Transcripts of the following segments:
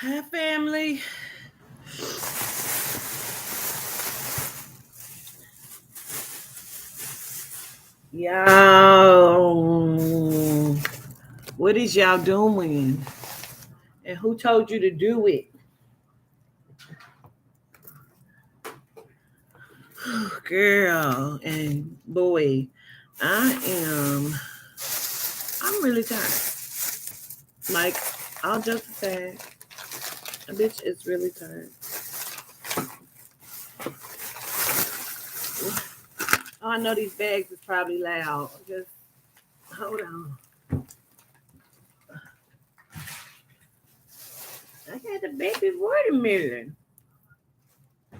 Hi, family. Y'all, what is y'all doing? And who told you to do it? Girl and boy, I am, I'm really tired. Like, I'll just say, a bitch is really tired. Oh, I know these bags is probably loud. Just hold on. I had a baby watermelon. I'm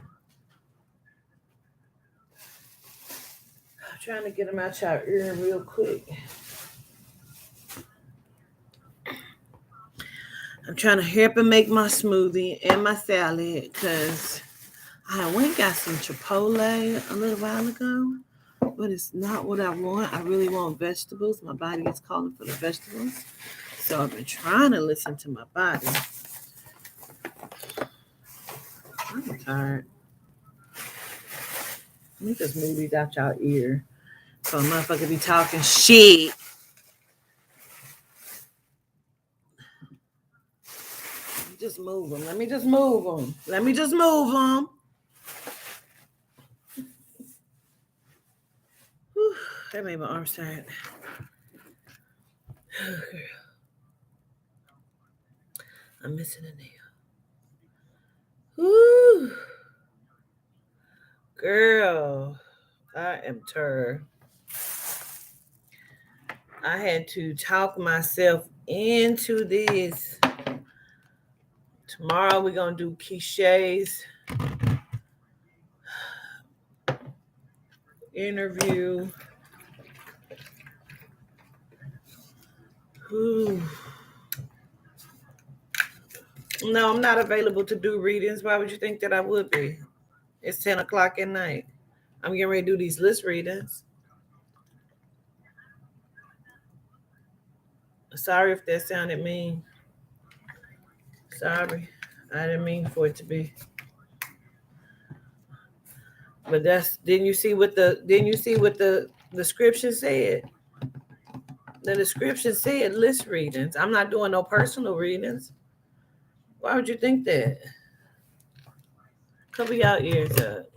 trying to get them out your ear real quick. I'm trying to help and make my smoothie and my salad because I went and got some Chipotle a little while ago, but it's not what I want. I really want vegetables. My body is calling for the vegetables. So I've been trying to listen to my body. I'm tired. Let me just move these out y'all ear. So a motherfucker be talking shit. Let me just move them. Let me just move them. Let me just move them. Whew, that made my arms tired. I'm missing a nail. Whew. Girl, I am tired. I had to talk myself into this. Tomorrow we're gonna do Keisha's interview. Whew. No, I'm not available to do readings. Why would you think that I would be? It's 10 o'clock at night. I'm getting ready to do these list readings. Sorry if that sounded mean. Sorry. I didn't mean for it to be. But that's didn't you see what the description said? The description said list readings. I'm not doing no personal readings. Why would you think that? Cover y'all ears up.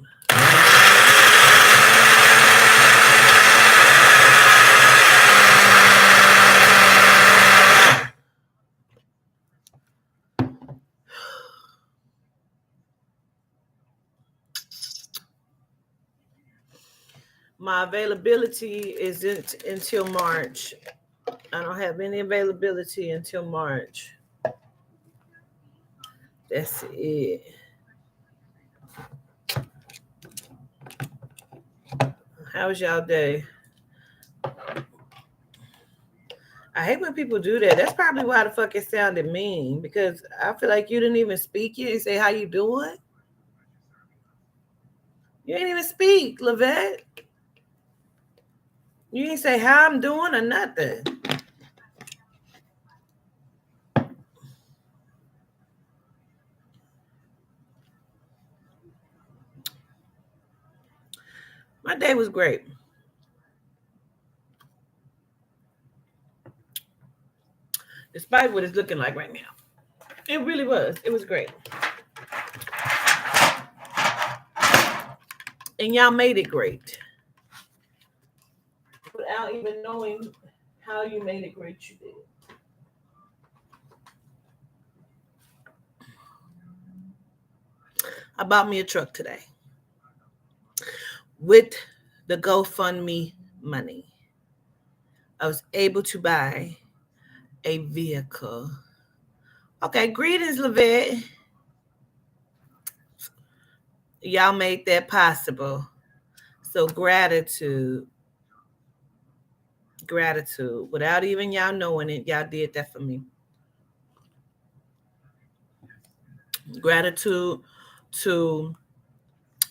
My availability isn't until March. I don't have any availability until March. That's it. How was y'all day? I hate when people do that. That's probably why the fuck it sounded mean because I feel like you didn't even speak. You didn't say how you doing. You didn't even speak, Lavette. You didn't say how I'm doing or nothing. My day was great. Despite what it's looking like right now. It really was. It was great. And y'all made it great. Without even knowing how you made it great, you did. I bought me a truck today with the GoFundMe money. I was able to buy a vehicle. Okay, greetings, Lavette. Y'all made that possible. So gratitude. Gratitude. Without even y'all knowing it, y'all did that for me. Gratitude to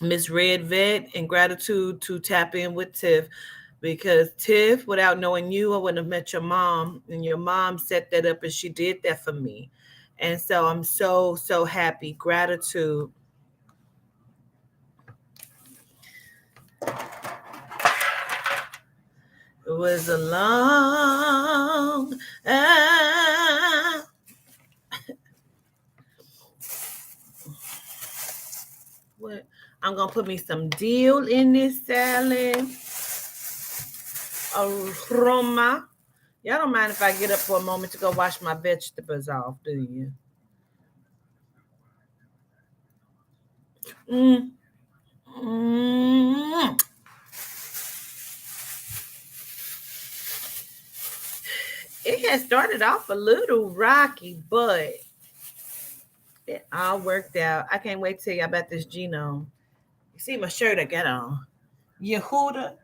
Miss Red Vet and gratitude to tap in with Tiff because Tiff, without knowing you, I wouldn't have met your mom, and your mom set that up and she did that for me. And so I'm so happy. Gratitude. It was a long what? I'm gonna put me some dill in this salad. Aroma. Y'all don't mind if I get up for a moment to go wash my vegetables off, do you? Mm. Mm. It has started off a little rocky, but it all worked out. I can't wait to tell you about this genome. You see my shirt I got on. Yehuda.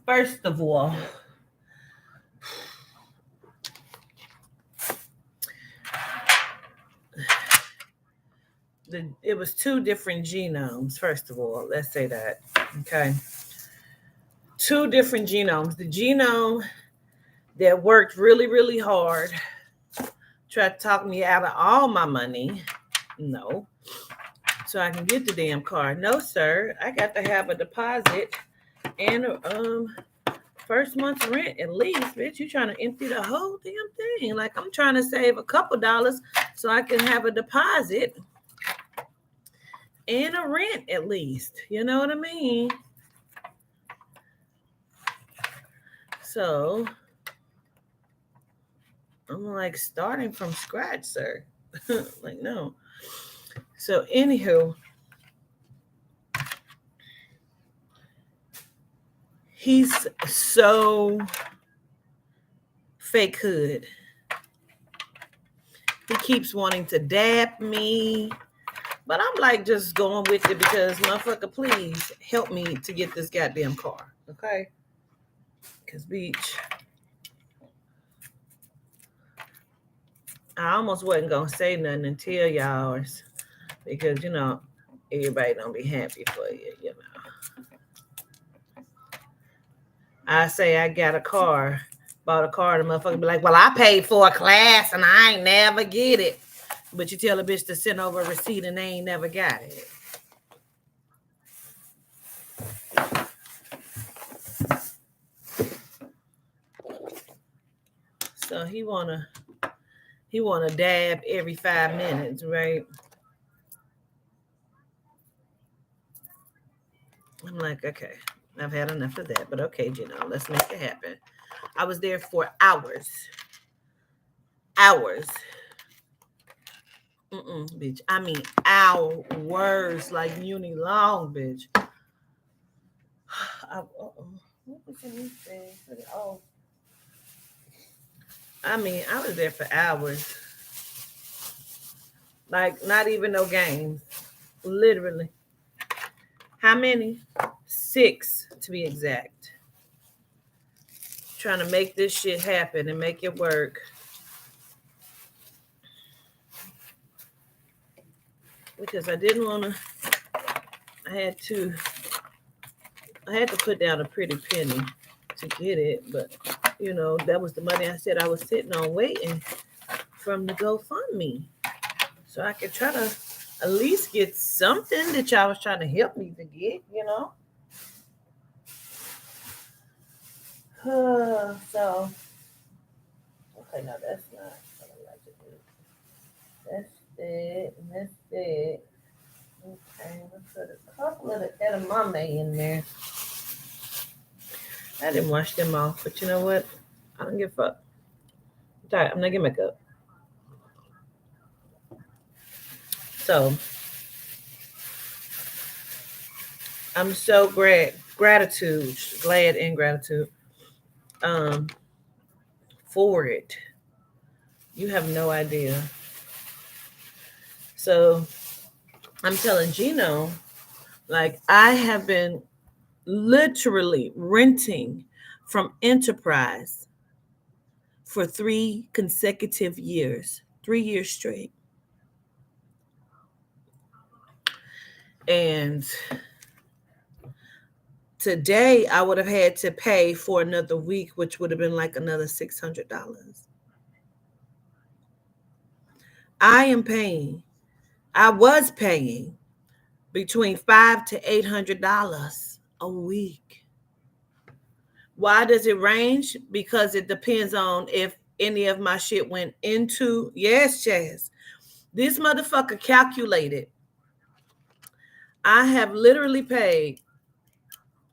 First of all, it was two different genomes. First of all, let's say that. Okay. Two different genomes. The genome that worked really hard, tried to talk me out of all my money. No. So I can get the damn car. No, sir. I got to have a deposit and first month's rent at least. Bitch, you trying to empty the whole damn thing. Like I'm trying to save a couple dollars so I can have a deposit and a rent at least. You know what I mean? So I'm like starting from scratch, sir. Like, no. So, anywho, he's so fake hood. He keeps wanting to dab me. But I'm like just going with it because motherfucker, please help me to get this goddamn car. Okay? Because beach. I almost wasn't gonna say nothing until y'all because everybody don't be happy for you. I say I got a car, bought a car, the motherfucker be like, well, I paid for a class and I ain't never get it. But you tell a bitch to send over a receipt and they ain't never got it. So he wanna dab every 5 minutes, right? I'm like, okay, I've had enough of that, but okay, let's make it happen. I was there for hours. Hours. Bitch. I mean hours, like uni long, bitch. What was in these things? Oh, I mean, I was there for hours. Like, not even no games. Literally. How many? 6 to be exact. Trying to make this shit happen and make it work. Because I didn't want to. I had to put down a pretty penny to get it, but that was the money I said I was sitting on waiting from the GoFundMe, so I could try to at least get something that y'all was trying to help me to get, So okay, no, that's not what I like to do. That's it, and that's it. Okay, let's put a couple of the edamame in there. I didn't wash them off, but you know what? I don't give a fuck. I'm not getting my cup. So I'm so glad and gratitude for it. You have no idea. So I'm telling Gino, like I have been literally renting from Enterprise for 3 consecutive years, 3 years straight. And today I would have had to pay for another week, which would have been like another $600. I am paying, I was paying between $500 to $800 a week. Why does it range? Because it depends on if any of my shit went into, yes, Chaz. This motherfucker calculated. I have literally paid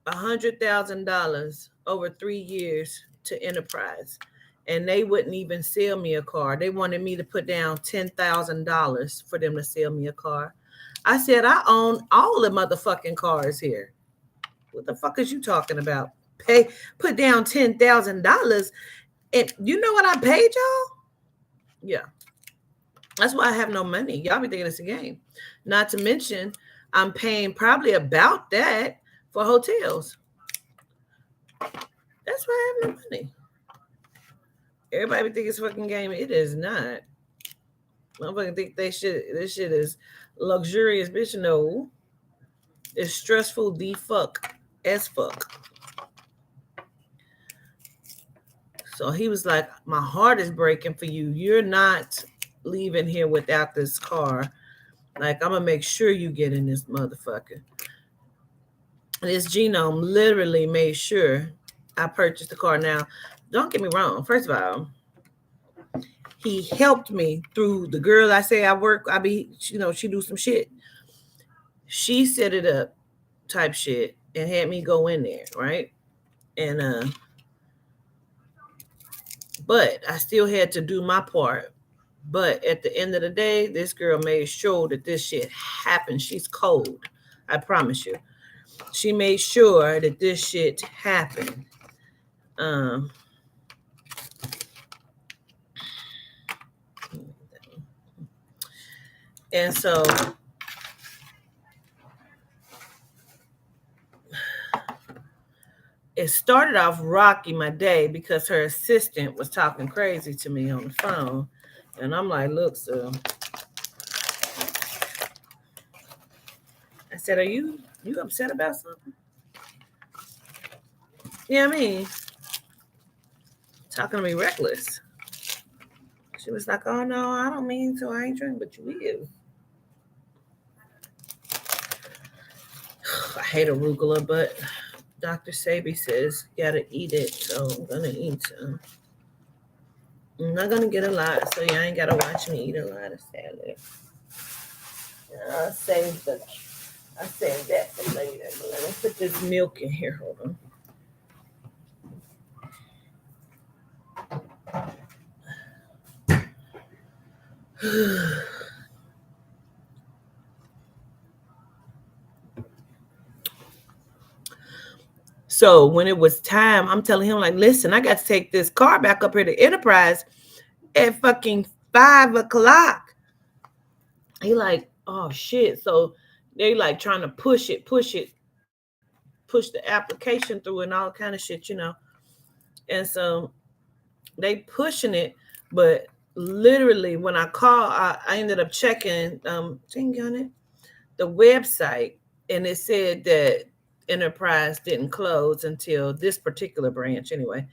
$100,000 over 3 years to Enterprise, and they wouldn't even sell me a car. They wanted me to put down $10,000 for them to sell me a car. I said I own all the motherfucking cars here. What the fuck is you talking about? Put down $10,000, and you know what I paid y'all? Yeah, that's why I have no money. Y'all be thinking it's a game. Not to mention, I'm paying probably about that for hotels. That's why I have no money. Everybody think it's a fucking game. It is not. Motherfucking think this shit is luxurious, bitch. No. It's stressful the fuck as fuck. So he was like, my heart is breaking for you. You're not leaving here without this car. Like, I'm gonna make sure you get in this motherfucker. This Genome literally made sure I purchased the car. Now, don't get me wrong. First of all, he helped me through the girl I say I work. I be, she do some shit. She set it up type shit and had me go in there, right? And but I still had to do my part. But at the end of the day, this girl made sure that this shit happened. She's cold. I promise you. She made sure that this shit happened. And so it started off rocky my day because her assistant was talking crazy to me on the phone. And I'm like, look, sir. I said, are you upset about something? Yeah, I mean, talking to me reckless. She was like, oh, no, I don't mean to. I ain't drinking, but you will. I hate arugula, but Dr. Sabi says you gotta eat it, so I'm gonna eat some. I'm not gonna get a lot, so y'all ain't gotta watch me eat a lot of salad. I'll save that for later. But let me put this milk in here. Hold on. So when it was time, I'm telling him, like, listen, I got to take this car back up here to Enterprise at fucking 5:00. He like, oh shit. So they like trying to push the application through and all kind of shit. And so they pushing it, but literally when I call, I ended up checking on it, the website, and it said that Enterprise didn't close until this particular branch anyway,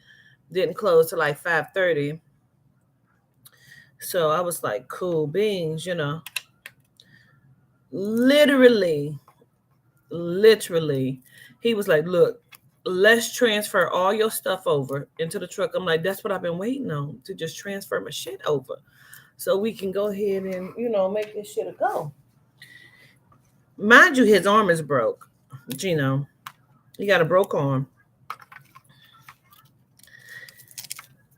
didn't close till like 5:30. So I was like, cool beans. Literally, he was like, look, let's transfer all your stuff over into the truck. I'm like, that's what I've been waiting on, to just transfer my shit over so we can go ahead and make this shit a go. Mind you, his arm is broke. Gino, he got a broke arm.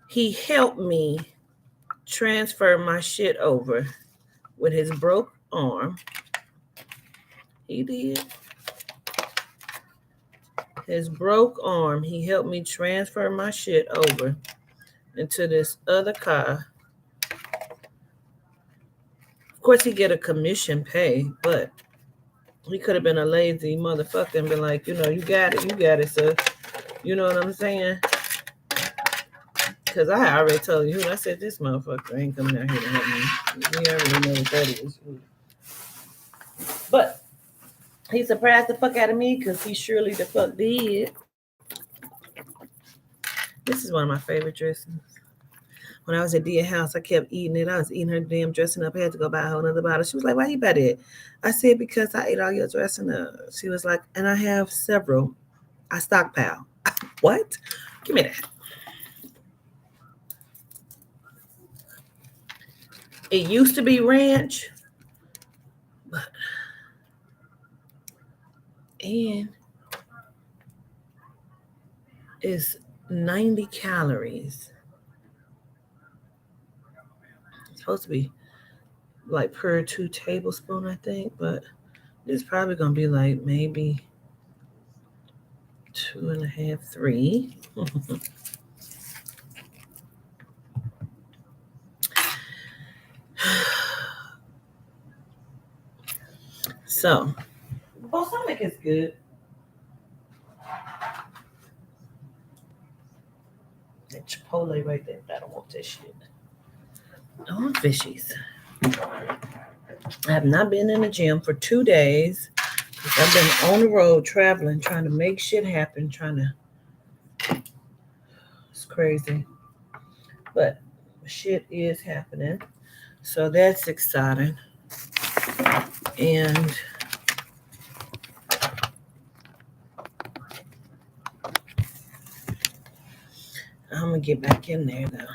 He helped me transfer my shit over with his broke arm. He did. His broke arm, he helped me transfer my shit over into this other car. Of course, he get a commission pay, but He could have been a lazy motherfucker and been like, you got it, sir. You know what I'm saying? Because I already told you, I said, this motherfucker ain't coming out here to help me. We already know what that is. But he surprised the fuck out of me because he surely the fuck did. This is one of my favorite dressings. When I was at Dia's house, I kept eating it. I was eating her damn dressing up. I had to go buy a whole other bottle. She was like, why you buy that? I said, because I ate all your dressing up. She was like, and I have several. I stockpile. What? Give me that. It used to be ranch, but and it's 90 calories. It's supposed to be like per 2 tablespoons, I think, but it's probably gonna be like maybe 2.5, 3. So, balsamic is good. That Chipotle right there, but I don't want this shit. I want fishies. I have not been in the gym for 2 days. I've been on the road traveling, trying to make shit happen, it's crazy. But shit is happening. So that's exciting. And I'm gonna get back in there though.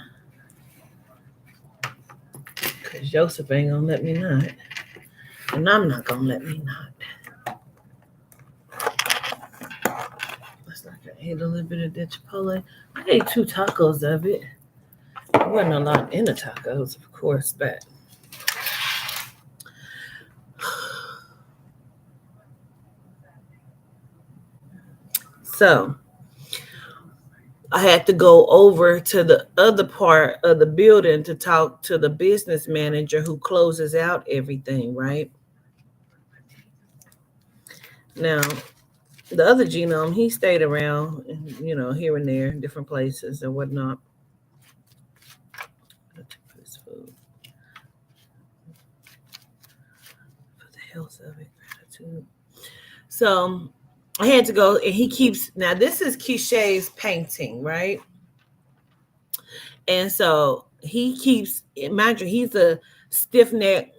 Cause Joseph ain't gonna let me not. And I'm not gonna let me not. Looks like I ate a little bit of that Chipotle. I ate 2 tacos of it. There wasn't a lot in the tacos, of course, but so I had to go over to the other part of the building to talk to the business manager who closes out everything, right? Now, the other genome, he stayed around, here and there, different places and whatnot. This food for the health of it, gratitude. So I had to go, and he keeps now. This is Keisha's painting, right? And so he keeps, mind you, he's a stiff neck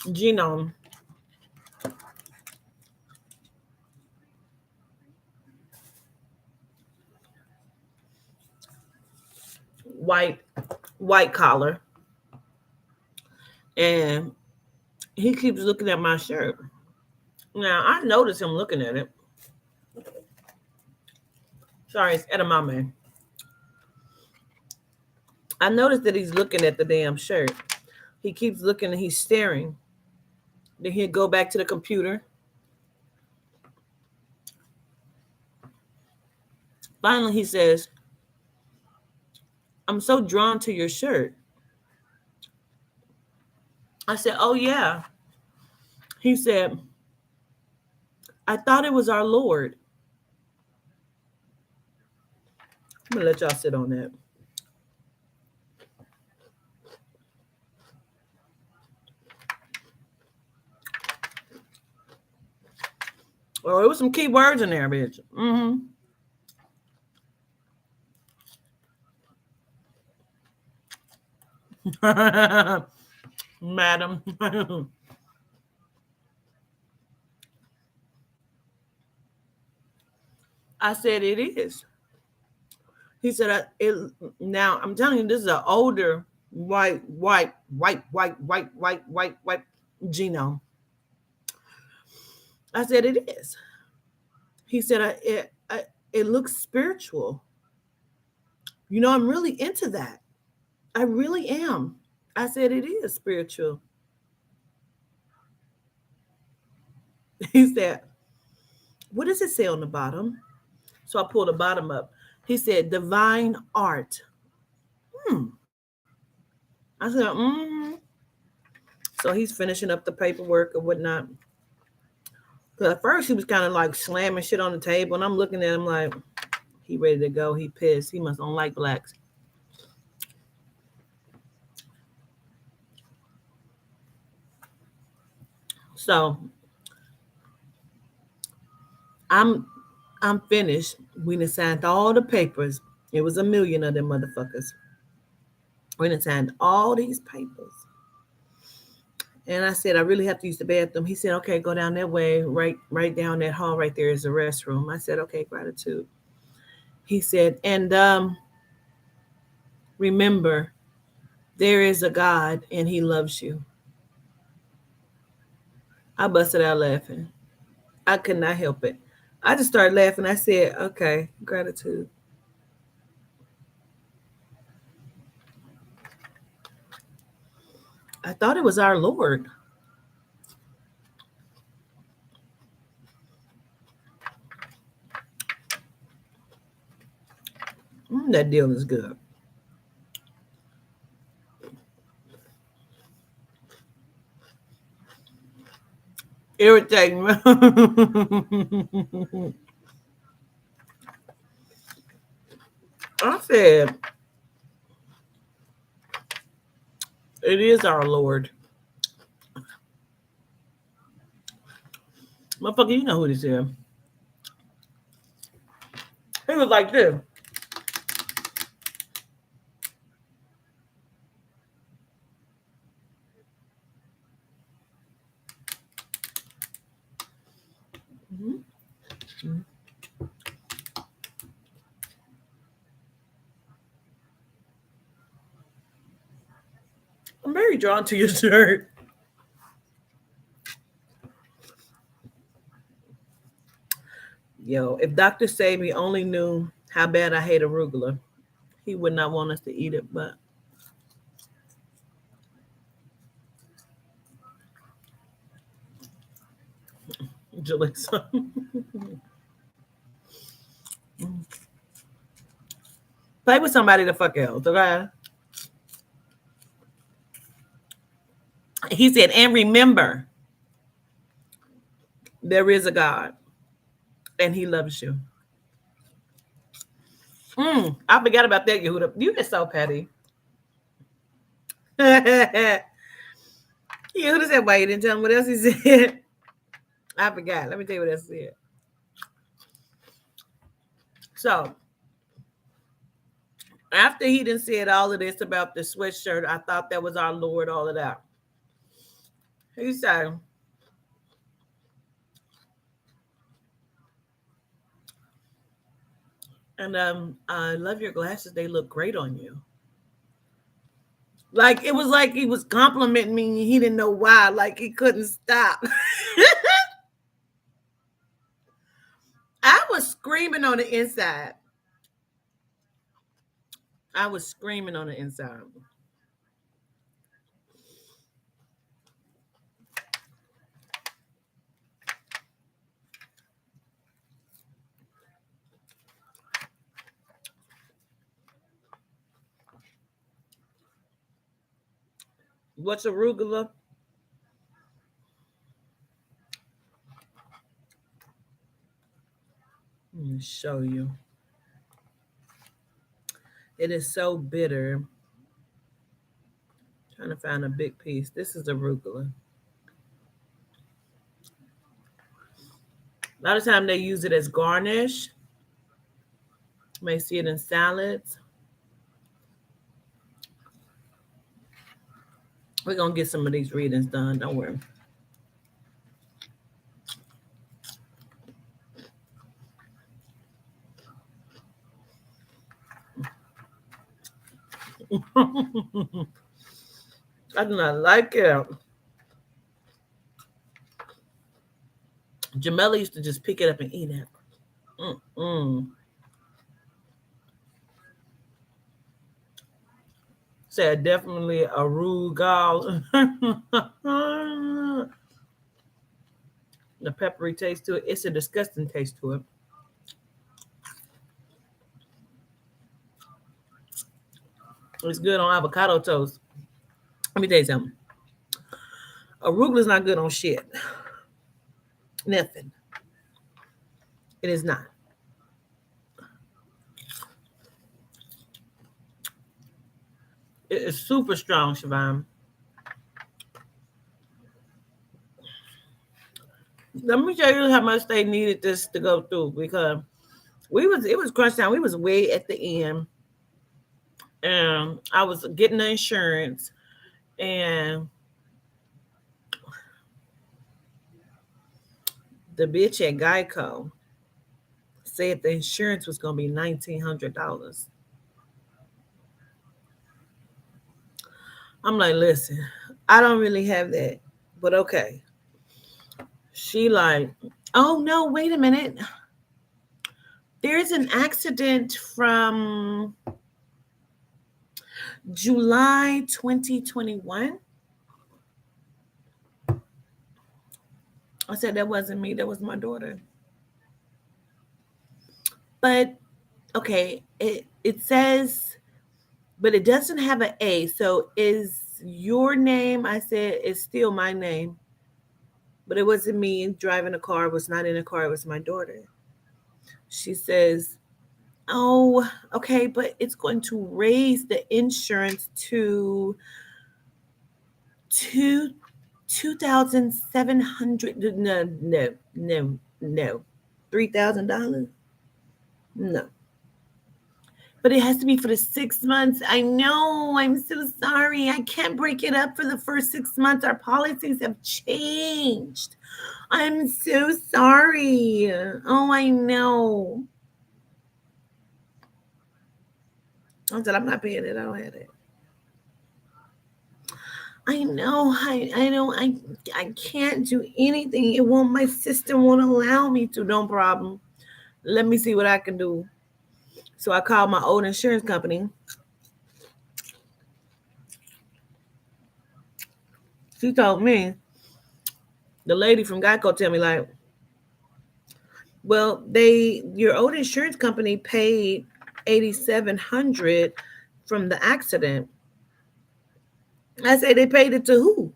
genome. White collar, and he keeps looking at my shirt. Now I noticed him looking at it. Sorry, it's edamame. I noticed that he's looking at the damn shirt. He keeps looking and he's staring. Then he'll go back to the computer. Finally, he says, I'm so drawn to your shirt. I said, oh, yeah. He said, I thought it was our Lord. I'm going to let y'all sit on that. Oh, there was some key words in there, bitch. Mm-hmm. Madam. I said, it is. He said, now I'm telling you, this is an older white genome. I said, it is. He said, it looks spiritual. I'm really into that. I really am. I said, it is spiritual. He said, what does it say on the bottom? So I pulled the bottom up. He said, divine art. I said, So he's finishing up the paperwork or whatnot. Cause at first he was kind of like slamming shit on the table, and I'm looking at him like he ready to go. He pissed. He must don't like blacks. So I'm I'm finished. We done signed all the papers. It was a million of them motherfuckers. We done signed all these papers. And I said, I really have to use the bathroom. He said, okay, go down that way. Right down that hall right there is a restroom. I said, okay, gratitude. He said, and remember, there is a God and he loves you. I busted out laughing. I could not help it. I just started laughing. I said, okay, gratitude. I thought it was our Lord. That deal is good. Irritating. I said, it is our Lord. Motherfucker, you know who this is. He was like this. Mhm. I'm very drawn to your shirt. Yo, if Dr. Sabi only knew how bad I hate arugula, he would not want us to eat it, but Jalissa. Play with somebody the fuck else, okay? He said, and remember, there is a God and he loves you. I forgot about that, Yehuda. You are so petty. Yehuda said, wait, you didn't tell him what else he said. I forgot. Let me tell you what else he said. So, after he done said all of this about the sweatshirt, I thought that was our Lord, all of that. He said, and I love your glasses. They look great on you. Like it was like he was complimenting me. He didn't know why. Like he couldn't stop. I was screaming on the inside. I was screaming on the inside. What's arugula? Let me show you. It is so bitter. Trying to find a big piece. This is arugula. A lot of time they use it as garnish. You may see it in salads. We're gonna get some of these readings done. Don't worry. I do not like it. Jamela used to just pick it up and eat it. Mm-mm. Said definitely arugula. The peppery taste to it. It's a disgusting taste to it. It's good on avocado toast. Let me tell you something. Arugula's not good on shit. Nothing. It is not. It is super strong, Siobhan. Let me tell you how much they needed this to go through because it was crunch time. We was way at the end, and I was getting the insurance, and the bitch at Geico said the insurance was gonna be $1,900. I'm like, listen, I don't really have that, but okay. She like, oh no, wait a minute. There's an accident from July 2021. I said that wasn't me, that was my daughter. But okay, it says, but it doesn't have an A. So is your name? I said it's still my name, but it wasn't me driving a car. It was not in a car. It was my daughter. She says, "Oh, okay, but it's going to raise the insurance to two 2,700. No, no, no, no, $3,000. No." But it has to be for the 6 months. I know. I'm so sorry. I can't break it up for the first 6 months. Our policies have changed. I'm so sorry. Oh, I know. I said, I'm not paying it. I don't have it. I know. I know. I can't do anything. It won't. My system won't allow me to. No problem. Let me see what I can do. So I called my old insurance company. She told me, the lady from Geico tell me like, well, your old insurance company paid 8,700 from the accident. I said they paid it to who?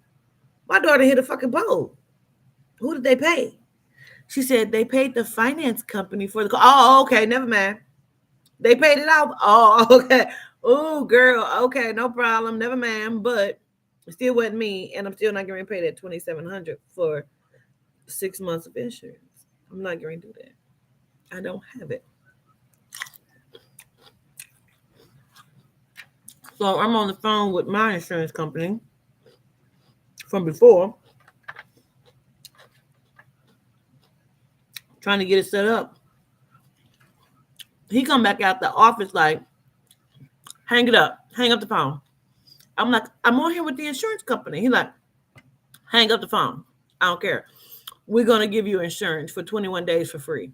My daughter hit a fucking pole. Who did they pay? She said they paid the finance company for the car. Oh, okay, never mind. They paid it out. Oh, okay. Oh, girl. Okay, no problem. Never mind. But it still wasn't me, and I'm still not going to pay that 2,700 for 6 months of insurance. I'm not going to do that. I don't have it. So I'm on the phone with my insurance company from before, trying to get it set up. He come back out the office like, hang it up, hang up the phone. I'm like, I'm on here with the insurance company. He like, hang up the phone. I don't care. We're gonna give you insurance for 21 days for free.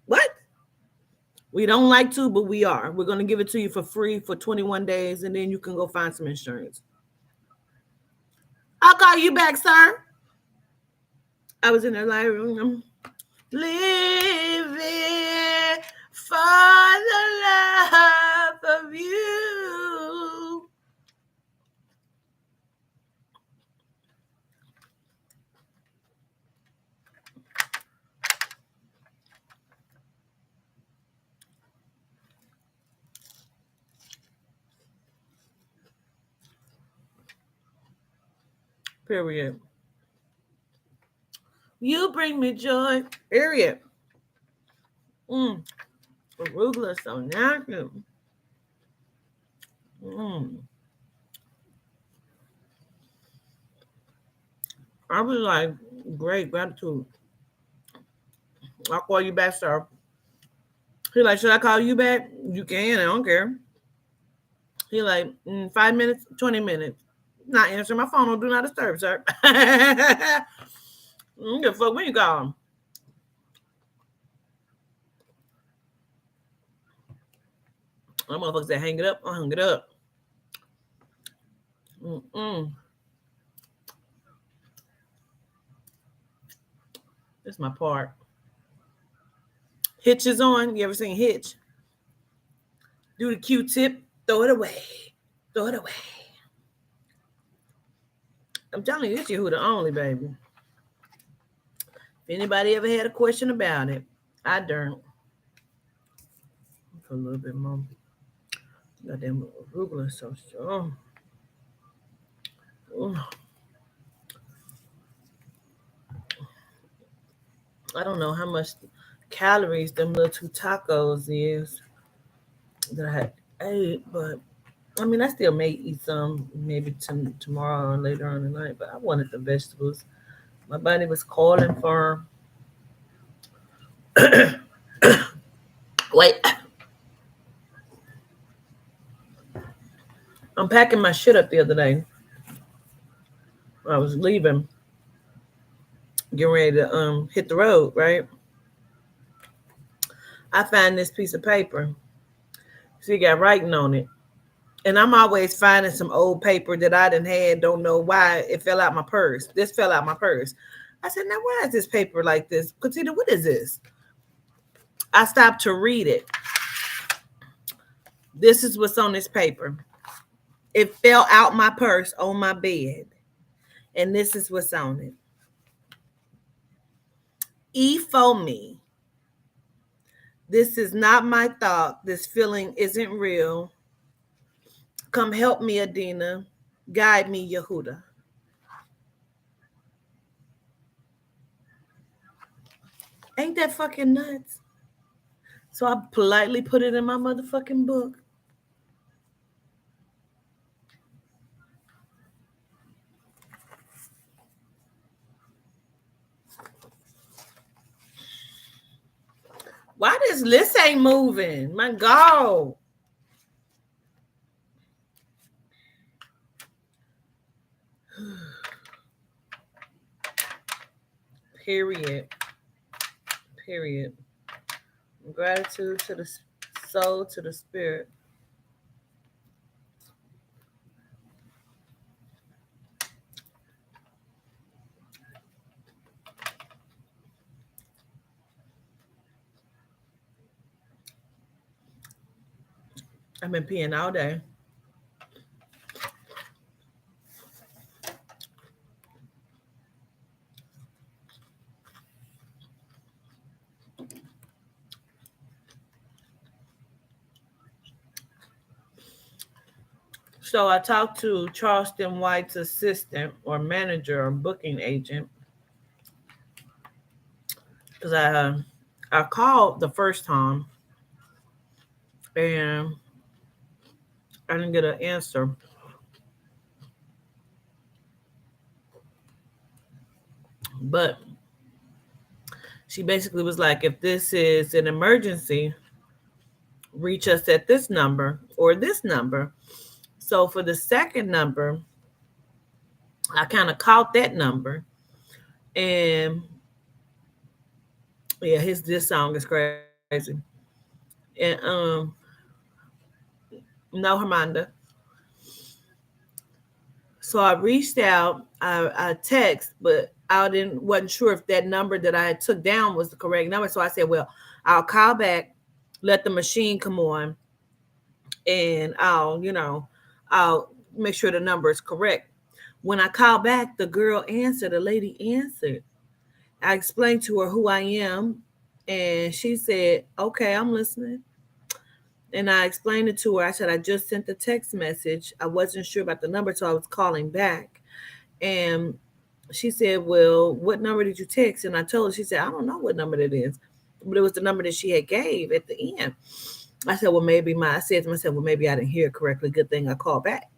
What? We don't like to, but we are. We're gonna give it to you for free for 21 days, and then you can go find some insurance. I'll call you back, sir. I was in the library, living for the love of you. Period. You bring me joy. Period. Arugula is so natural. I was like, great gratitude. I'll call you back, sir. He like, should I call you back? You can. I don't care. He like, 5 minutes, 20 minutes. Not answering my phone. Don't do not disturb, sir. Give a fuck when you call him. My motherfucker said, hang it up. I hung it up. That's my part. Hitch is on. You ever seen Hitch? Do the Q-tip. Throw it away. Throw it away. I'm telling you, this is who the only, baby. If anybody ever had a question about it, I don't. For a little bit more. Goddamn arugula is so strong. Ugh. I don't know how much calories them little two tacos is that I had ate, but I mean, I still may eat some maybe tomorrow or later on tonight, but I wanted the vegetables. My body was calling for. Wait, I'm packing my shit up the other day. I was leaving, getting ready to hit the road, right? I find this piece of paper. See, it got writing on it. And I'm always finding some old paper that I didn't had, don't know why it fell out my purse. This fell out my purse. I said, now why is this paper like this? Katina, what is this? I stopped to read it. This is what's on this paper. It fell out my purse on my bed. And this is what's on it. E for me. This is not my thought. This feeling isn't real. Come help me, Adina. Guide me, Yehuda. Ain't that fucking nuts? So I politely put it in my motherfucking book. Why this list ain't moving? My God. Period. Period. Gratitude to the soul, to the spirit. I've been peeing all day. So I talked to Charleston White's assistant or manager or booking agent because I called the first time and I didn't get an answer. But she basically was like, if this is an emergency, reach us at this number or this number. So for the second number, I kind of caught that number. And yeah, this song is crazy. And no Hermanda. So I reached out, I text, but I didn't wasn't sure if that number that I took down was the correct number. So I said, well, I'll call back, let the machine come on, and I'll make sure the number is correct. When I called back, the girl answered, the lady answered. I explained to her who I am, and she said, okay, I'm listening. And I explained it to her. I said, I just sent the text message. I wasn't sure about the number, so I was calling back. And she said, well, what number did you text? And I told her, she said, I don't know what number that is. But it was the number that she had gave at the end. I said, well, I said to myself, well, maybe I didn't hear it correctly. Good thing I called back.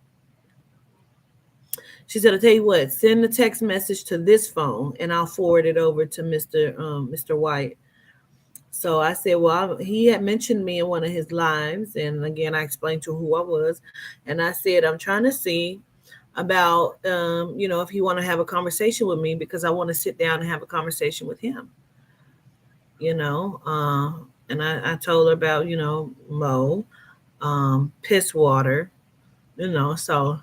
She said, I'll tell you what, send the text message to this phone and I'll forward it over to Mr. White. So I said, well, he had mentioned me in one of his lives. And again, I explained to who I was. And I said, I'm trying to see about, if he want to have a conversation with me because I want to sit down and have a conversation with him, you know. And I told her about, Mo, piss water, so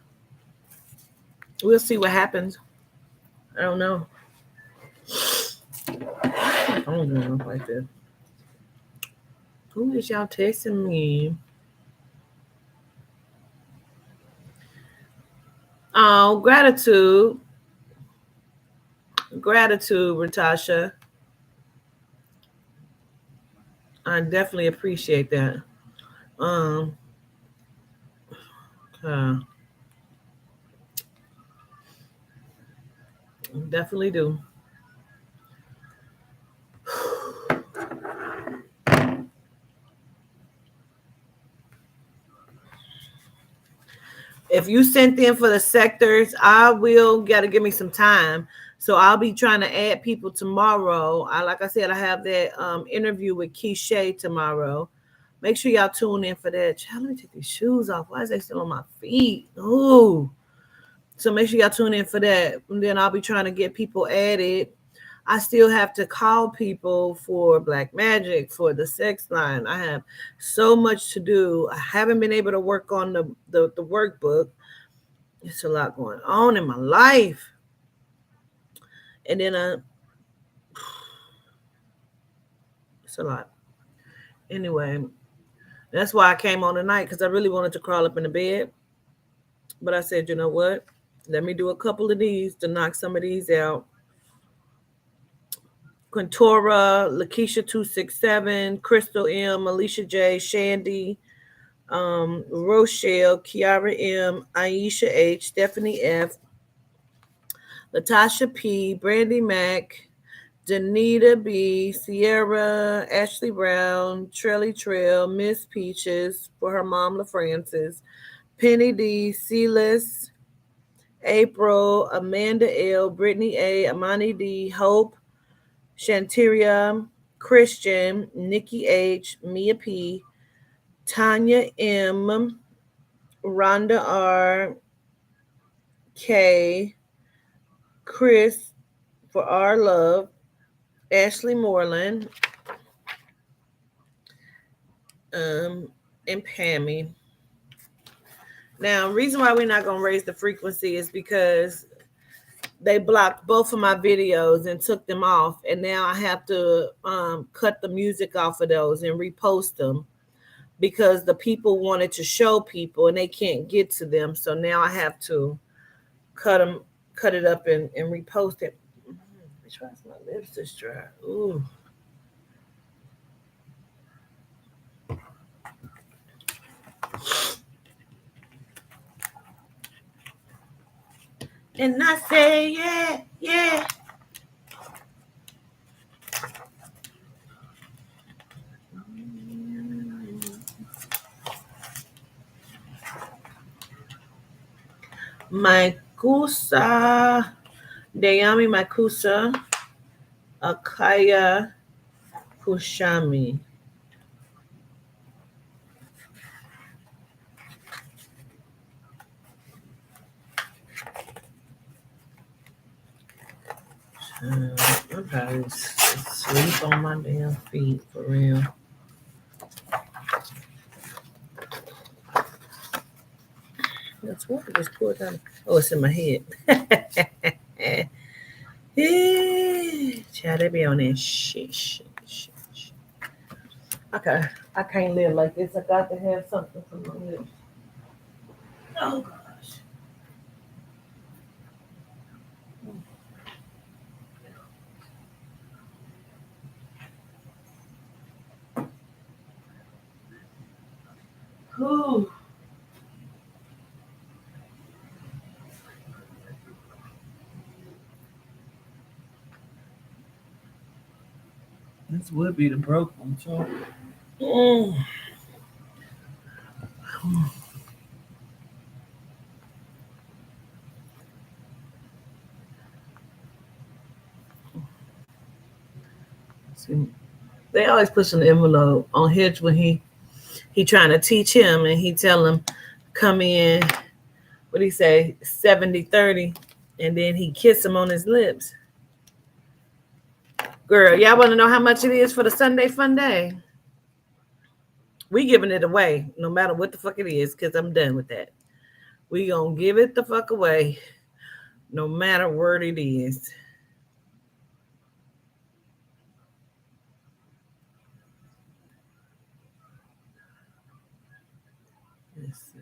we'll see what happens. I don't know. I don't know like this. Who is y'all texting me? Oh, gratitude, Ratasha. I definitely appreciate that. Um, uh, definitely do. If you sent in for the sectors, I will gotta give me some time. So I'll be trying to add people tomorrow. Like I said, I have that interview with Keisha tomorrow. Make sure y'all tune in for that. Child, let me take these shoes off. Why is they still on my feet? Ooh. So make sure y'all tune in for that. And then I'll be trying to get people added. I still have to call people for Black Magic, for the sex line. I have so much to do. I haven't been able to work on the workbook. It's a lot going on in my life. And then it's a lot. Anyway, that's why I came on tonight because I really wanted to crawl up in the bed. But I said, you know what? Let me do a couple of these to knock some of these out. Quintora, Lakeisha 267, Crystal M, Alicia J, Shandy, Rochelle, Kiara M, Aisha H, Stephanie F, Latasha P, Brandy Mac, Danita B, Sierra, Ashley Brown, Trelly Trail, Miss Peaches for her mom, LaFrancis, Penny D, Celis, April, Amanda L, Brittany A, Amani D, Hope, Shanteria, Christian, Nikki H, Mia P, Tanya M, Rhonda R, K, Chris for our love, Ashley Moreland, and Pammy. Now, reason why we're not gonna raise the frequency is because they blocked both of my videos and took them off, and now I have to cut the music off of those and repost them because the people wanted to show people and they can't get to them. So now I have to cut it up and repost it. Let me try my lips this dry. Ooh. And I say, yeah, yeah. Maikusa, Dayami Maikusa, Akaya Kushami. I'm probably sleep on my damn feet for real. That's what I just pulled down. Oh, it's in my head. Child, they be on that shit. Okay, I can't live like this. I got to have something for my lips. Oh gosh. Ooh. This would be the broke one, so. Mm. See, they always push an envelope on Hitch when he trying to teach him and he tell him come in, what he say, 70-30, and then he kiss him on his lips. Girl, y'all want to know how much it is for the Sunday Fun Day? We giving it away no matter what the fuck it is because I'm done with that. We gonna give it the fuck away no matter what it is. Let's see.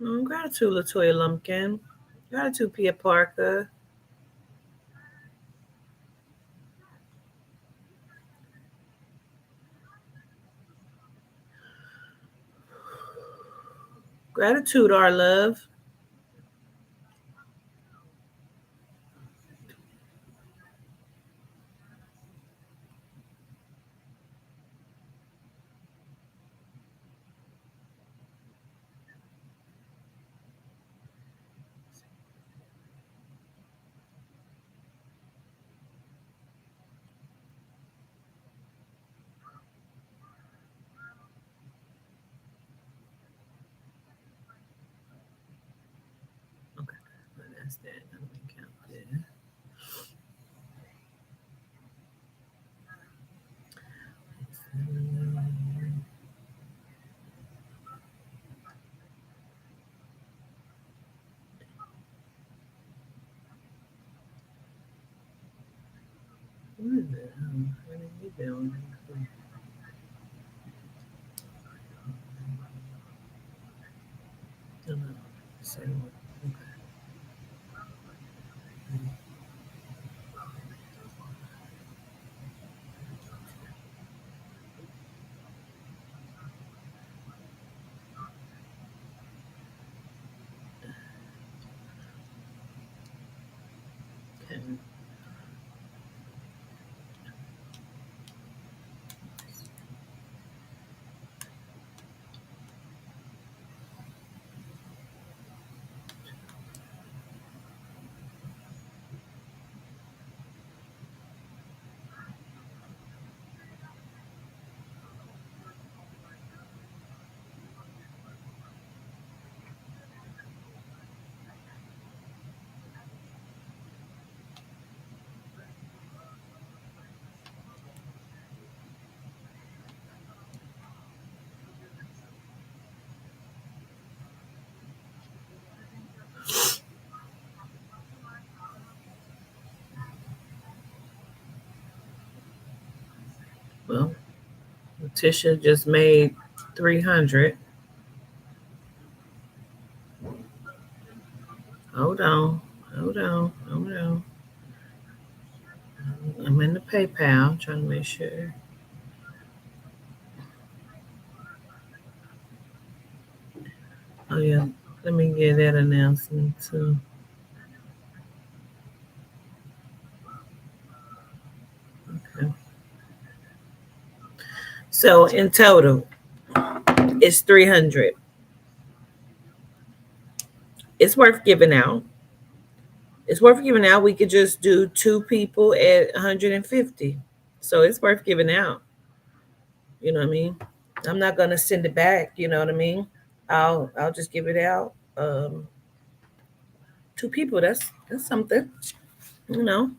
Gratitude, Latoya Lumpkin. Gratitude, Pia Parker. Gratitude, our love. Okay, that's that. Let me count that. What is it? What are you doing? No, no. Say what? Okay. Well, Letitia just made 300. Hold on. Hold on. Hold on. I'm in the PayPal trying to make sure. Oh, yeah. Let me get that announcement too. Okay. So in total, it's 300. It's worth giving out. It's worth giving out. We could just do two people at 150. So it's worth giving out. You know what I mean? I'm not gonna send it back. You know what I mean? I'll just give it out. Two people. That's something. You know.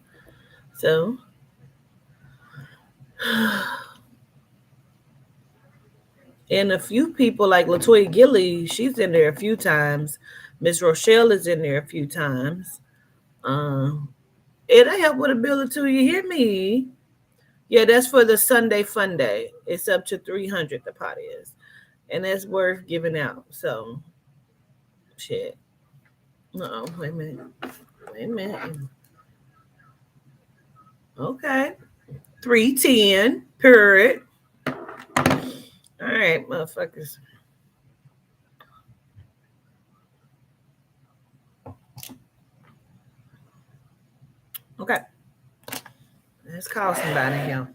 So and a few people like Latoya Gilly, she's in there a few times. Miss Rochelle is in there a few times. Um, it'll help with a bill or two. You hear me? Yeah, that's for the Sunday fun day. It's up to 300. The pot is, and that's worth giving out. So shit. No, wait a minute. Wait a minute. Okay, 310. Period. All right, motherfuckers. Okay, let's call somebody here.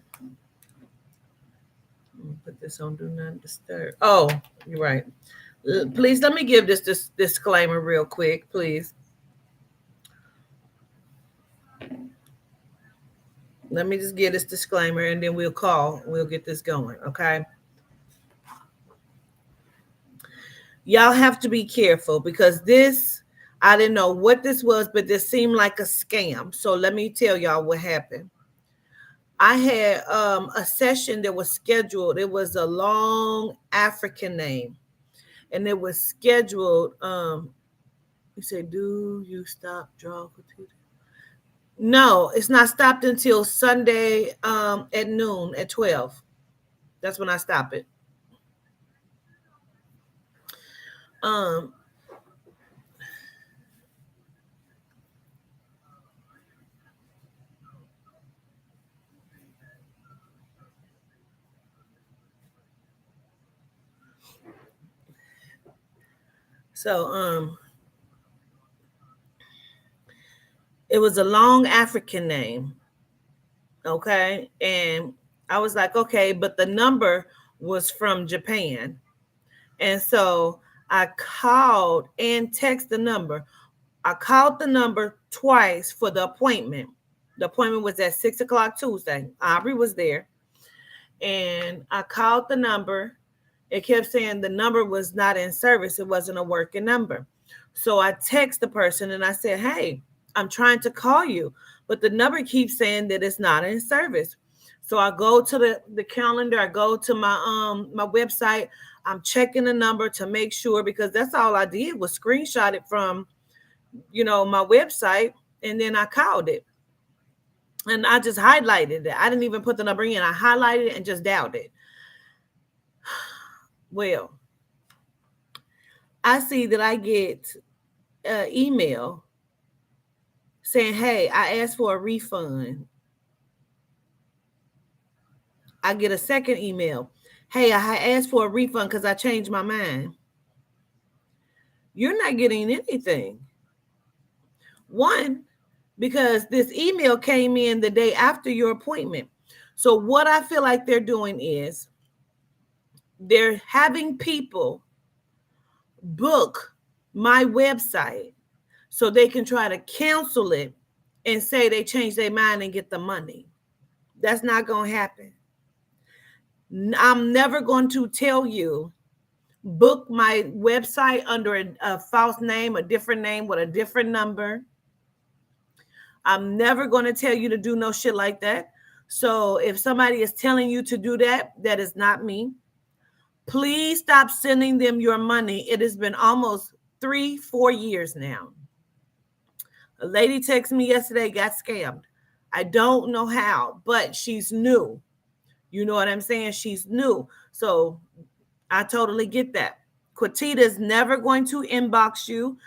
Put this on do not disturb. Oh, you're right. Please let me give this disclaimer real quick, please. Let me just give this disclaimer and then we'll call. We'll get this going, okay? Y'all have to be careful because this, I didn't know what this was, but this seemed like a scam. So let me tell y'all what happened. I had a session that was scheduled. It was a long African name, and it was scheduled. You say, do you stop draw? No, it's not stopped until Sunday at noon at 12. That's when I stop it. Um, So it was a long African name. Okay. And I was like, okay, but the number was from Japan. And so I called and text the number. I called the number twice for the appointment. The appointment was at 6 o'clock Tuesday. Aubrey was there. And I called the number. It kept saying the number was not in service. It wasn't a working number. So I text the person and I said, hey, I'm trying to call you, but the number keeps saying that it's not in service. So I go to the calendar, I go to my website, I'm checking the number to make sure, because that's all I did was screenshot it from, my website, and then I called it. And I just highlighted it. I didn't even put the number in. I highlighted it and just dialed it. Well, I see that I get an email saying, hey, I asked for a refund. I get a second email. Hey, I asked for a refund because I changed my mind. You're not getting anything. One, because this email came in the day after your appointment. So what I feel like they're doing is they're having people book my website so they can try to cancel it and say they changed their mind and get the money. That's not going to happen. I'm never going to tell you book my website under a false name, a different name with a different number. I'm never going to tell you to do no shit like that. So if somebody is telling you to do that, that is not me. Please stop sending them your money. It has been almost 3-4 years now. A lady texted me yesterday, got scammed. I don't know how, but she's new. You know what I'm saying? She's new. So I totally get that. Quatita is never going to inbox you.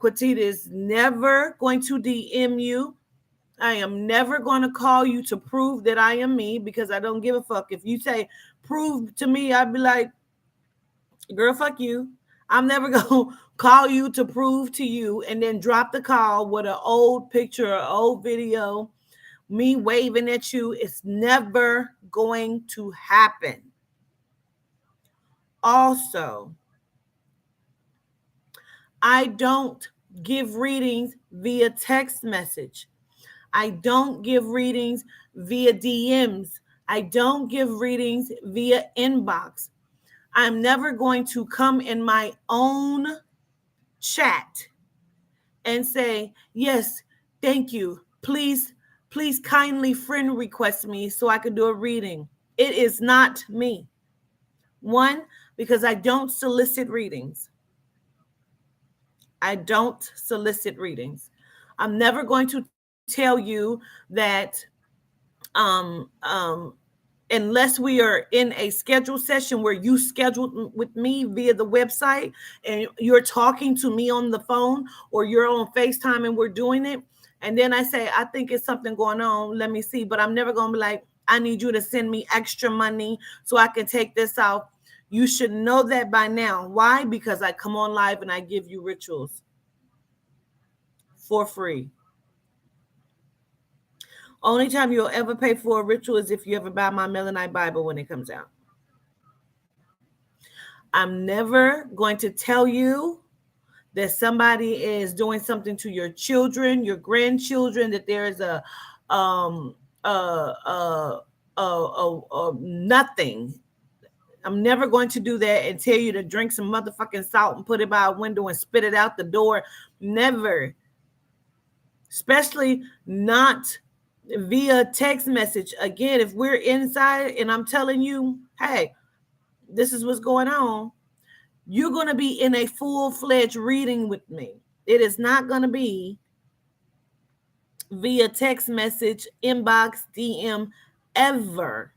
Quatita is never going to DM you. I am never going to call you to prove that I am me, because I don't give a fuck. If you say prove to me, I'd be like, girl, fuck you. I'm never going to call you to prove to you and then drop the call with an old picture or old video, me waving at you. It's never going to happen. Also, I don't give readings via text message. I don't give readings via DMs. I don't give readings via inbox. I'm never going to come in my own chat and say, yes, thank you. Please kindly friend request me so I can do a reading. It is not me. One, because I don't solicit readings. I don't solicit readings. I'm never going to tell you that unless we are in a scheduled session where you scheduled with me via the website and you're talking to me on the phone, or you're on FaceTime and we're doing it. And then I say, I think it's something going on. Let me see. But I'm never going to be like, I need you to send me extra money so I can take this out. You should know that by now. Why? Because I come on live and I give you rituals for free. Only time you'll ever pay for a ritual is if you ever buy my Melanite Bible when it comes out. I'm never going to tell you that somebody is doing something to your children, your grandchildren, that there is a nothing. I'm never going to do that and tell you to drink some motherfucking salt and put it by a window and spit it out the door. Never. Especially not via text message. Again, if we're inside and I'm telling you, hey, this is what's going on, you're going to be in a full-fledged reading with me. It is not going to be via text message, inbox, DM, ever.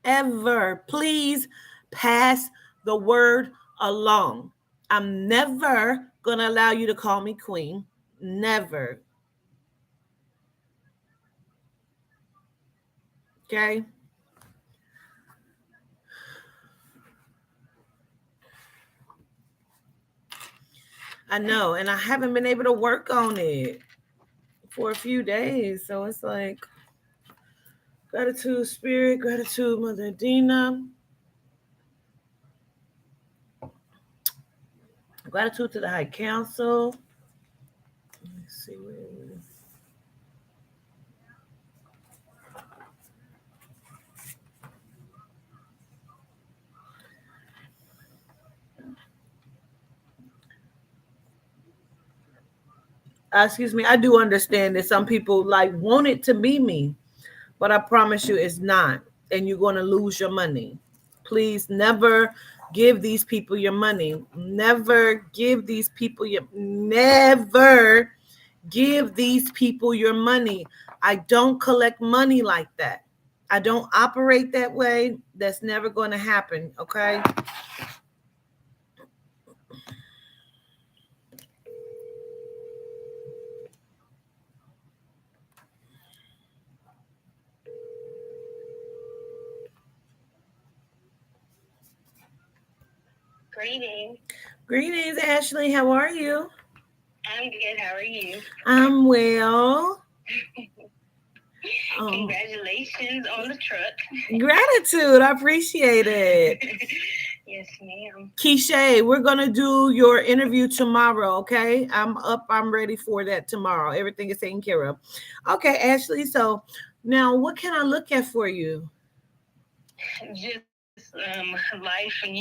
Ever. Please pass the word along. I'm never going to allow you to call me queen. Never. Okay? I know, and I haven't been able to work on it for a few days. So it's like gratitude, spirit, gratitude, Mother Dina, gratitude to the High Council. Let's see where it is. Excuse me, I do understand that some people like want it to be me, but I promise you it's not, and you're going to lose your money. Please never give these people your money. Never give these people your never give these people your money. I don't collect money like that. I don't operate that way. That's never going to happen, okay? Greetings. Greetings, Ashley. How are you? I'm good. How are you? I'm well. Congratulations on the truck. Gratitude. I appreciate it. Yes, ma'am. Keisha, we're gonna do your interview tomorrow, okay? I'm up, I'm ready for that tomorrow. Everything is taken care of. Okay, Ashley. So now what can I look at for you? Just life and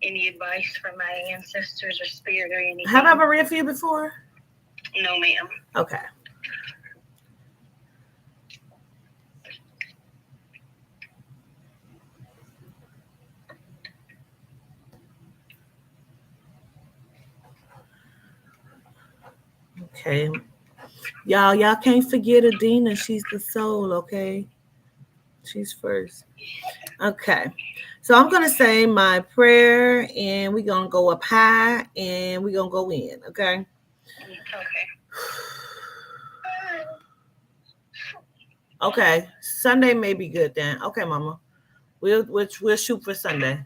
any advice from my ancestors or spirit or anything. Have I ever read for you before? No, ma'am. Okay. Okay. Y'all can't forget Adina. She's the soul, okay? She's first. Okay. So I'm gonna say my prayer and we're gonna go up high and we're gonna go in, okay? Okay. Okay. Sunday may be good then. Okay, mama. We'll shoot for Sunday.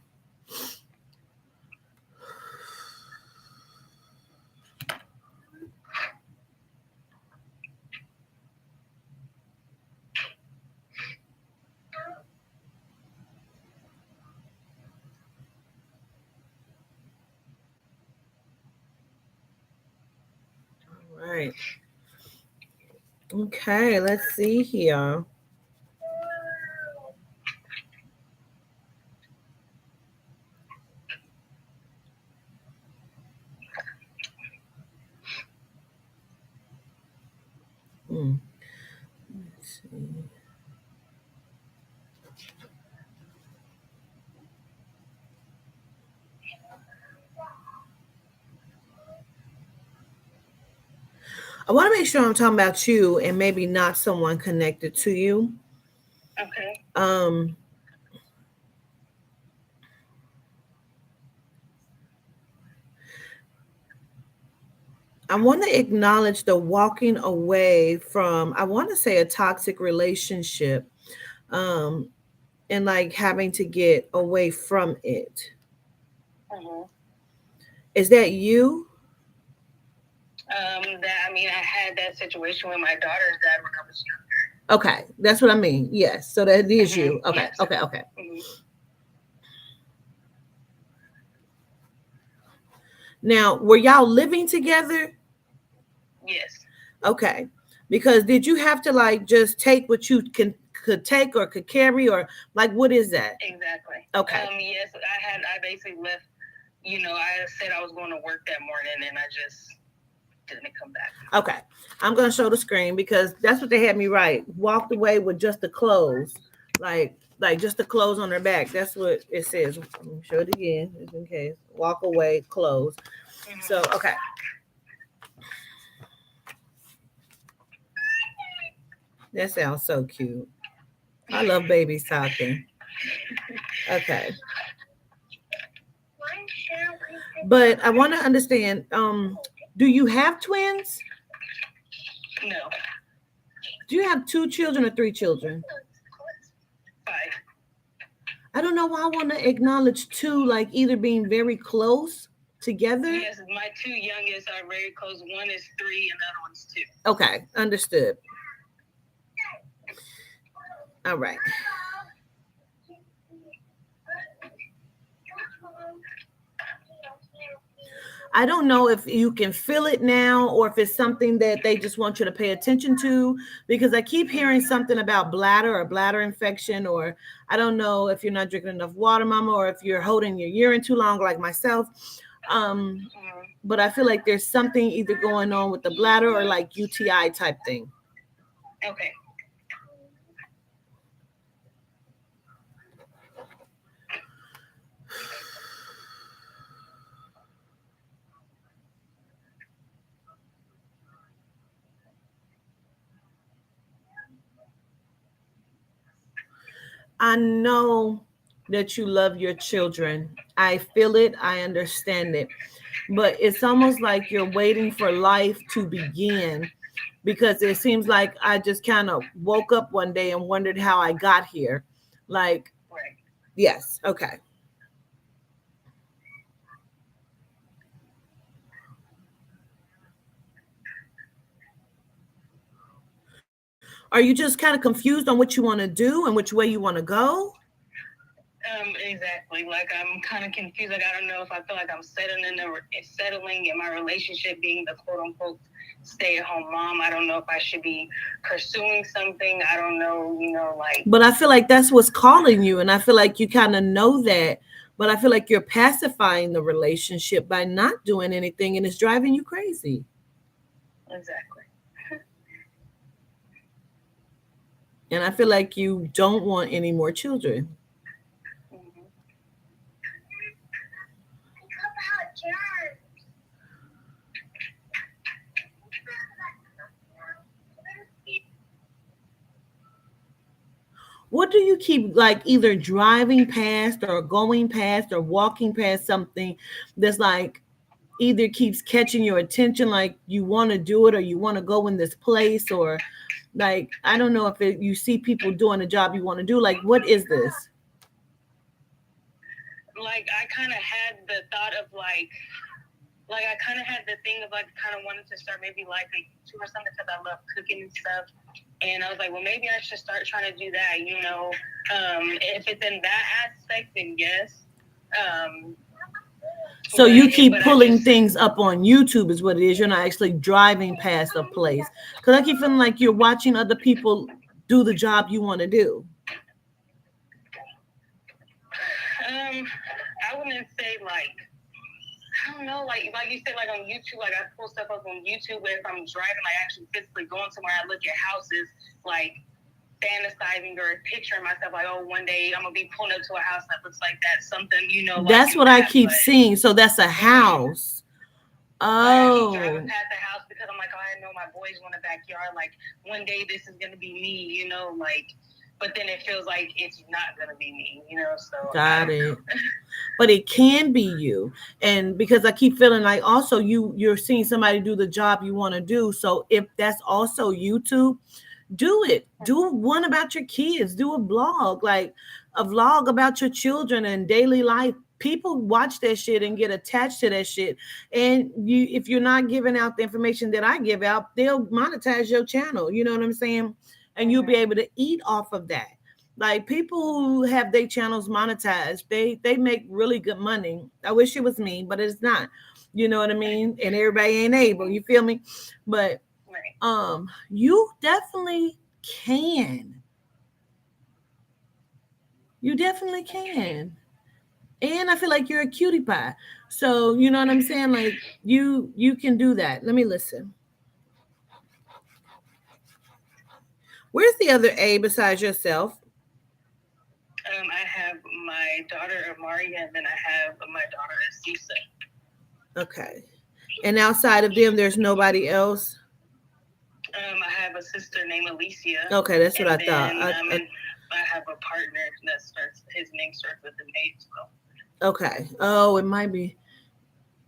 All right. Okay, let's see here. Hmm. Let's see. I want to make sure I'm talking about you and maybe not someone connected to you. Okay. Um, I want to acknowledge the walking away from, I want to say a toxic relationship, um, and like having to get away from it. Mm-hmm. Is that you? I had that situation with my daughter's dad when I was Okay, that's what I mean. Yes, so that is younger. you. Okay, Yes. okay, okay. Mm-hmm. Now, were y'all living together? Yes. Okay, because did you have to like just take what you could take or could carry or like what is that? Exactly. Okay. Yes, I basically left. I said I was going to work that morning, and I just didn't come back. Okay, I'm gonna show the screen because that's what they had me write. Walked away with just the clothes, like just the clothes on her back. That's what it says. Let me show it again, just in case. Walk away, clothes. Mm-hmm. So okay, that sounds so cute. I love babies talking. Okay, but I want to understand. Do you have twins? No. Do you have two children or three children? 5. I don't know why I want to acknowledge two, like either being very close together? Yes, my two youngest are very close. One is 3, and the other one's 2. Okay, understood. All right. I don't know if you can feel it now or if it's something that they just want you to pay attention to, because I keep hearing something about bladder or bladder infection, or I don't know if you're not drinking enough water, mama, or if you're holding your urine too long like myself. Um, but I feel like there's something either going on with the bladder or like UTI type thing. Okay. I know that you love your children. I feel it. I understand it. But it's almost like you're waiting for life to begin, because it seems like I just kind of woke up one day and wondered how I got here. Like, Right. yes, okay. Are you just kind of confused on what you want to do and which way you want to go? Exactly. Like I'm kind of confused. Like I don't know if I feel like I'm settling in my relationship, being the quote unquote stay-at-home mom. I don't know if I should be pursuing something. I don't know. Like. But I feel like that's what's calling you. And I feel like you kind of know that. But I feel like you're pacifying the relationship by not doing anything, and it's driving you crazy. Exactly. And I feel like you don't want any more children. Mm-hmm. What do you keep like either driving past or going past or walking past something that's like either keeps catching your attention, like you want to do it or you want to go in this place, or like I don't know if you see people doing a job you want to do. Like, what is this? Like I kind of had the thought of like I kind of had the thing of like kind of wanting to start maybe like a YouTube or something because I love cooking and stuff. And I was like, well, maybe I should start trying to do that. If it's in that aspect, then yes. So you keep But I pulling just things up on YouTube is what it is. You're not actually driving past a place. Because I keep feeling like you're watching other people do the job you want to do. I wouldn't say like I don't know, like you said, like on YouTube, like I pull stuff up on YouTube. But if I'm driving, like actually physically going somewhere, I look at houses, like fantasizing or picturing myself, like, oh, one day I'm gonna be pulling up to a house that looks like that, something, like That's in what I that. keep But seeing. So that's a house. like I keep driving Oh, past the house because I'm like, oh, I know my boys want a backyard. Like one day this is gonna be me, like. But then it feels like it's not gonna be me. So I got don't it. know. But it can be you. And because I keep feeling like also you're seeing somebody do the job you want to do. So if that's also YouTube, do it. Do one about your kids. Do a blog, like a vlog about your children and daily life. People watch that shit and get attached to that shit. And if you're not giving out the information that I give out, they'll monetize your channel. You know what I'm saying? And you'll be Mm-hmm. able to eat off of that. Like people who have their channels monetized, they make really good money. I wish it was me, but it's not. You know what I mean? And everybody ain't able. You feel me? But Right. you definitely can. You definitely can. And I feel like you're a cutie pie. So you know what I'm saying? Like you can do that. Let me listen. Where's the other A besides yourself? I have my daughter Amaria, and then I have my daughter Asisa. Okay. And outside of them, there's nobody else. I have a sister named Alicia, Okay, that's what I and thought. then and I have a partner that starts. His name starts with an A as well. Okay. Oh, it might be.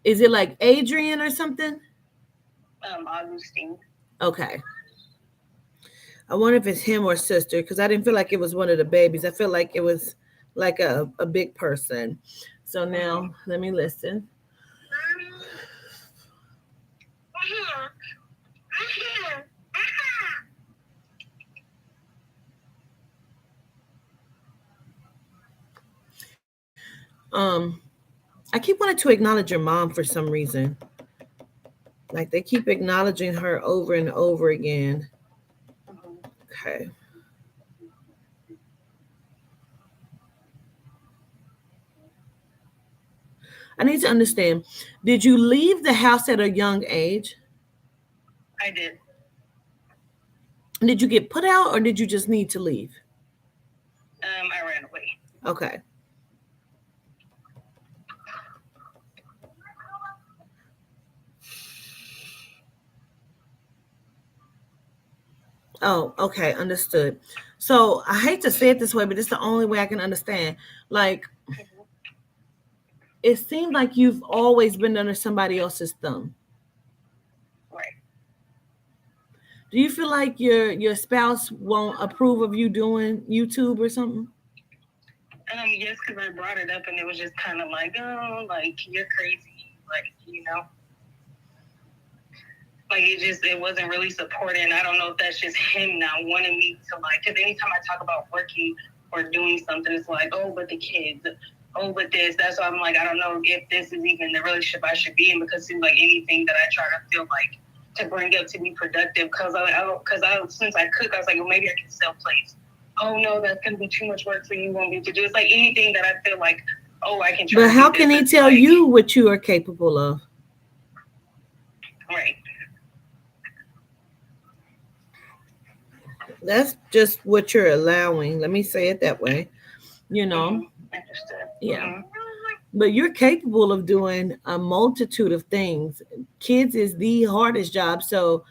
Is it like Adrian or something? Augustine. Okay. I wonder if it's him or sister because I didn't feel like it was one of the babies. I feel like it was like a big person. So Mm-hmm. now let me listen. Um, I keep wanting to acknowledge your mom for some reason. Like they keep acknowledging her over and over again. Mhm. Okay. I need to understand. Did you leave the house at a young age? I did. Did you get put out or did you just need to leave? I ran away. Okay. Oh, okay. Understood. So I hate to say it this way, but it's the only way I can understand. Like, Mhm. it seemed like you've always been under somebody else's thumb. Right. Do you feel like your spouse won't approve of you doing YouTube or something? Yes, because I brought it up and it was just kind of like, oh, like you're crazy, like like it wasn't really supporting. I don't know if that's just him not wanting me to like. Because anytime I talk about working or doing something, it's like, oh, but the kids, oh, but this. That's why I'm like, I don't know if this is even the relationship I should be in because it seems like anything that I try to feel like to bring up to be productive. Because since I cook, I was like, well, maybe I can sell plates. Oh no, that's gonna be too much work for you. Want me to do? It's like anything that I feel like, oh, I can try But to how do can this. he It's tell like, you what you are capable of? right. That's just what you're allowing. Let me say it that way. You know, Understood. yeah. But you're capable of doing a multitude of things. Kids is the hardest job. So,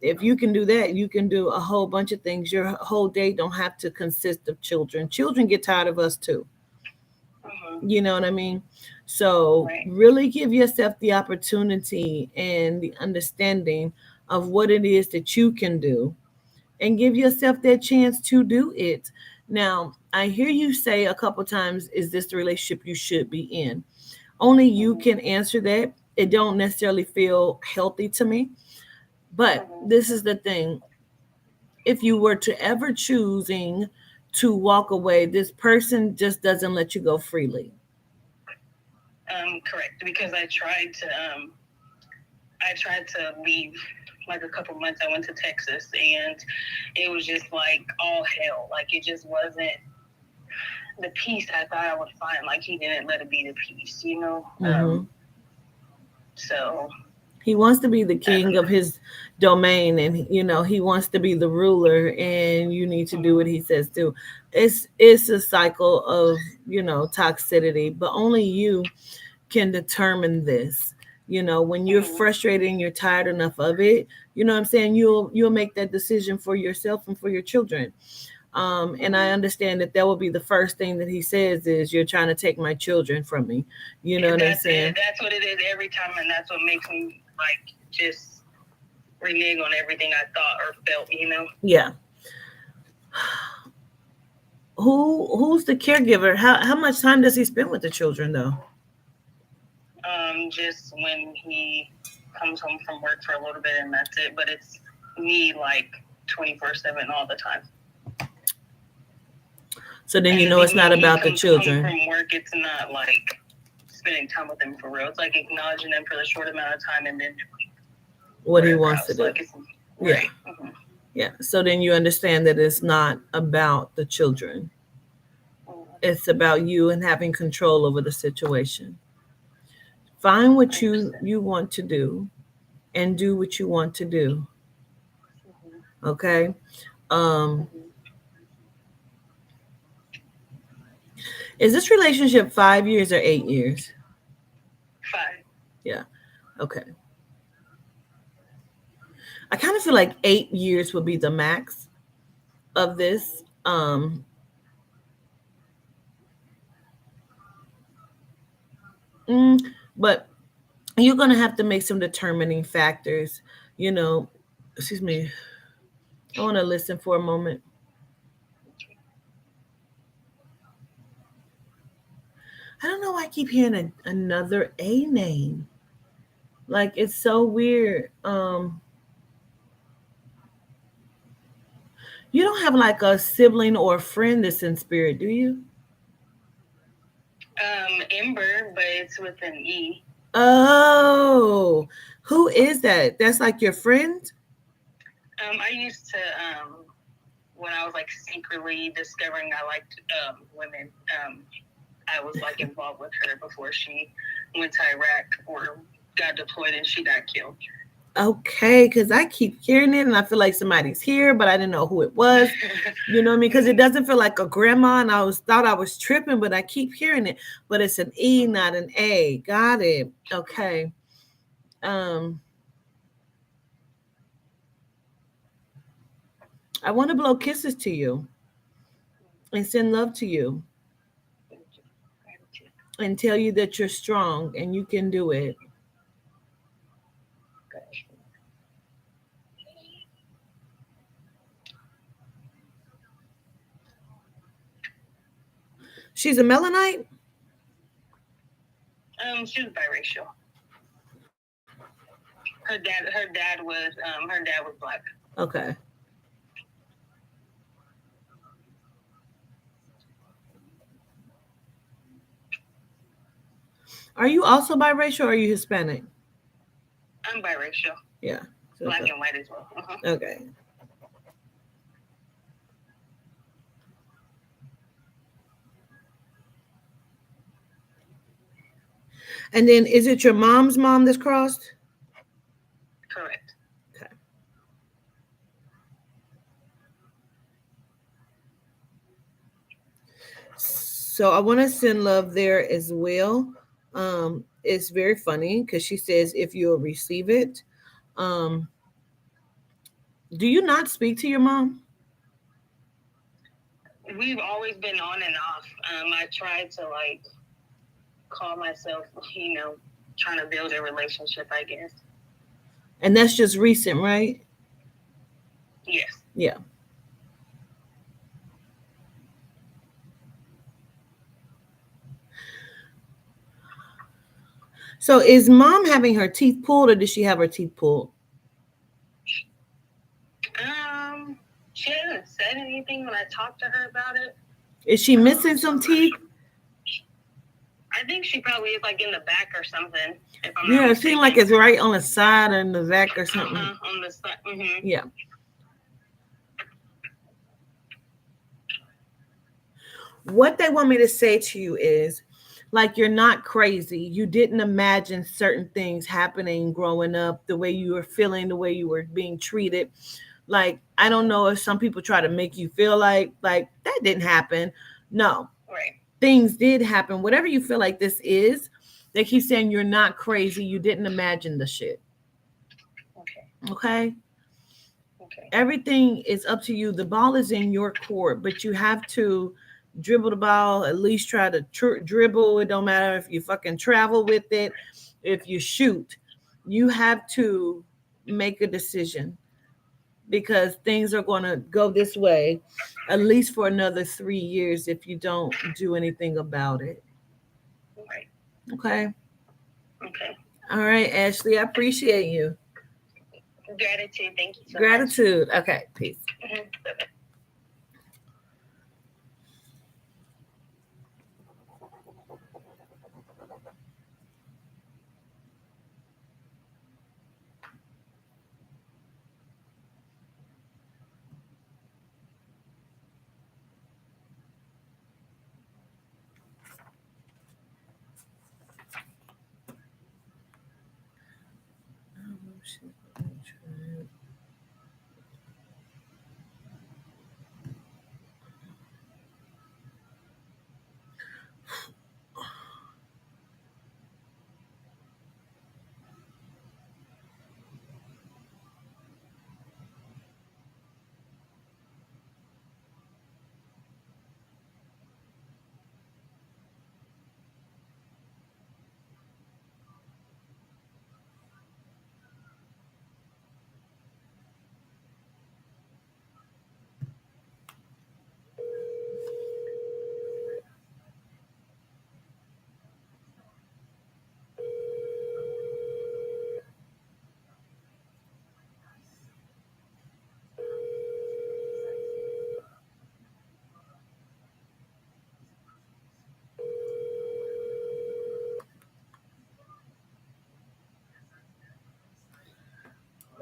if you can do that, you can do a whole bunch of things. Your whole day don't have to consist of children. Children get tired of us too. You know what I mean? So, Right. really give yourself the opportunity and the understanding of what it is that you can do and give yourself that chance to do it. Now, I hear you say a couple times, is this the relationship you should be in? Only you can answer that. It don't necessarily feel healthy to me. But this is the thing. If you were to ever choosing to walk away, this person just doesn't let you go freely. Correct. Because I tried to leave like a couple months. I went to Texas and it was just like all hell. Like it just wasn't the peace I thought I would find. Like he didn't let it be the peace. Hmm. So He wants to be the I king don't of know. his domain, and he wants to be the ruler, and you need to do what Mm-hmm. he says do. It's a cycle of toxicity, but only you can determine this. When you're Mm-hmm. frustrated and you're tired enough of it, what I'm saying, you'll make that decision for yourself and for your children. And I Mm-hmm. understand that will be the first thing that he says is, you're trying to take my children from me. You know what I'm That's it. saying? That's what it is every time, and that's what makes me like just renege on everything I thought or felt. Yeah. Who's the caregiver? How much time does he spend with the children though? Just when he comes home from work for a little bit, and that's it. But it's me like 24/7 all the time. So then And it's even not when he about the comes home children. from work, it's not like spending time with them for real. It's like acknowledging them for the short amount of time and then doing What he whatever wants to else. do. Like it's Yeah. right. Mm-hmm. Yeah. So then you understand that it's not about the children. It's about you and having control over the situation. Find I what you understand. you want to do and do what you want to do. Mm-hmm. Okay? Um Mm-hmm. is this relationship 5 years or 8 years? 5. Yeah. Okay. I kind of feel like 8 years would be the max of this. Mm, but you're going to have to make some determining factors, you know. Excuse me. I want to listen for a moment. I don't know why I keep hearing another A name. Like it's so weird. You don't have like a sibling or a friend that's in spirit, do you? Ember, but it's with an E. Oh, who is that? That's like your friend? I used to when I was like secretly discovering I liked women. I was like involved with her before she went to Iraq or got deployed and she got killed. Okay, because I keep hearing it and I feel like somebody's here, but I didn't know who it was. You know what I mean? Because it doesn't feel like a grandma, and thought I was tripping, but I keep hearing it. But it's an E, not an A. Got it. Okay. Um, I want to blow kisses to you and send love to you and tell you that you're strong and you can do it. She's a Melanite? She was biracial. Her dad was black. Okay. Are you also biracial or are you Hispanic? I'm biracial. Yeah. So Black and white as well. okay. And then is it your mom's mom that's crossed? Correct. Okay. So I want to send love there as well. It's very funny because she says if you'll receive it. Um, do you not speak to your mom? We've always been on and off. I tried to like call myself, trying to build a relationship, I guess. And that's just recent, right? Yes. Yeah. So is mom having her teeth pulled or did she have her teeth pulled? She hasn't said anything when I talked to her about it. Is she missing some teeth? I think she probably is like in the back or something. If I'm Yeah, it seems like it's right on the side or in the back or something. On the side. Mm-hmm. Yeah. What they want me to say to you is like you're not crazy. You didn't imagine certain things happening growing up, the way you were feeling, the way you were being treated. Like I don't know if some people try to make you feel like that didn't happen. No. Right. Things did happen. Whatever you feel like this is, they keep saying you're not crazy. You didn't imagine the shit. Okay. Okay? Okay. Everything is up to you. The ball is in your court, but you have to dribble the ball, at least try to dribble. It don't matter if you fucking travel with it, if you shoot. You have to make a decision because things are going to go this way at least for another 3 years if you don't do anything about it. Right. Okay? Okay. All right, Ashley, I appreciate you. Gratitude. Thank you so Gratitude. Much. Okay, peace. Mm-hmm.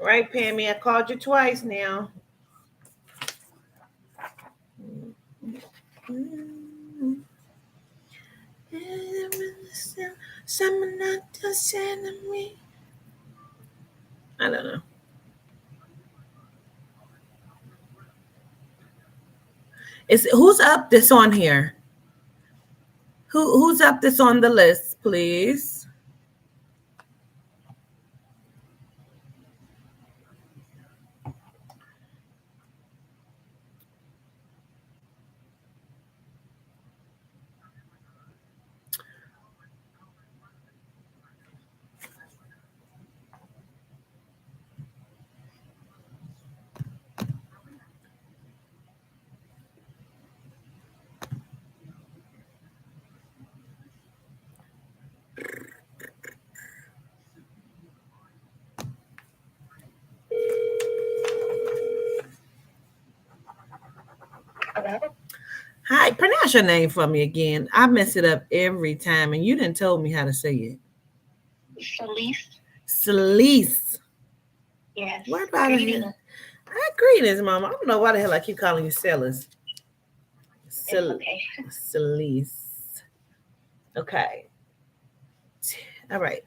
Right, Pammy? I called you twice now. I don't know. Is who's up that's on here? Who's up that's on the list, please? Hello? Hi, pronounce your name for me again. I mess it up every time, and you didn't tell me how to say it. Celeste? Celeste. Yes. Where about Greetings. it? Hi, greetings, Mama. I don't know why the hell I keep calling you Celis. It's okay. Celeste. Okay. All right.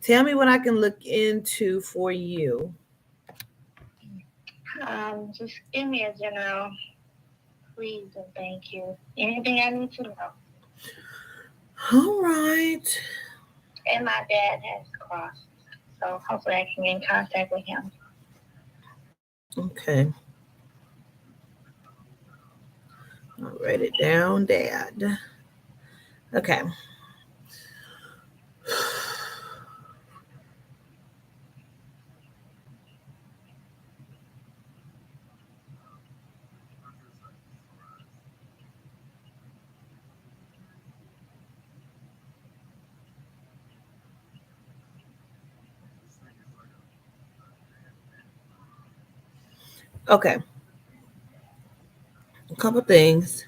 Tell me what I can look into for you. Just give me a general, please and thank you. Anything I need to know. All right. And my dad has crossed, so hopefully I can get in contact with him. Okay. I'll write it down, Dad. Okay. Okay. A couple things.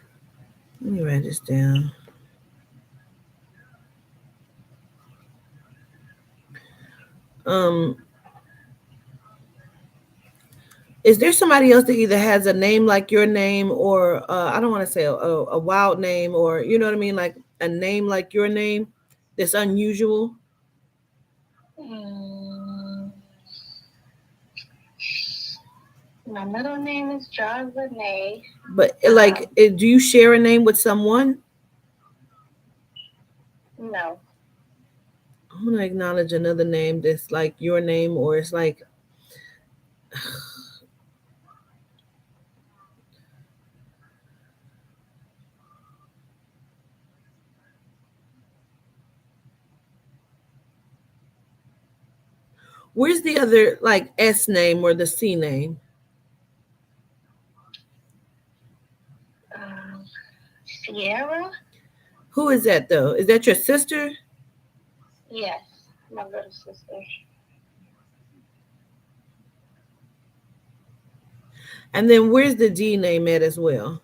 Let me write this down. Um, is there somebody else that either has a name like your name, or I don't want to say a wild name, or you know what I mean, like a name like your name that's unusual? Mm, my middle name is John Renee. But like, do you share a name with someone? No. I'm gonna acknowledge another name that's like your name, or it's like, where's the other like S name or the C name? Um, Sierra? Who is that though? Is that your sister? Yes, my little sister. And then where's the D name at as well?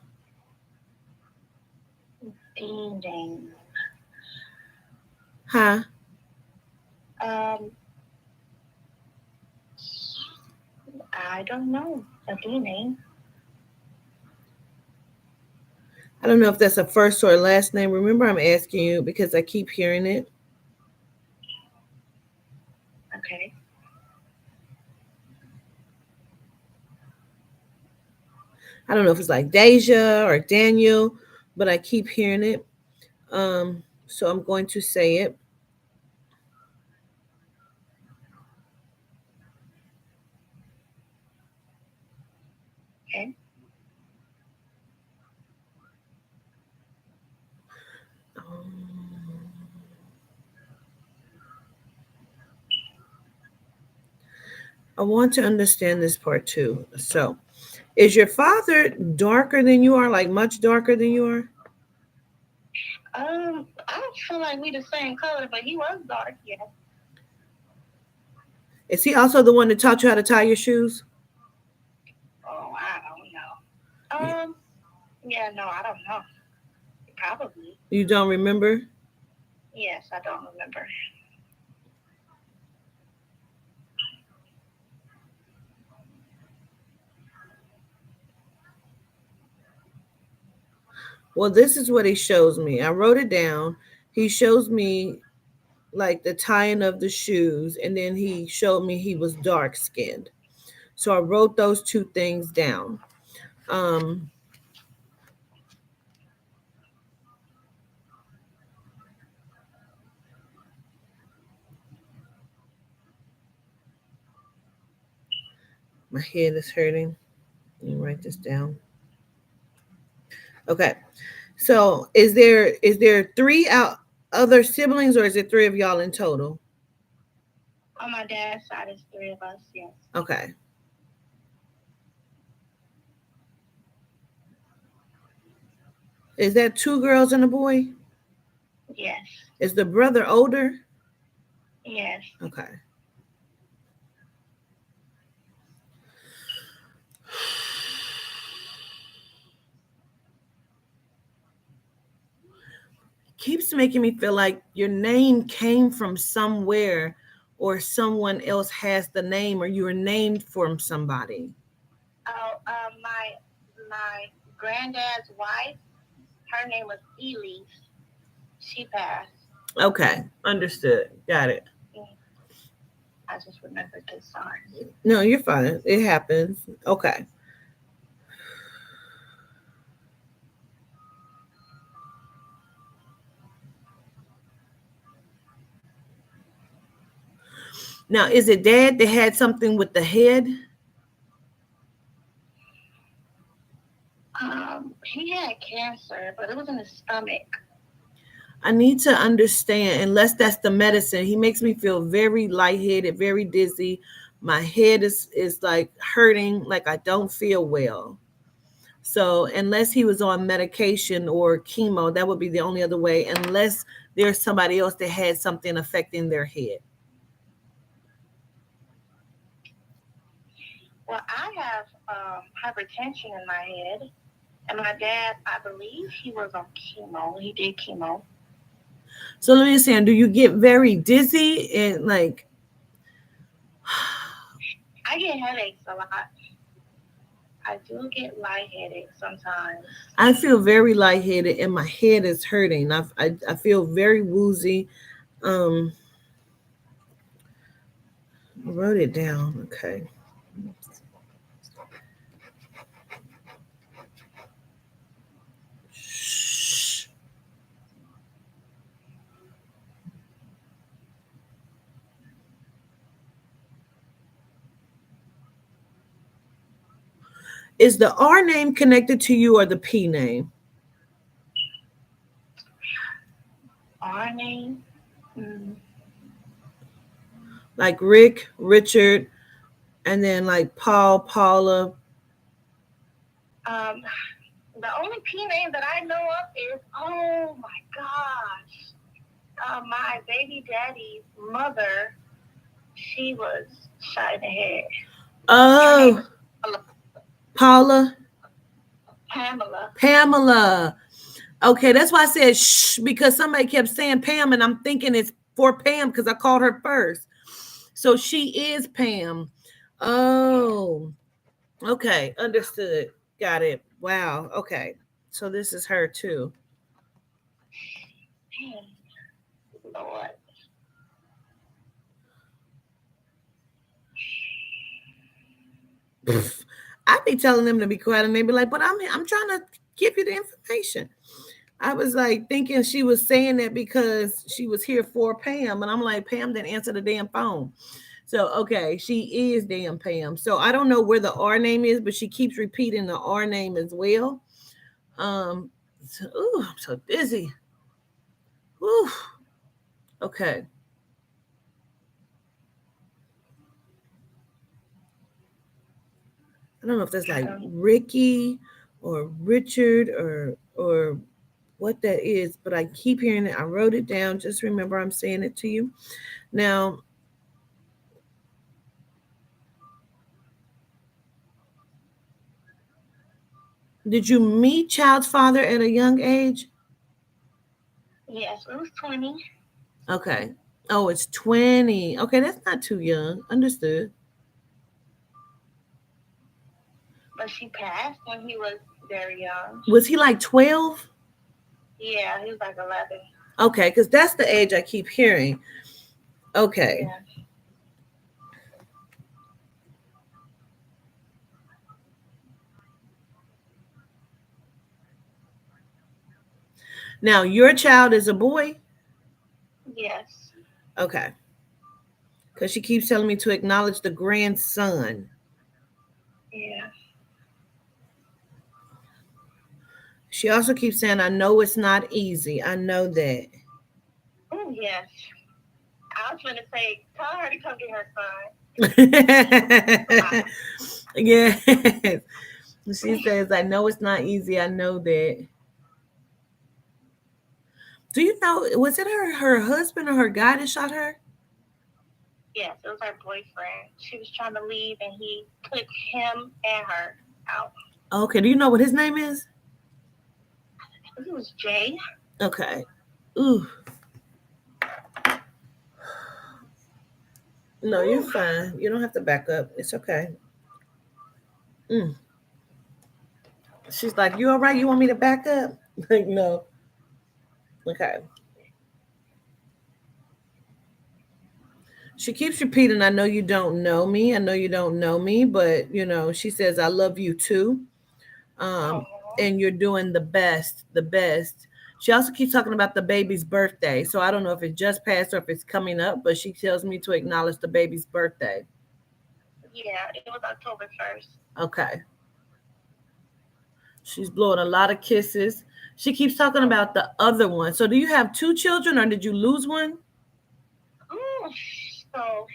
Dean name. Huh? Um, I don't know. A D name. I don't know if that's a first or a last name. Remember, I'm asking you because I keep hearing it. Okay. I don't know if it's like Deja or Daniel, but I keep hearing it. So I'm going to say it. Okay. Um, I want to understand this part too. So, is your father darker than you are, like much darker than you are? I don't feel like we the same color, but he was dark. Yeah. Is he also the one that taught you how to tie your shoes? Oh, I don't know. Yeah, no, I don't know. Probably. You don't remember? Yes, I don't remember. Well, this is what he shows me. I wrote it down. He shows me like the tying of the shoes, and then he showed me he was dark skinned. So I wrote those two things down. Um, my head is hurting. Let me write this down. Okay. So is there three out other siblings, or is it three of y'all in total? On my dad's side, it's three of us. Yes. Okay. Is that two girls and a boy? Yes. Is the brother older? Yes. Okay. Keeps making me feel like your name came from somewhere, or someone else has the name, or you were named from somebody. Oh, my granddad's wife, her name was Elise. She passed. Okay, understood. Got it. Mm, I just remembered this. Sorry. No, you're fine. It happens. Okay. Now, is it dad that had something with the head? He had cancer, but it was in his stomach. I need to understand, unless that's the medicine. He makes me feel very lightheaded, very dizzy. My head is like hurting, like I don't feel well. So unless he was on medication or chemo, that would be the only other way, unless there's somebody else that had something affecting their head. Well, I have hypertension in my head, and my dad, I believe he was on chemo. He did chemo. So let me understand, do you get very dizzy and like I get headaches a lot. I do get lightheaded sometimes. I feel very lightheaded and my head is hurting. I feel very woozy. Um, I wrote it down. Okay. Shh. Is the R name connected to you or the P name? Our name, mm, Like Rick, Richard, and then like Paul, Paula. um, the only P name that I know of is, oh my gosh, my baby daddy's mother. She was shot in the head. Her name Oh, is Paula, Pamela. Pamela. Okay, that's why I said shh, because somebody kept saying Pam, and I'm thinking it's for Pam because I called her first. So she is Pam. Oh, okay, understood. Got it. Wow. Okay. So this is her too. Lord. I'd be telling them to be quiet, and they'd be like, "But I'm trying to give you the information." I was like thinking she was saying that because she was here for Pam, and I'm like, Pam didn't answer the damn phone. So okay, she is damn Pam. So I don't know where the R name is, but she keeps repeating the R name as well. Um, ooh, I'm so dizzy. Ooh, okay. I don't know if that's I like don't. Ricky or Richard or what that is, but I keep hearing it. I wrote it down. Just remember I'm saying it to you. Now, did you meet child's father at a young age? Yes, it was 20, Okay. Oh, it's 20. Okay, that's not too young. Understood. but she passed when he was very young. Was he like 12? Yeah, he was like 11. Okay, because that's the age I keep hearing. Okay. Yeah. Now, your child is a boy? Yes. Okay. Because she keeps telling me to acknowledge the grandson. Yeah. She also keeps saying, I know it's not easy. I know that. Oh, yes. I was gonna say, tell her to come get her son. Yes. She says, I know it's not easy. I know that. Do you know, was it her husband or her guy that shot her? Yes, it was her boyfriend. She was trying to leave, and he took him and her out. Okay. Do you know what his name is? I think it was Jay. Okay. Ooh. No, you're Ooh. fine. You don't have to back up. It's okay. Mm. She's like, you all right? You want me to back up? Like, no. Okay. She keeps repeating, I know you don't know me. I know you don't know me. But, she says, I love you too. Um, Oh, and you're doing the best, the best. She also keeps talking about the baby's birthday. So I don't know if it just passed or if it's coming up, but she tells me to acknowledge the baby's birthday. yeah, it was October 1st. Okay. She's blowing a lot of kisses. She keeps talking about the other one. So do you have two children or did you lose one? Ooh. So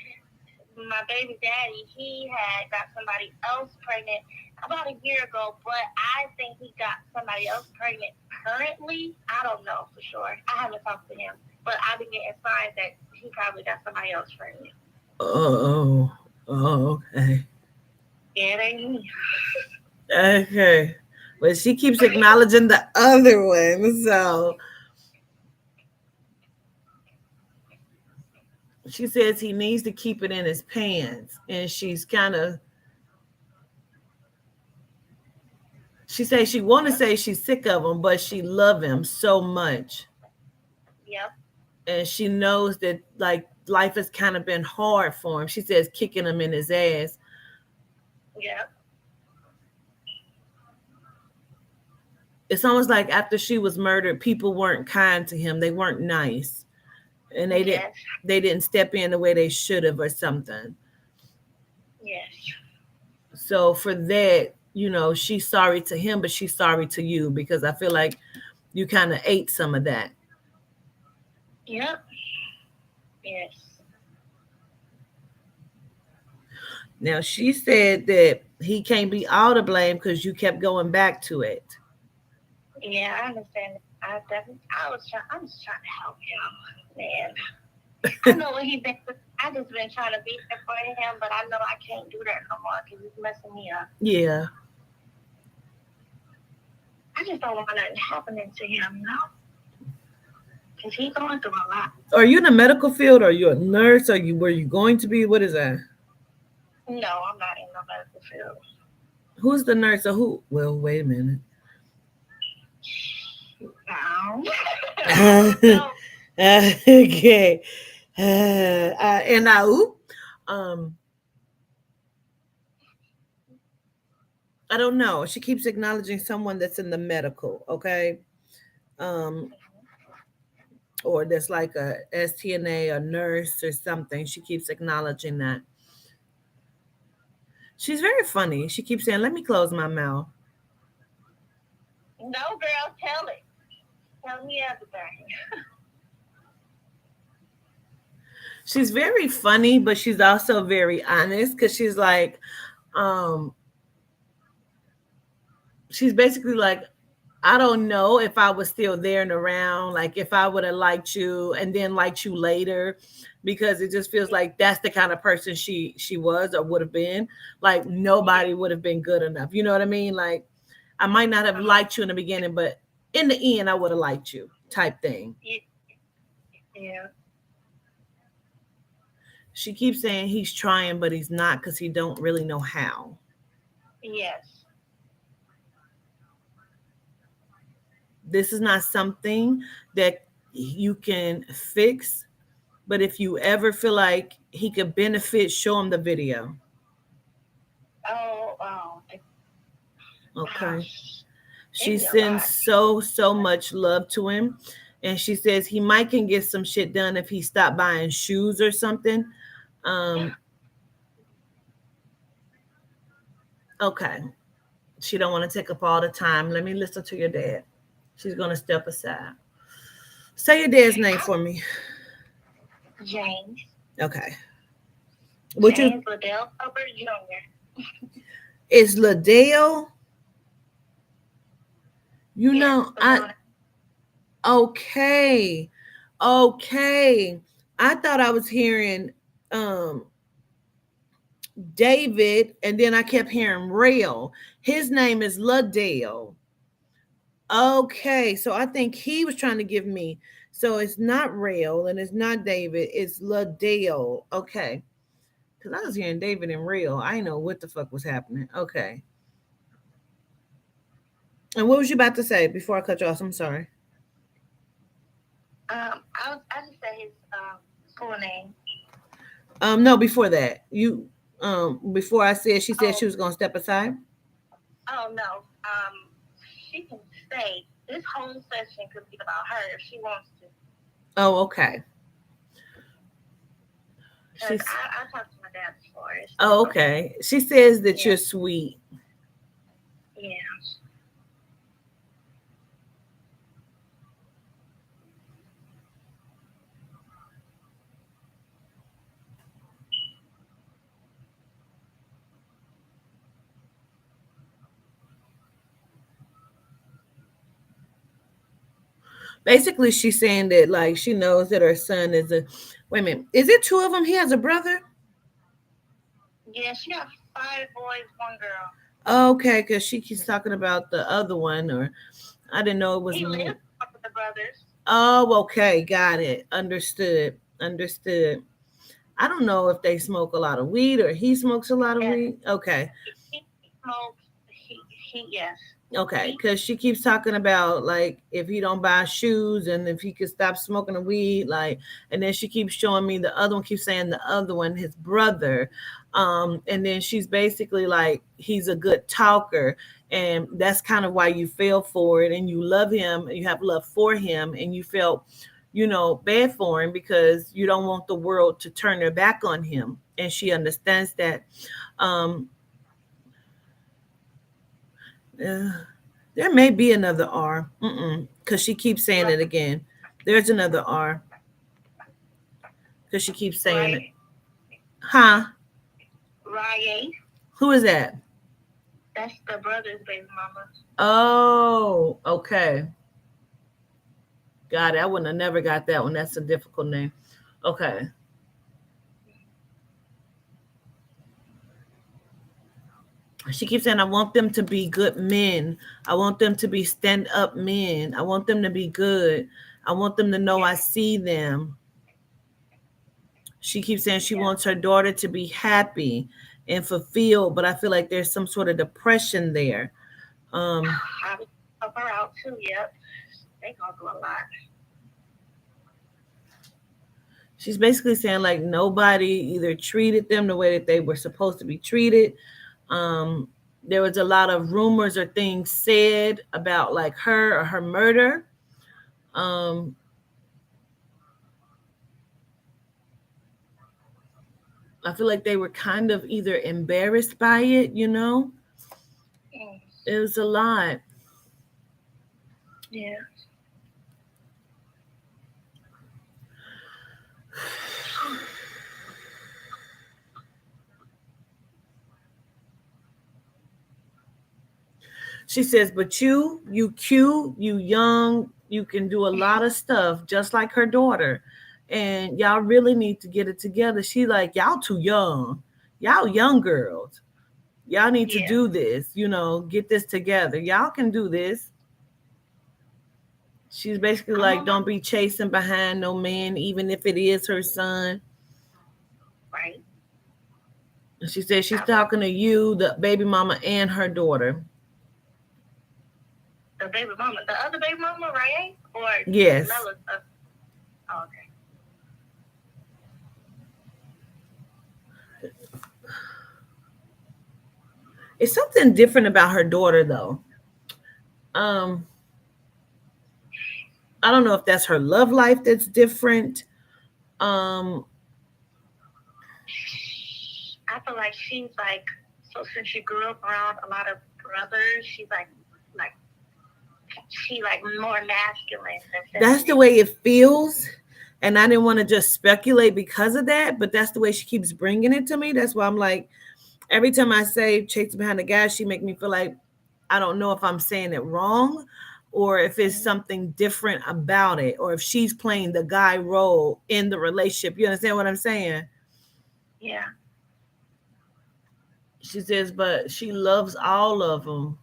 my baby daddy, he had got somebody else pregnant about a year ago, but I think he got somebody else pregnant currently. I don't know for sure. I haven't talked to him, but I've been getting signs that he probably got somebody else pregnant. Oh, okay. Yeah, it ain't me. Okay. But she keeps acknowledging the other one. So she says he needs to keep it in his pants. And she's kind of, she says she want to Yep. say she's sick of him, but she love him so much. Yep. And she knows that like life has kind of been hard for him. She says kicking him in his ass. Yep. It's almost like after she was murdered, people weren't kind to him. They weren't nice. And Yes. they didn't step in the way they should have or something. Yes. So for that, she's sorry to him, but she's sorry to you because I feel like you kind of ate some of that. Yep. Yes. Now she said that he can't be all to blame because you kept going back to it. Yeah, I understand. I definitely. I'm just trying to help him, man. I know what he's been. I just been trying to be there for him, but I know I can't do that no more because it's messing me up. Yeah. I just don't want nothing happening to him, no, because he's going through a lot. Are you in the medical field? Are you a nurse? Are you where you going to be? What is that? No, I'm not in the medical field. Who's the nurse or who? Well, wait a minute. No, I don't know. Okay. And now, um, I don't know. She keeps acknowledging someone that's in the medical, okay? Um, or that's like a STNA, a nurse or something. She keeps acknowledging that. She's very funny. She keeps saying, "Let me close my mouth." No, girl, tell it. Tell me everything. She's very funny, but she's also very honest because she's like, um, she's basically like, I don't know if I was still there and around, like if I would have liked you and then liked you later, because it just feels like that's the kind of person she was or would have been. Like Yeah. nobody would have been good enough. You know what I mean? Like I might not have Uh-huh. liked you in the beginning, but in the end, I would have liked you, type thing. Yeah. Yeah. She keeps saying he's trying, but he's not because he don't really know how. Yes. This is not something that you can fix, but if you ever feel like he could benefit, show him the video. Oh, wow. Okay. It'd She be a sends lot. so much love to him. And she says he might can get some shit done if he stopped buying shoes or something. Um, okay. She don't want to take up all the time. Let me listen to your dad. She's gonna step aside. Say your dad's name for me. James. Okay. Would you James Liddell Hubbard Jr. is Ladale? You Yes, know, but I no, okay. Okay. I thought I was hearing um David, and then I kept hearing Rail. His name is Ladale. Okay, so I think he was trying to give me. So it's not Rail and it's not David. It's Ladale. Okay, because I was hearing David and Rail. I didn't know what the fuck was happening. Okay, and what was you about to say before I cut you off? I'm sorry. I just say his full name. No, before that, you before I said she said Oh, she was gonna step aside. oh no. She can stay. This whole session could be about her if she wants to. Oh, okay. Cause She's I talked to my dad before. It's oh, okay. okay. She says that Yeah, you're sweet. yeah. Basically, she's saying that like she knows that her son is a. Wait a minute, is it two of them? He has a brother. Yeah, she got 5 boys, 1 girl. Okay, because she keeps talking about the other one, or I didn't know it was He more. lives with the brothers. Oh, okay, got it. Understood. Understood. I don't know if they smoke a lot of weed or he smokes a lot of Yes, weed. Okay, he smokes. He yes. okay, He because she keeps talking about like if he don't buy shoes and if he could stop smoking the weed, like, and then she keeps showing me the other one, keeps saying the other one, his brother, and then she's basically like he's a good talker, and that's kind of why you fell for it, and you love him, you have love for him, and you felt, bad for him because you don't want the world to turn their back on him, and she understands that. Um, uh, There may be another R. Because she keeps saying it again. There's another R. Because she keeps saying right, it. Huh? Rye. Who is that? That's the brother's baby mama. Oh, okay. Got it. I wouldn't have never got that one. That's a difficult name. Okay. She keeps saying, I want them to be good men. I want them to be stand up men. I want them to be good. I want them to know I Yeah, see them. She keeps saying she yeah. wants her daughter to be happy and fulfilled, but I feel like there's some sort of depression there. Um, I would help her out too. Yep, they gonna do a lot. she's basically saying like nobody either treated them the way that they were supposed to be treated. Um, there was a lot of rumors or things said about like her or her murder. Um, I feel like they were kind of either embarrassed by it. Mm, It was a lot. yeah. She says, but you cute, you young, you can do a lot of stuff just like her daughter. And y'all really need to get it together. She like, y'all too young. Y'all young girls. Y'all need to Yeah. do this, get this together. Y'all can do this. She's basically I'm like, on my don't be chasing behind no man, even if it is her son. right. And she said she's I will. talking to you, the baby mama, and her daughter. The baby mama, the other baby mama, right? Or Yes. Lella's? Oh, okay. It's something different about her daughter though. Um, I don't know if that's her love life that's different. Um, I feel like she's like, so since she grew up around a lot of brothers, she's like she like more masculine than that's the feminine. way it feels. And I didn't want to just speculate because of that, but that's the way she keeps bringing it to me. That's why I'm like, every time I say chase behind the guy, she make me feel like I don't know if I'm saying it wrong or if it's Mm-hmm. something different about it or if she's playing the guy role in the relationship. You understand what I'm saying? Yeah. She says, but she loves all of them.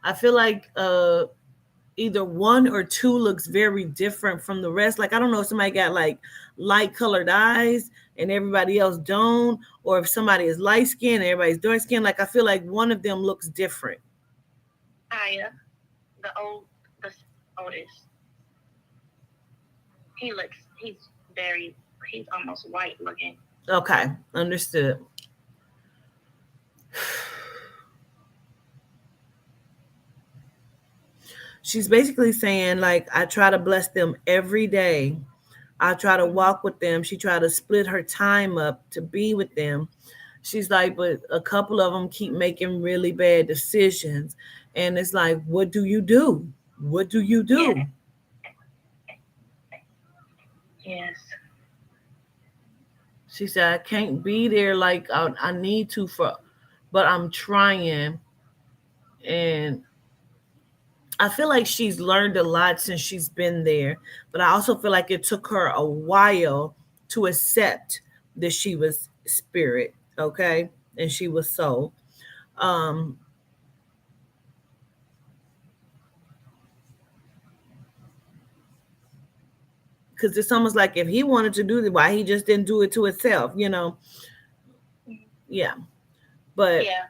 I feel like either one or two looks very different from the rest. Like I don't know if somebody got like light colored eyes and everybody else don't, or if somebody is light skinned and everybody's dark skinned. Like I feel like one of them looks different. Aya, the oldest, he's very, he's almost white looking. Okay, understood. She's basically saying like I try to bless them every day. I try to Mm-hmm. walk with them. She tried to split her time up to be with them. She's like, but a couple of them keep making really bad decisions. And it's like, what do you do? What do you Yeah. do? Yes. She said, I can't be there like I need to for, but I'm trying. And I feel like she's learned a lot since she's been there. But I also feel like it took her a while to accept that she was spirit, okay? And she was soul. Um, because it's almost like if he wanted to do it, why he just didn't do it to itself, you know? Yeah. But Yeah.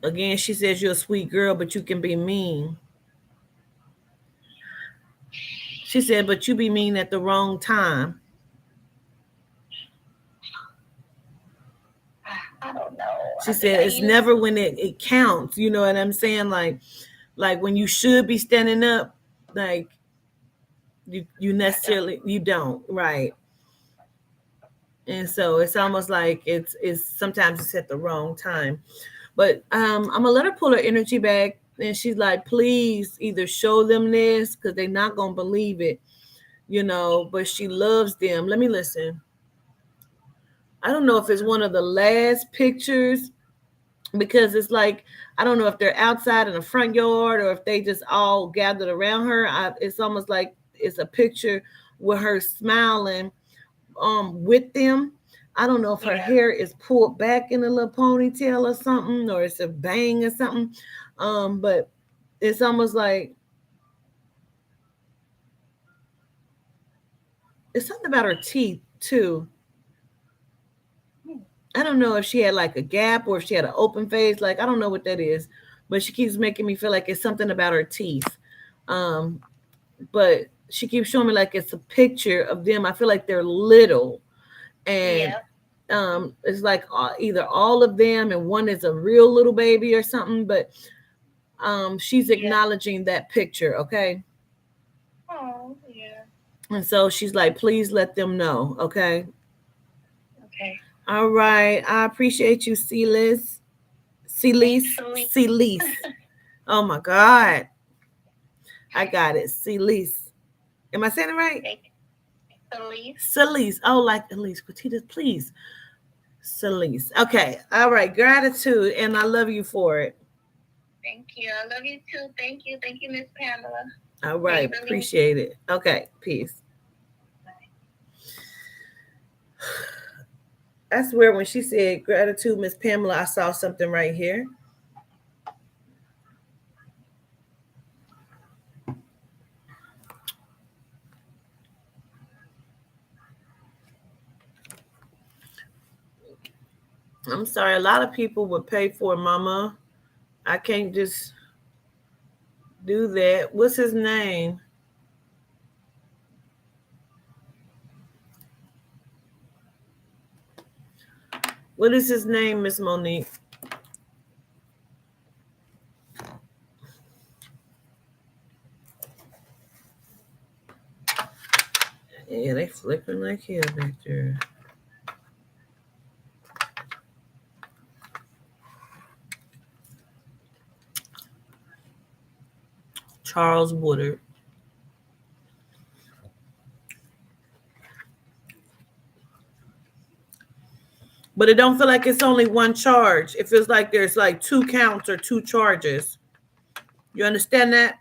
again, she says you're a sweet girl, but you can be mean. She said, but you be mean at the wrong time. I don't know. She said it's never when it counts. You know what I'm saying? Like when you should be standing up, like you I don't. necessarily you don't, right? And so it's almost like it's sometimes it's at the wrong time. But I'm gonna let her pull her energy back, and she's like, please either show them this because they're not gonna believe it, you know. But she loves them. Let me listen. I don't know if it's one of the last pictures because it's like I don't know if they're outside in the front yard or if they just all gathered around her. It's almost like it's a picture with her smiling with them. I don't know if her Yeah. hair is pulled back in a little ponytail or something, or it's a bang or something. But it's almost like it's something about her teeth too. Hmm. I don't know if she had like a gap or if she had an open face. Like I don't know what that is, but she keeps making me feel like it's something about her teeth. Um, but she keeps showing me like it's a picture of them. I feel like they're little, and Yeah. it's like either all of them and one is a real little baby or something. But she's Yeah. acknowledging that picture, okay? Oh, yeah. And so she's like, please let them know, okay? Okay. All right. I appreciate you, Celise. Thanks, Celise. Lee. Celise. Oh my God. I got it. Celise. Am I saying it right? Thank Elise. Celise. Oh, like Elise Quatitas, please. Celise. Okay. All right. Gratitude. And I love you for it. Thank you. I love you too. Thank you. Thank you, Miss Pamela. All Hey, right. Billy. Appreciate it. Okay. Peace. I swear when she said gratitude, Miss Pamela, I saw something right here. I'm sorry, a lot of people would pay for it, Mama. I can't just do that. What's his name? What is his name, Miss Monique? Yeah, they flipping like hell back there. Charles Woodard. But it don't feel like it's only one charge. It feels like there's like two counts or two charges. You understand that?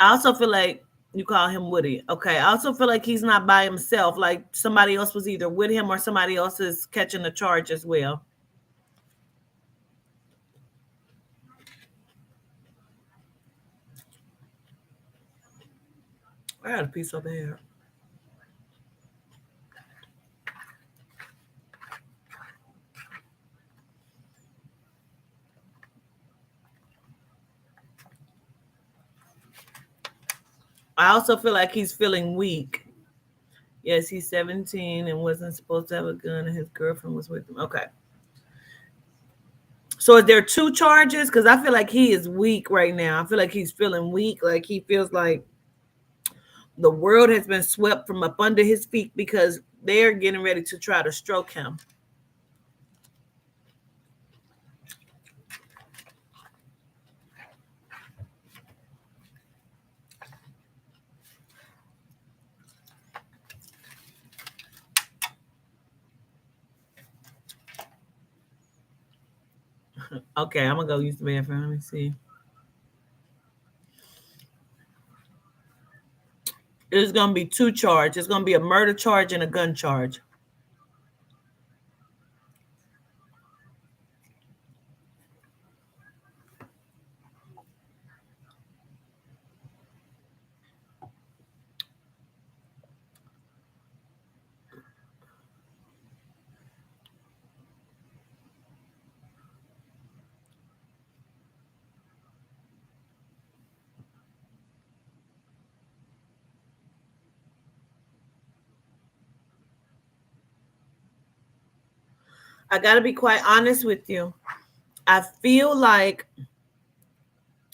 I also feel like you call him Woody. Okay. I also feel like he's not by himself. Like somebody else was either with him or somebody else is catching the charge as well. I got a piece over here. I also feel like he's feeling weak. Yes, he's 17 and wasn't supposed to have a gun, and his girlfriend was with him. Okay. So is there two charges? Because I feel like he is weak right now. I feel like he's feeling weak. Like he feels like the world has been swept from up under his feet because they're getting ready to try to stroke him. Okay, I'm gonna go use the bathroom. Let me see. There's gonna be two charges. It's gonna be a murder charge and a gun charge. I gotta be quite honest with you. I feel like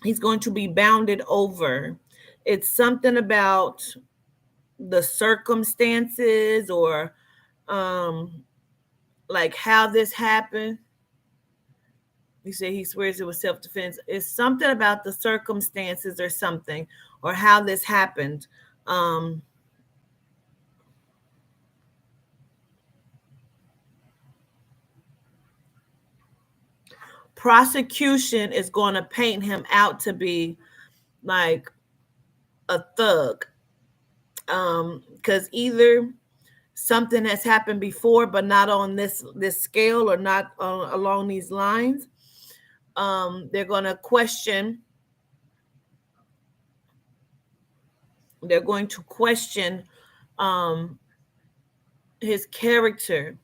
he's going to be bounded over. It's something about the circumstances or um like how this happened. You say he swears it was self-defense. It's something about the circumstances or something or how this happened. Um Prosecution is going to paint him out to be like a thug. Because either something has happened before but not on this scale or not along these lines. They're going to question, they're going to question um his character.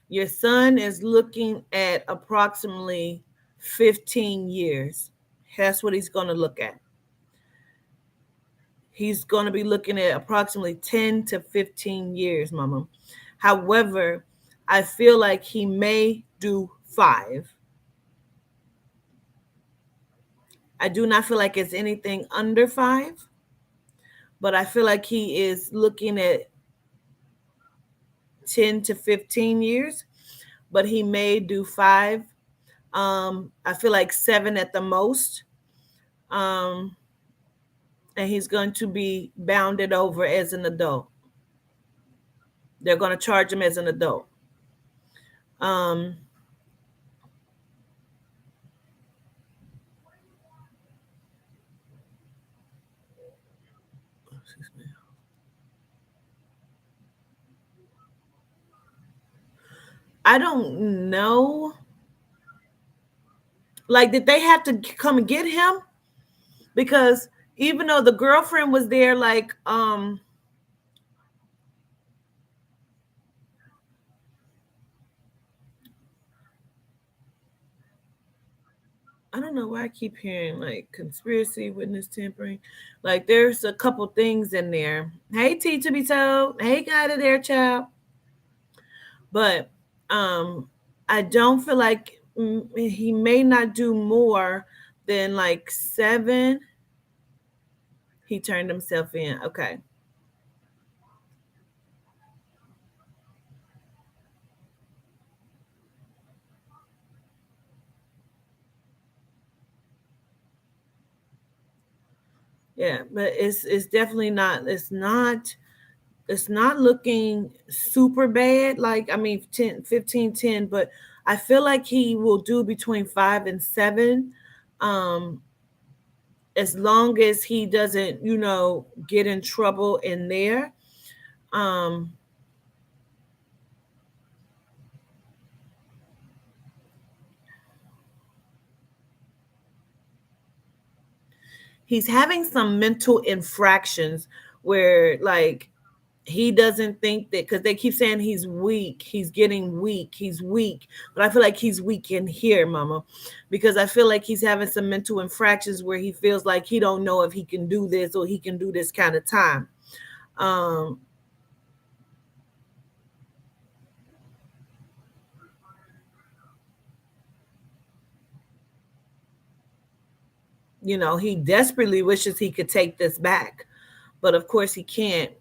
Your son is looking at approximately 15 years. That's what he's going to look at. He's going to be looking at approximately 10 to 15 years, Mama. However, I feel like he may do 5. I do not feel like it's anything under 5, but I feel like he is looking at 10 to 15 years, but he may do 5. I feel like 7 at the most. Um, and he's going to be bounded over as an adult. They're going to charge him as an adult. Um, I don't know. Like, did they have to come and get him? Because even though the girlfriend was there, like, I don't know why I keep hearing like conspiracy, witness tampering. Like there's a couple things in there. Hey T to be told. Hey guy to there, child. But um I don't feel like he may not do more than like 7. He turned himself in. Okay. Yeah, but it's definitely not, it's not looking super bad. Like, I mean, 10, 15, 10, but I feel like he will do between 5 and 7. Um, as long as he doesn't, get in trouble in there. Um, he's having some mental infractions where, like, he doesn't think that, because they keep saying he's weak, he's getting weak, he's weak, but I feel like he's weak in here, mama, because I feel like he's having some mental infractions where he feels like he don't know if he can do this or he can do this kind of time. um he desperately wishes he could take this back, but of course he can't.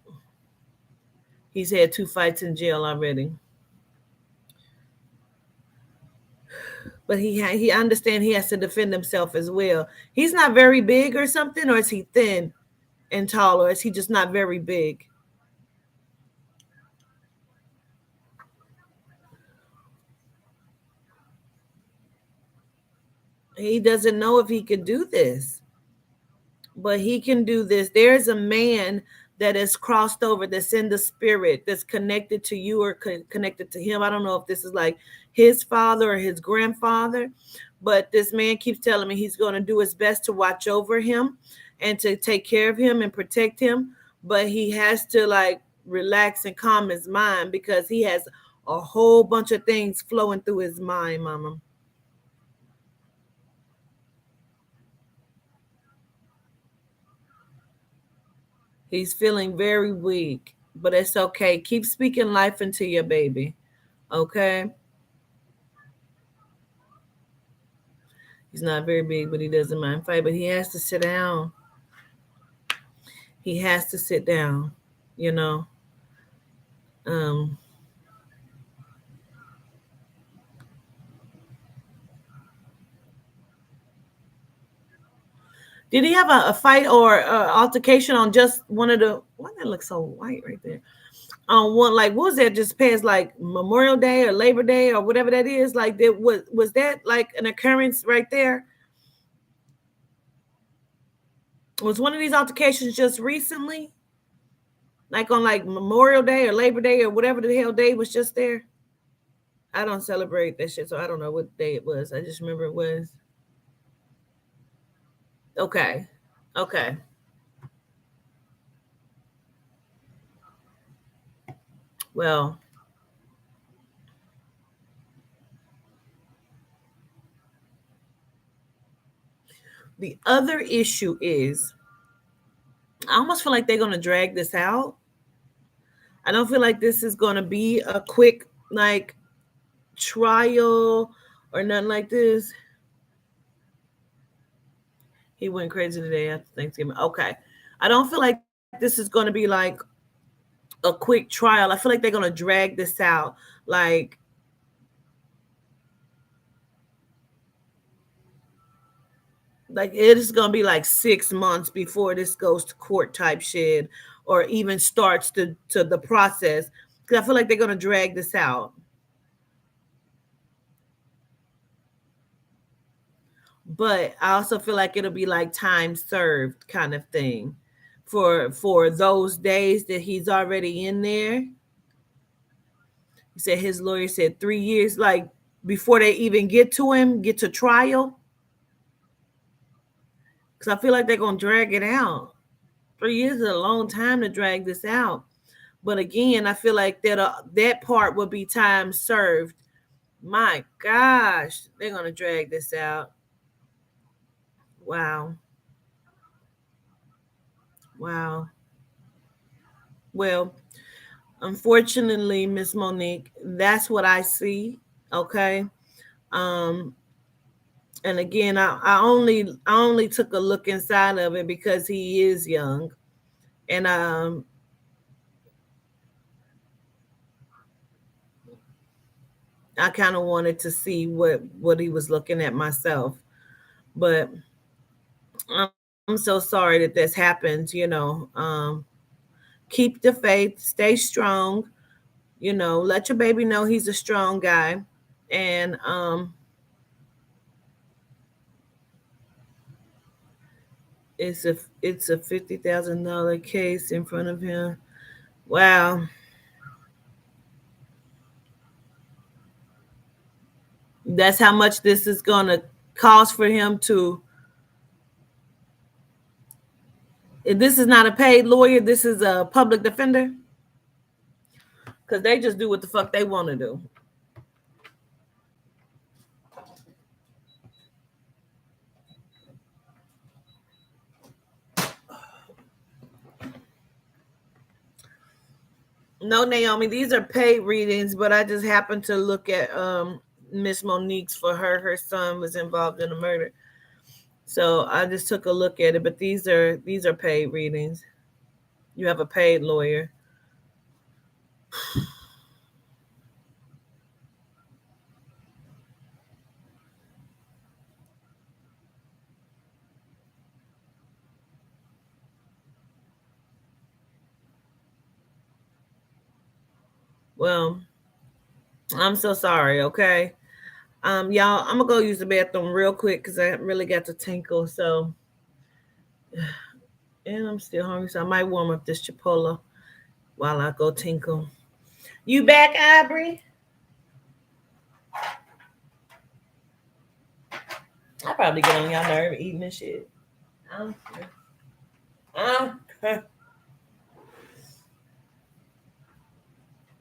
He's had 2 fights in jail already, but he understand he has to defend himself as well. He's not very big or something, or is he thin and tall, or is he just not very big? He doesn't know if he could do this, but he can do this. There's a man that is crossed over, that's in the spirit, that's connected to you or connected to him. I don't know if this is like his father or his grandfather, but this man keeps telling me he's going to do his best to watch over him and to take care of him and protect him. But he has to like relax and calm his mind because he has a whole bunch of things flowing through his mind, mama. He's feeling very weak, but it's okay. Keep speaking life into your baby. Okay? He's not very big, but he doesn't mind fight. But he has to sit down. He has to sit down, you know. Um, did he have a fight or altercation on just one of the? Why that look so white right there? On one, like, what was that? Just past like Memorial Day or Labor Day or whatever that is. Like, that was that like an occurrence right there? Was one of these altercations just recently? Like on like Memorial Day or Labor Day or whatever the hell day was just there? I don't celebrate that shit, so I don't know what day it was. I just remember it was okay. Okay. Well, the other issue is I almost feel like they're gonna drag this out. I don't feel like this is gonna be a quick like trial or nothing like this. He went crazy today after Thanksgiving. Okay. I don't feel like this is gonna be like a quick trial. I feel like they're gonna drag this out. Like it is gonna be like 6 months before this goes to court type shit, or even starts to the process. Because I feel like they're gonna drag this out. But I also feel like it'll be like time served kind of thing for those days that he's already in there. He said his lawyer said 3 years, like before they even get to him, get to trial. because I feel like they're gonna drag it out. 3 years is a long time to drag this out. But again, I feel like that part will be time served. My gosh, they're gonna drag this out. Wow, wow. Well, unfortunately, Miss Monique, that's what I see. Okay. Um, and again, I only took a look inside of it because he is young, and I kind of wanted to see what he was looking at myself. But I'm so sorry that this happens. Keep the faith, stay strong. Let your baby know he's a strong guy, and it's a $50,000 case in front of him. Wow, that's how much this is gonna cost for him to. This is not a paid lawyer. This is a public defender because they just do what the fuck they want to do. No, Naomi, these are paid readings, but I just happened to look at Miss Monique's for her son was involved in a murder. So I just took a look at it, but these are paid readings. You have a paid lawyer. Well, I'm so sorry, okay? Y'all, I'm gonna go use the bathroom real quick because I really got to tinkle. So, and I'm still hungry, so I might warm up this Chipotle while I go tinkle. You back, Aubrey? I probably get on y'all nerve eating this shit. I don't care. I don't care.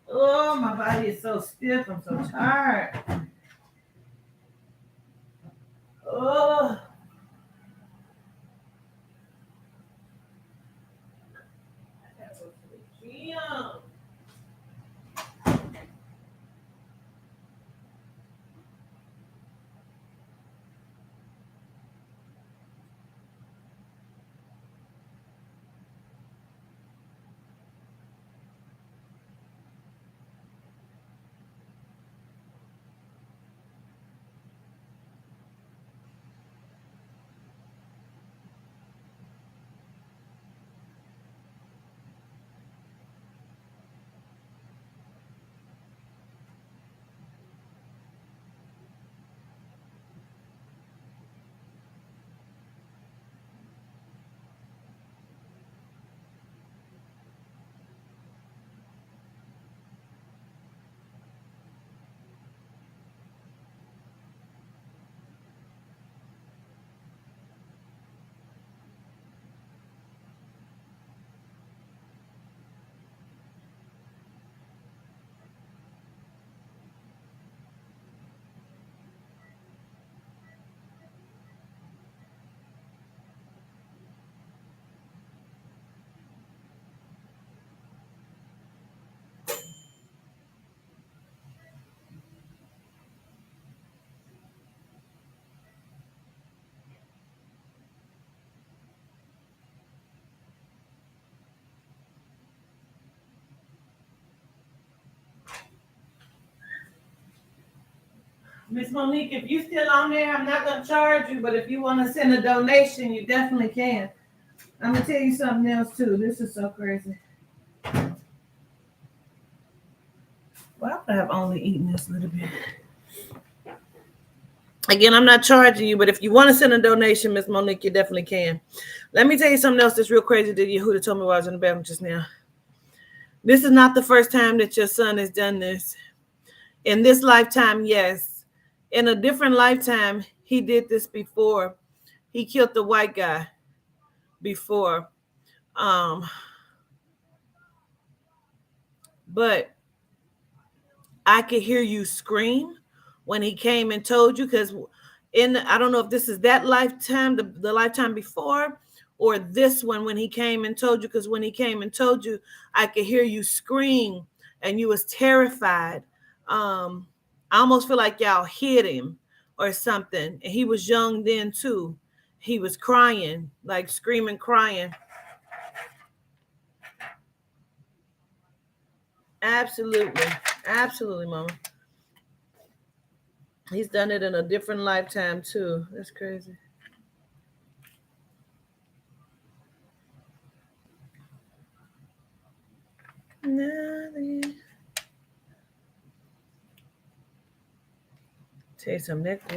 Oh, my body is so stiff. I'm so tired. Oh, I gotta go to the gym. Miss Monique, if you still on there, I'm not gonna charge you, but if you want to send a donation, you definitely can. I'm gonna tell you something else too. This is so crazy. Well, I have only eaten this little bit. Again, I'm not charging you, but if you want to send a donation, Miss Monique, you definitely can. Let me tell you something else that's real crazy that Yehuda told me while I was in the bathroom just now. This is not the first time that your son has done this. In this lifetime, yes. In a different lifetime, he did this before. He killed the white guy before. Um, but I could hear you scream when he came and told you, because I don't know if this is that lifetime, the lifetime before, or this one when he came and told you, because when he came and told you, I could hear you scream and you was terrified. I almost feel like y'all hit him or something. And he was young then too. He was crying, like screaming, crying. Absolutely. Absolutely, mama. He's done it in a different lifetime too. That's crazy. Tell you something, that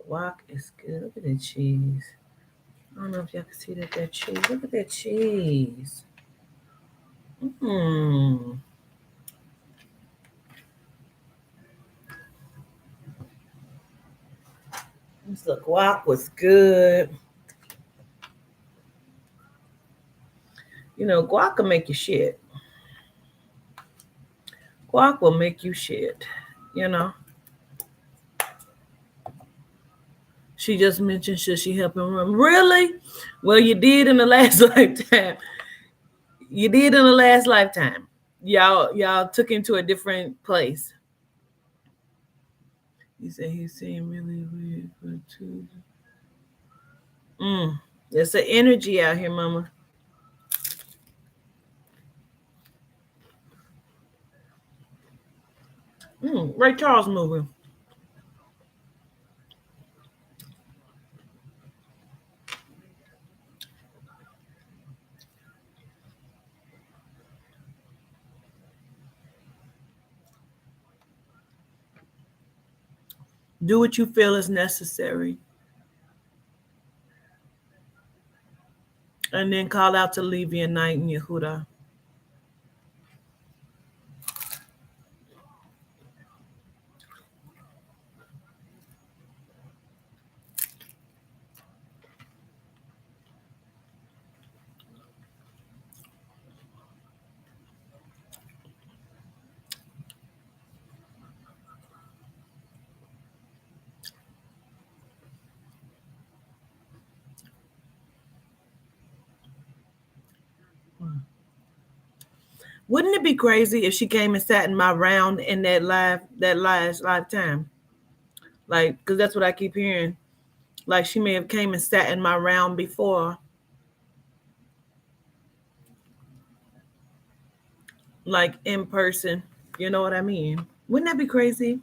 guac is good. Look at that cheese. I don't know if y'all can see that cheese. Look at that cheese. Mmm. The guac was good. You know, guac will make you shit. Guac will make you shit. You know. She just mentioned, should she help him run? Really? Well, you did in the last lifetime. You did in the last lifetime. Y'all took him to a different place. He said he seemed really weird for two. There's an energy out here, mama. Ray Charles movie. Do what you feel is necessary. And then call out to Levi and Night and Yehuda. Wouldn't it be crazy if she came and sat in my round in that last lifetime? Like, because that's what I keep hearing. Like she may have came and sat in my round before. Like in person. You know what I mean? Wouldn't that be crazy?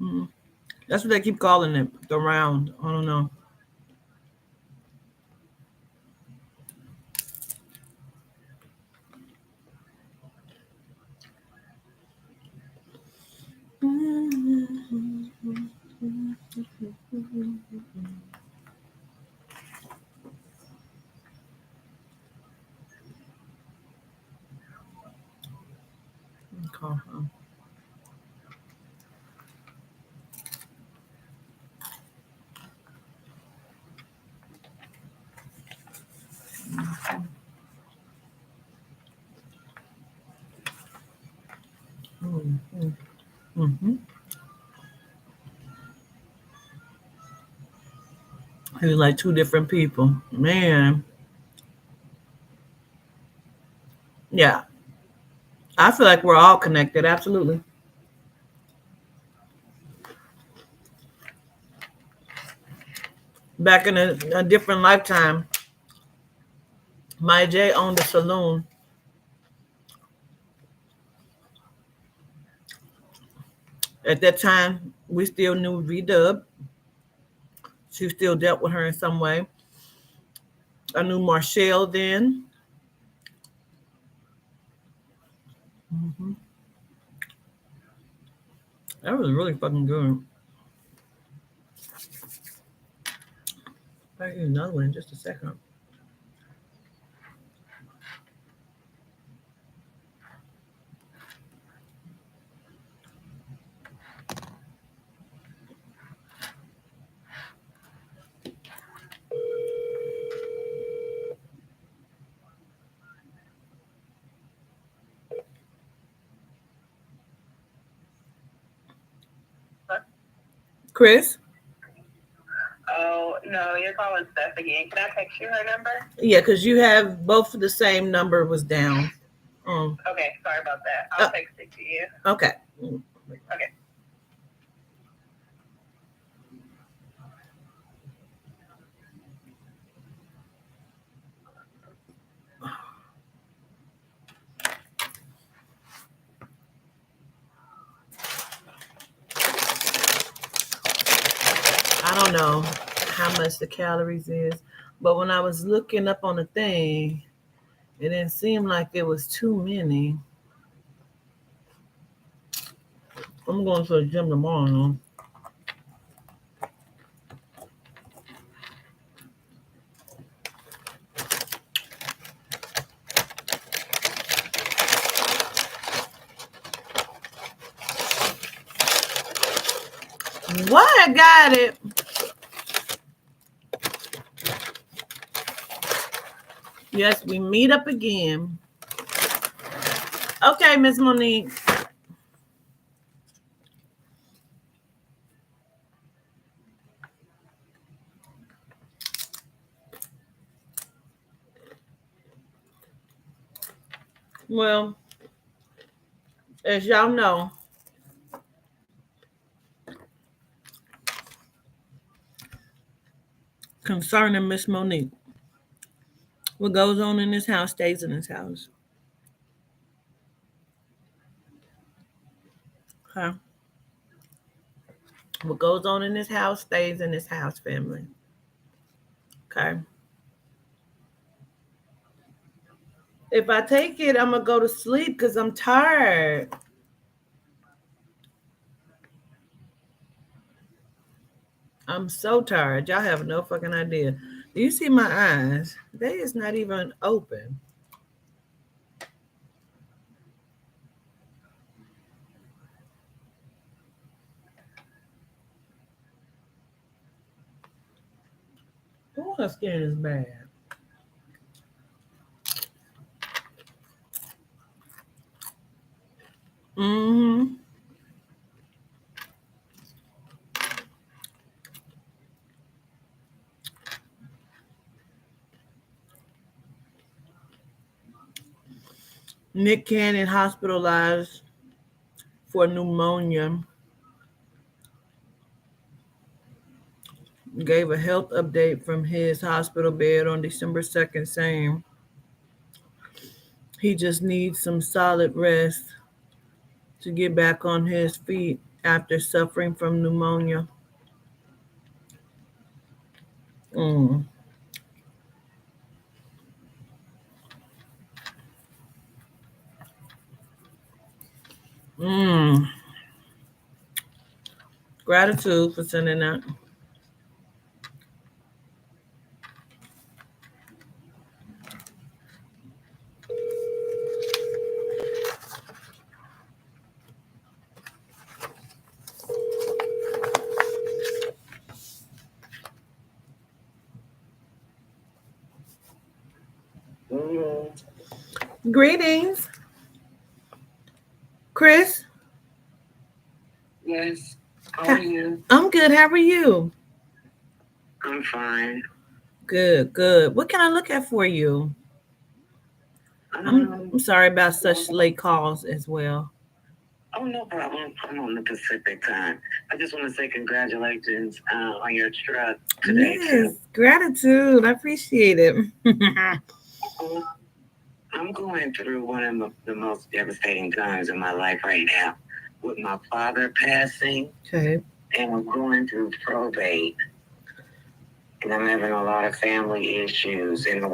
Mm. That's what they keep calling it, the round. I don't know. Okay. Mm-hmm. He was like two different people. Man. Yeah. I feel like we're all connected. Absolutely. Back in a different lifetime, my J owned a saloon. At that time, we still knew V Dub. She still dealt with her in some way. I knew Marshall then. Hmm. That was really fucking good. I'll get another one in just a second. Chris? Oh no, you're calling Steph again. Can I text you her number? Yeah, because you have both the same number was down. Um, Okay, sorry about that. I'll uh, text it to you. okay. Okay. I don't know how much the calories is, but when I was looking up on the thing, it didn't seem like it was too many. I'm going to the gym tomorrow. What? I got it. Yes, we meet up again. Okay, Miss Monique. Well, as y'all know, concerning Miss Monique, what goes on in this house stays in this house. Okay? What goes on in this house stays in this house, family. Okay? If I take it, I'm gonna go to sleep because I'm tired. I'm so tired. Y'all have no fucking idea. Do you see my eyes? They is not even open. Oh, her skin is bad. Mm-hmm. Nick Cannon hospitalized for pneumonia. Gave a health update from his hospital bed on December 2nd, saying he just needs some solid rest to get back on his feet after suffering from pneumonia. Mm. Mm. Gratitude for sending that. Greetings, Chris. Yes. How are you? I'm good. How are you? I'm fine. Good, good. What can I look at for you? I'm sorry about such late calls as well. Oh, no problem. I'm on the Pacific time. I just want to say congratulations on your truck today, Yes, too. gratitude. I appreciate it. Uh, I'm going through one of the most devastating times in my life right now with my father passing, Okay. and we're going through probate. And I'm having a lot of family issues, and um,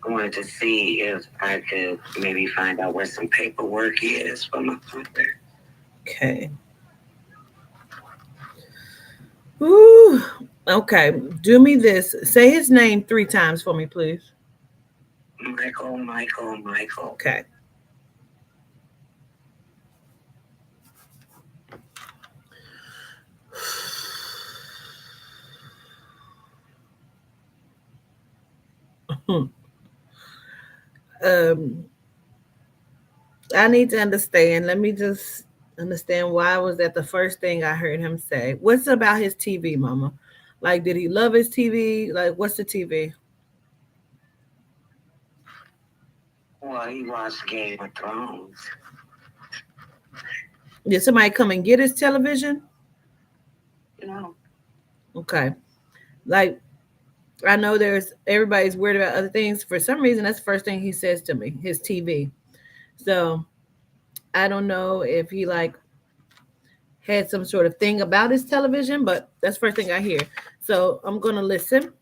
I wanted to see if I could maybe find out where some paperwork is for my father. Okay. Ooh. Okay. Do me this. Say his name 3 times for me, please. Michael, Michael, Michael. Okay. um, I need to understand. Let me just Understand why was that the first thing I heard him say? What's about his TV, Mama? Like, did he love his TV? Like, what's the TV? Well, he watched Game of Thrones. Did somebody come and get his television? No. Okay. Like, I know there's everybody's worried about other things. For some reason, that's the first thing he says to me, his TV. So I don't know if he like had some sort of thing about his television, but that's the first thing I hear. So I'm gonna listen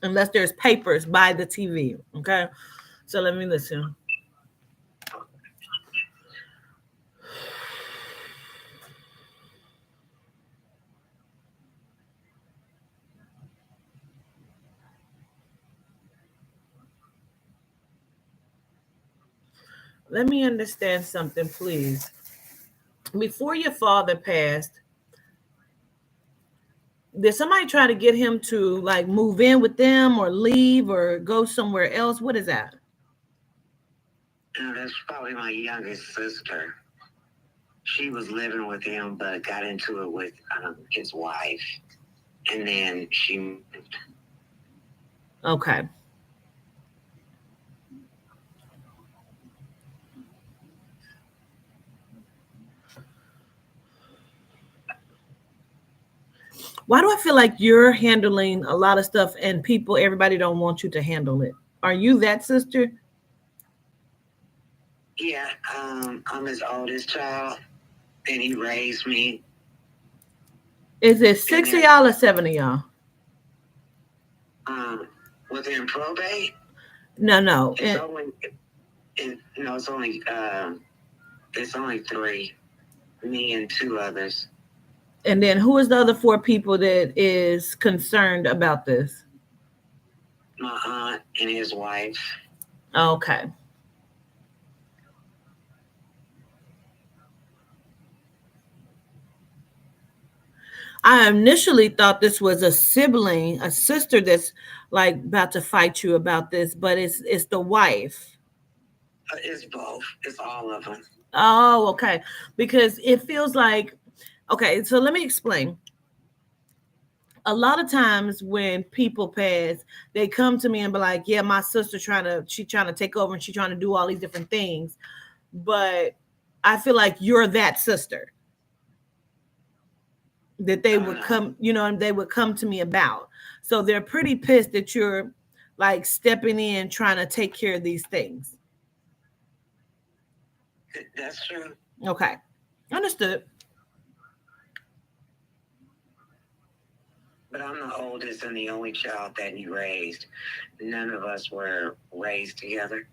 unless there's papers by the TV. Okay. So let me listen. Let me understand something, please. Before your father passed, did somebody try to get him to like move in with them or leave or go somewhere else? What is that? That's probably my youngest sister. She was living with him, but got into it with his wife, and then she moved. Okay. Why do I feel like you're handling a lot of stuff and people, everybody don't want you to handle it? Are you that sister? Yeah, I'm his oldest child, and he raised me. Is it And 6 of then y'all or 7 of y'all? um, within probate, No, no. it's only no, it's only three, me and two others. And then who is the other 4 people that is concerned about this? My aunt and his wife. Okay. I initially thought this was a sibling, a sister that's like about to fight you about this, but it's the wife. It's both. It's all of them. Oh, okay. Because it feels like okay, so let me explain. A lot of times when people pass, they come to me and be like, "Yeah, my sister trying to take over and she trying to do all these different things." But I feel like you're that sister that they Oh would no. come, and they would come to me about. So they're pretty pissed that you're like stepping in trying to take care of these things. That's true. Okay. Understood. But I'm the oldest and the only child that he raised. None of us were raised together.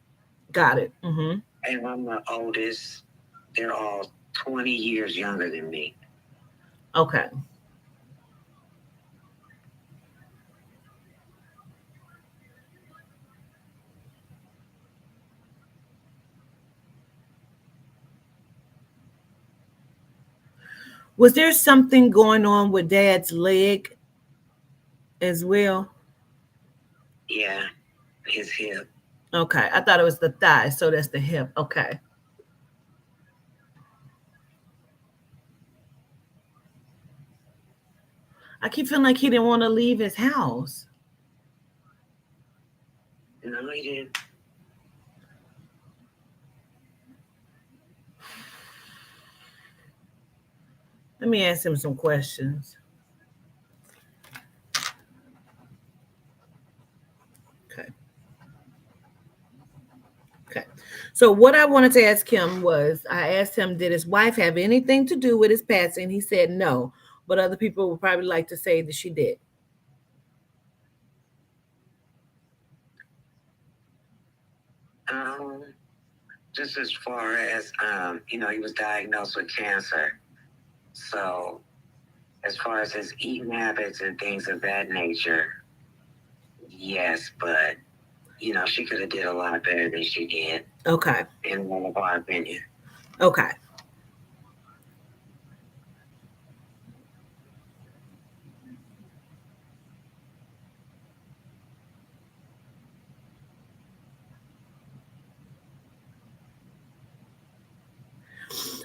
Got it. Mm-hmm. And I'm the oldest. They're all 20 years younger than me. Okay. Was there something going on with dad's leg as well? Yeah, his hip. Okay. I thought it was the thigh, so that's the hip. Okay. I keep feeling like he didn't want to leave his house. No, he didn't. Let me ask him some questions. Okay. Okay. So what I wanted to ask him was I asked him, did his wife have anything to do with his passing? He said no. But other people would probably like to say that she did. Um, just as far as he was diagnosed with cancer. So as far as his eating habits and things of that nature, yes, but she could have did a lot better than she did, Okay. in one of our opinion. Okay.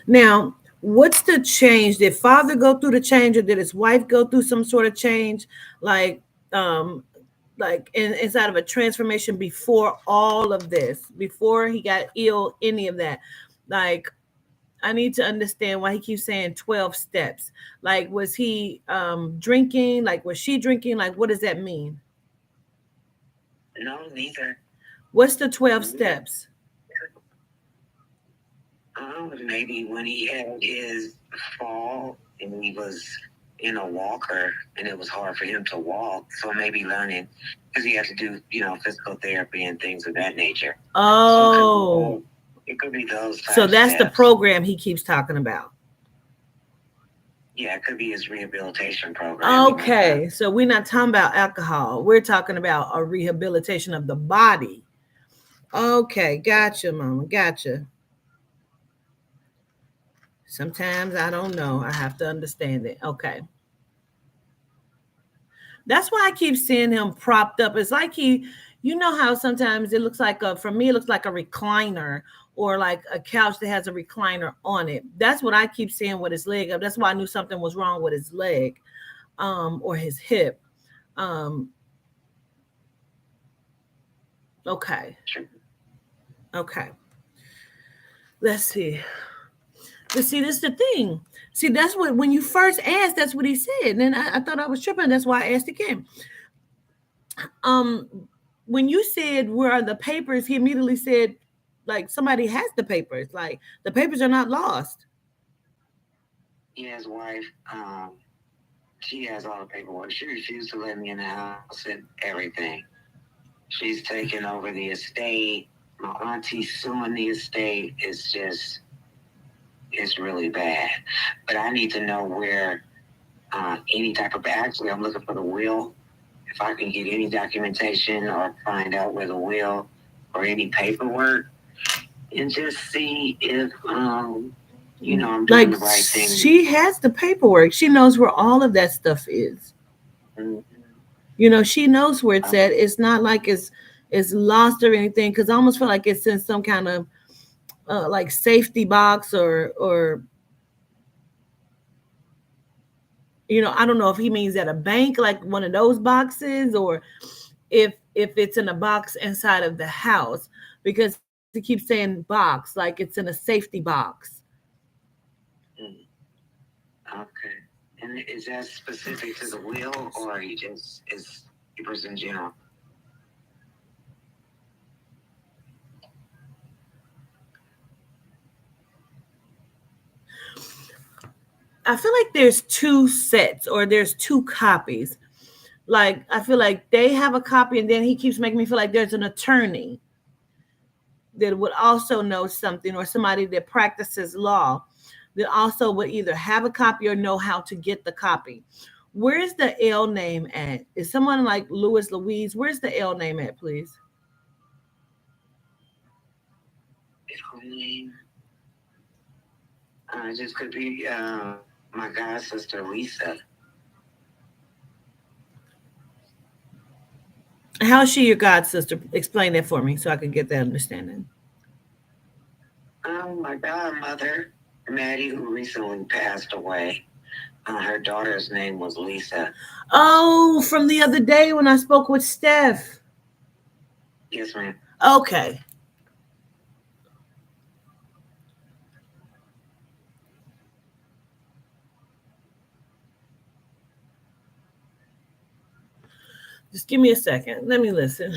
Now, what's the change? Did father go through the change, or did his wife go through some sort of change? Like, um, inside of a transformation before all of this, before he got ill, any of that. Like, I need to understand why he keeps saying 12 steps. Like, was he drinking? Like, was she drinking? Like, what does that mean? No, neither. What's the 12 steps? Maybe when he had his fall and he was in a walker and it was hard for him to walk. So maybe learning because he had to do, physical therapy and things of that nature. Oh, it could be those types. So that's the program he keeps talking about. Yeah, it could be his rehabilitation program. Okay, so we're not talking about alcohol. We're talking about a rehabilitation of the body. Okay, gotcha, mama, gotcha. Sometimes I don't know. I have to understand it. Okay. That's why I keep seeing him propped up. It's like you know how sometimes it looks like for me, it looks like a recliner or like a couch that has a recliner on it. That's what I keep seeing with his leg up. That's why I knew something was wrong with his leg, or his hip. Um, okay. Okay. Let's see. But see, this is the thing. See, that's what when you first asked, that's what he said. And then I thought I was tripping. That's why I asked again. Um, when you said where are the papers, he immediately said, like somebody has the papers. Like the papers are not lost. Yeah, his wife, she has all the paperwork. She refused to let me in the house and everything. She's taken over the estate. My auntie's suing the estate. It's really bad. But I need to know where any type of, actually, I'm looking for the will. If I can get any documentation or find out where the will or any paperwork and just see if, I'm doing the right thing. She has the paperwork. She knows where all of that stuff is. Mm-hmm. She knows where it's at. It's not like it's lost or anything. Because I almost feel like it's in some kind of like safety box or I don't know if he means at a bank, like one of those boxes, or if it's in a box inside of the house, because he keeps saying box, like it's in a safety box. Okay. And is that specific to the will, or he just is papers in general? I feel like there's two sets or there's two copies. Like I feel like they have a copy, and then he keeps making me feel like there's an attorney that would also know something, or somebody that practices law that also would either have a copy or know how to get the copy. Where's the L name at? Is someone like Louise? Where's the L name at, please? Name. Just could be my god sister Lisa. How's she your god sister? Explain that for me so I can get that understanding. My godmother, Maddie, who recently passed away. Her daughter's name was Lisa. Oh, from the other day when I spoke with Steph. Yes, ma'am. Okay. Just give me a second. Let me listen.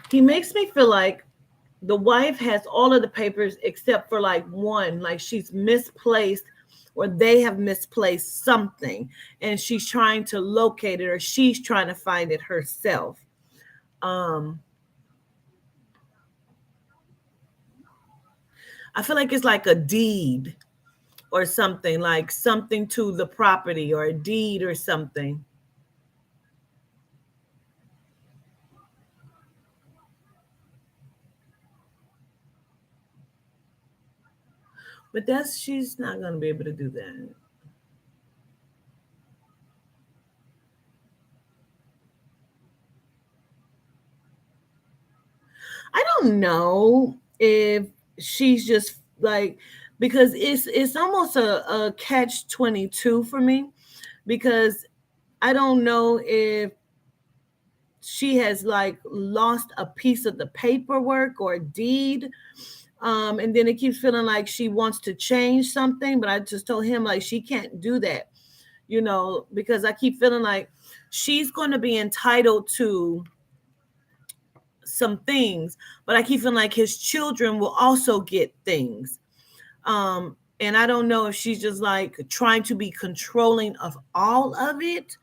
He makes me feel like the wife has all of the papers except for like one, like she's misplaced or they have misplaced something and she's trying to locate it or she's trying to find it herself. um I feel like it's like a deed or something, like something to the property or a deed or something. But that's she's not gonna be able to do that. I don't know if she's just like because it's almost a catch 22 for me because I don't know if she has like lost a piece of the paperwork or deed. And then it keeps feeling like she wants to change something, but I just told him like she can't do that, because I keep feeling like she's going to be entitled to some things, but I keep feeling like his children will also get things. And I don't know if she's just like trying to be controlling of all of it,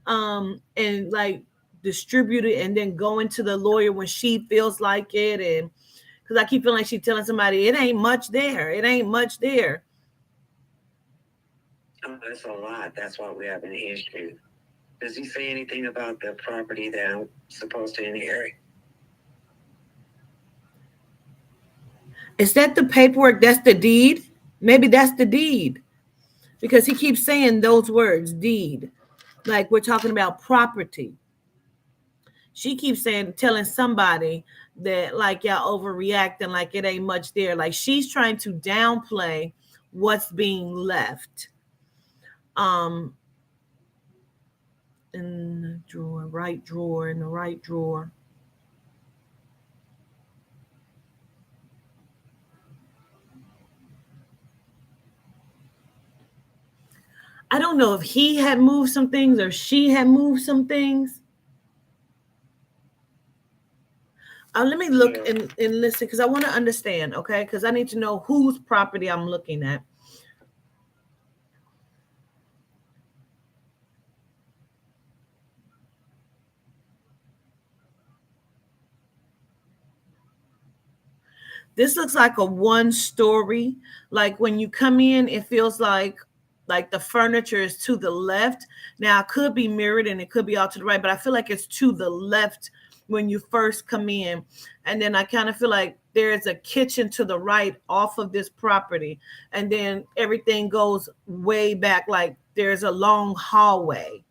and like distribute it and then going to the lawyer when she feels like it. And because I keep feeling like she's telling somebody it ain't much there, it ain't much there. Oh, that's a lot. That's why we have an issue. Does he say anything about the property that I'm supposed to inherit? Is that the paperwork? That's the deed? Maybe that's the deed because he keeps saying those words, deed, like we're talking about property. She keeps saying, telling somebody that like y'all overreacting, like it ain't much there. Like she's trying to downplay what's being left. Um, in the drawer, right drawer, in the right drawer. I don't know if he had moved some things or she had moved some things. Let me look Yeah. and listen because I want to understand, okay? Because I need to know whose property I'm looking at. This looks like a one story. Like when you come in, it feels like the furniture is to the left. Now it could be mirrored and it could be all to the right, but I feel like it's to the left when you first come in. And then I kind of feel like there's a kitchen to the right off of this property. And then everything goes way back, like there's a long hallway.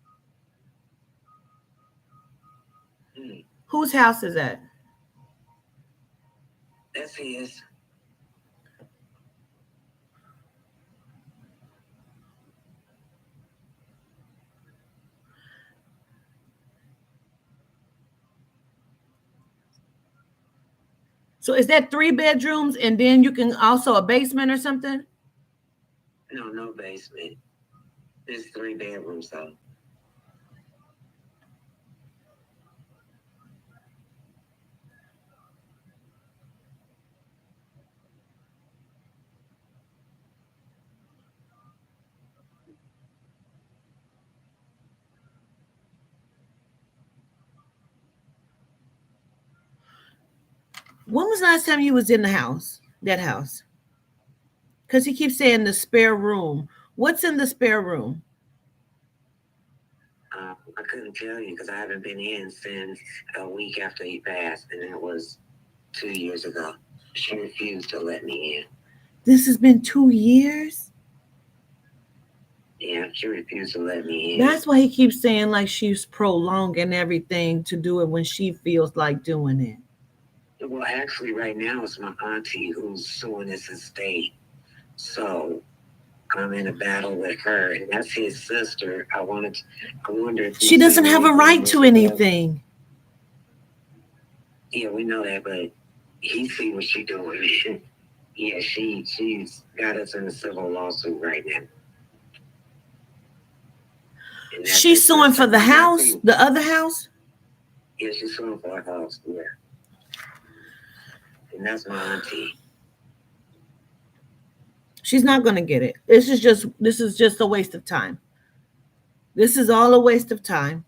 Hmm. Whose house is that? That's his. So is that 3 bedrooms and then you can also a basement or something? No, no basement. There's 3 bedrooms though. When was the last time you was in the house? That house? Because he keeps saying the spare room. What's in the spare room? I couldn't tell you because I haven't been in since a week after he passed, and that was 2 years ago. She refused to let me in. This has been 2 years. Yeah, she refused to let me in. That's why he keeps saying like she's prolonging everything to do it when she feels like doing it. Well, actually, right now it's my auntie who's suing this estate. So I'm in a battle with her, and that's his sister. I wonder if She he's doesn't saying have a anything right with to the anything. Yeah, we know that, but he see what she doing. Yeah, she's got us in a civil lawsuit right now. And that's She's his suing sister. for the My house, auntie, the other house. yeah, she's suing for her house. Yeah, and that's my auntie. She's not gonna get it. This is just a waste of time. This is all a waste of time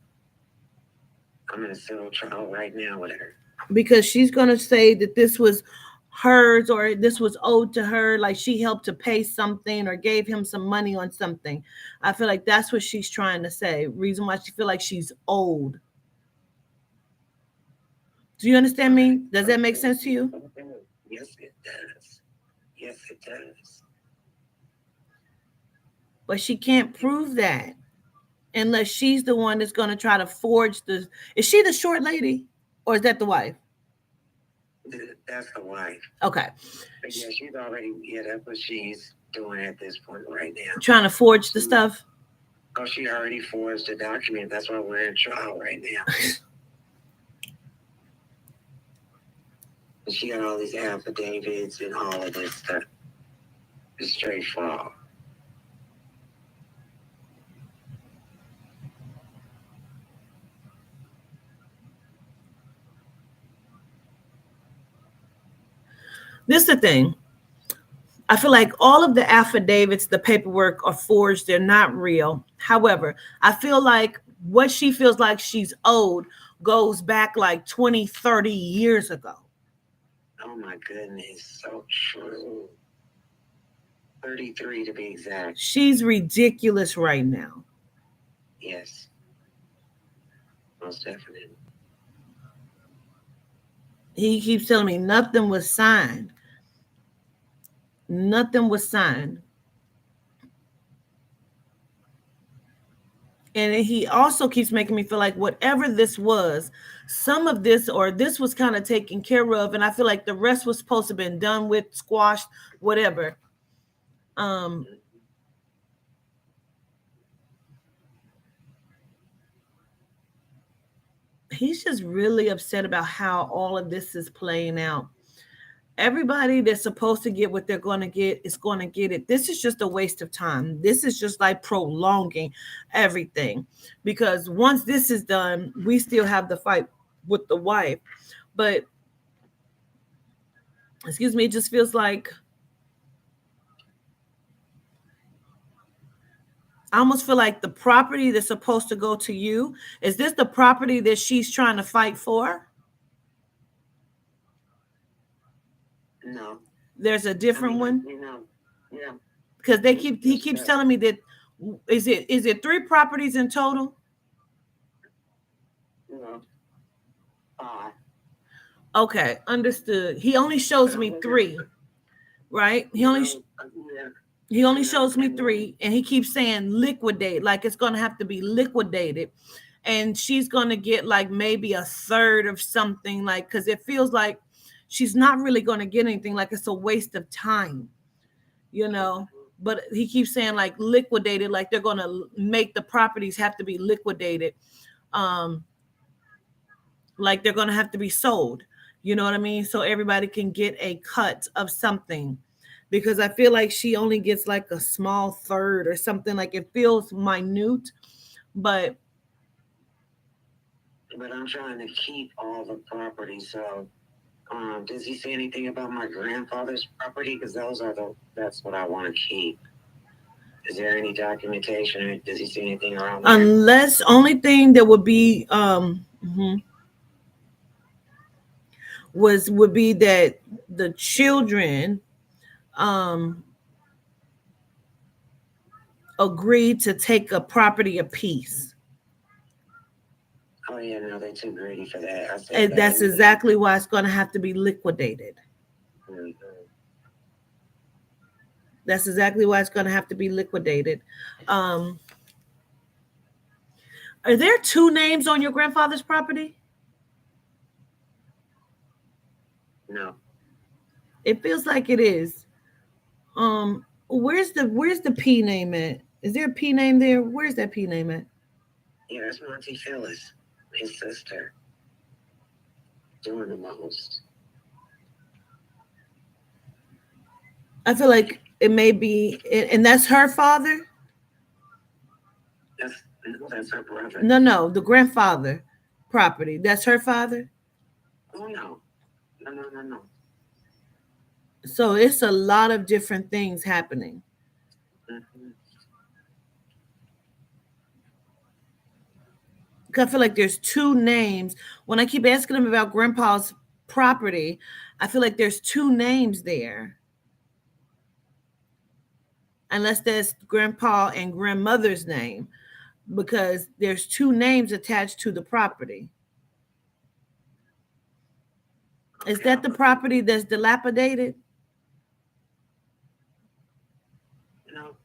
I'm in a civil trial right now with her. because she's gonna say that this was hers or this was owed to her, like she helped to pay something or gave him some money on something. I feel like that's what she's trying to say. Reason why she feel like she's owed. Do you understand Okay. me? Does that make sense to you? Yes, it does. Yes, it does. but she can't prove that unless she's the one that's going to try to forge the. Is she the short lady, or is that the wife? That's the wife. Okay. But yeah, she's already, yeah, that's what she's doing at this point right now. Trying to forge the stuff. Oh, she already forged the document. That's why we're in trial right now. She got all these affidavits and all of this stuff. It's straight fraud. This is the thing. I feel like all of the affidavits, the paperwork are forged. They're not real. However, I feel like what she feels like she's owed goes back like 20, 30 years ago. Oh my goodness. So true. 33 to be exact. She's ridiculous right now. Yes. Most definitely. He keeps telling me nothing was signed. Nothing was signed. And he also keeps making me feel like whatever this was, some of this or this was kind of taken care of. And I feel like the rest was supposed to have been done with, squashed, whatever. He's just really upset about how all of this is playing out. Everybody that's supposed to get what they're going to get is going to get it. This is just a waste of time. This is just like prolonging everything, because once this is done, we still have the fight with the wife. But excuse me, it just feels like I almost feel like the property that's supposed to go to you, is this the property that she's trying to fight for? No. There's a different one? Yeah. Because he keeps telling me that is it 3 properties in total? No. 5. Okay, understood. He only shows me 3, right? He only shows me 3, and he keeps saying liquidate, like it's going to have to be liquidated, and she's going to get like maybe a third of something, like, because it feels like she's not really going to get anything, like it's a waste of time, you know. But he keeps saying like liquidated, like they're going to make the properties have to be liquidated, like they're going to have to be sold, you know what I mean, so everybody can get a cut of something, because I feel like she only gets like a small third or something, like it feels minute, but I'm trying to keep all the property. So does he say anything about my grandfather's property? Because that's what I want to keep. Is there any documentation, or does he say anything around there? Unless only thing that would be would be that the children agreed to take a property apiece. Oh yeah, no, they're too greedy for that. And that's exactly why it's going to have to be liquidated. Mm-hmm. That's exactly why it's going to have to be liquidated. Are there 2 names on your grandfather's property? No. It feels like it is. Where's the P name at? Is there a P name there? Where's that P name at? Yeah, that's Monty Phyllis, his sister. Doing the most. I feel like it may be, and that's her father? That's her brother. No, the grandfather property. That's her father? Oh no. No. So it's a lot of different things happening. Mm-hmm. I feel like there's 2 names. When I keep asking him about grandpa's property, I feel like there's 2 names there. Unless that's grandpa and grandmother's name, because there's 2 names attached to the property. Is that the property that's dilapidated? No.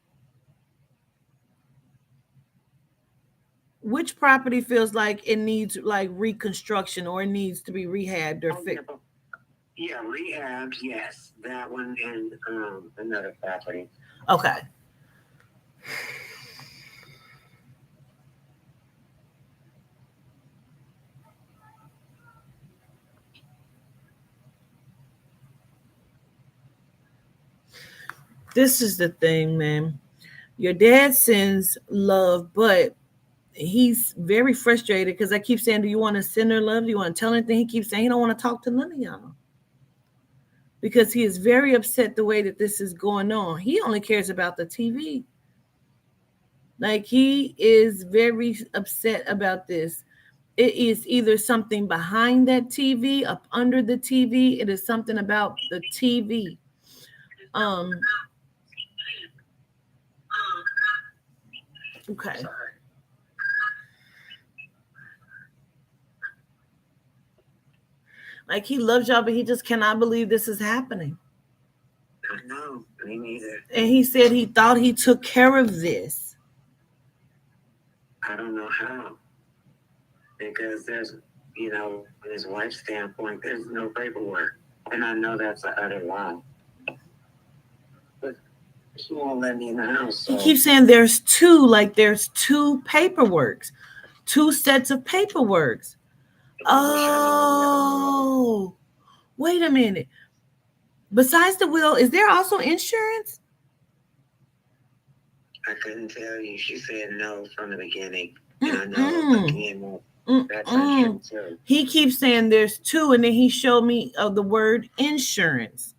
Which property feels like it needs like reconstruction or it needs to be rehabbed or Oh, yeah, fixed? yeah, rehabs, yes. That one and another property. Okay. This is the thing, man. Your dad sends love, but he's very frustrated because I keep saying, "Do you want to send her love? Do you want to tell anything?" He keeps saying he don't want to talk to none of y'all because he is very upset the way that this is going on. He only cares about the TV. Like he is very upset about this. It is either something behind that TV, up under the TV. It is something about the TV. Um, okay. Sorry. Like he loves y'all, but he just cannot believe this is happening. I know. Me neither. And he said he thought he took care of this. I don't know how. Because there's, from his wife's standpoint, there's no paperwork. And I know that's the utter lie. But she won't let me in the house. He So keeps saying there's two paperworks, two sets of paperworks. Oh, wait a minute. Besides the will, is there also insurance? I couldn't tell you. She said no from the beginning. And I know, again, that's untrue too. He keeps saying there's two, and then he showed me of the word insurance.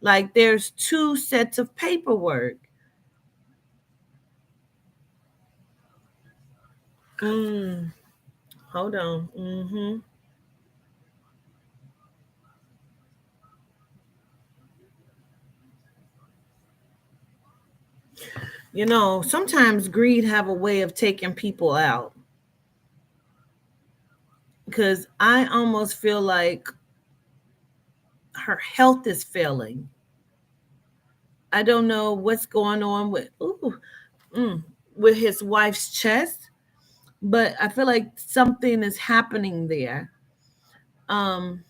Like there's two sets of paperwork. Hold on. Sometimes greed have a way of taking people out. Because I almost feel like her health is failing. I don't know what's going on with his wife's chest, but I feel like something is happening there. Um,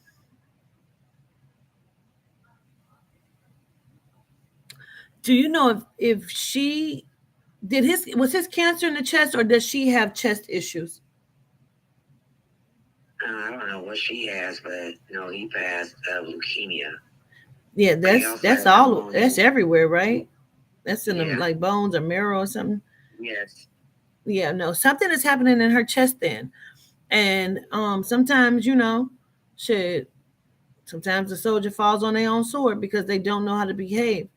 do you know if she did his cancer in the chest or does she have chest issues? I don't know what she has, but no, he passed leukemia. Yeah, that's everywhere, right? That's in the Yeah. like bones or marrow or something. Yes. Yeah, no, something is happening in her chest then. And sometimes, shit, sometimes the soldier falls on their own sword because they don't know how to behave.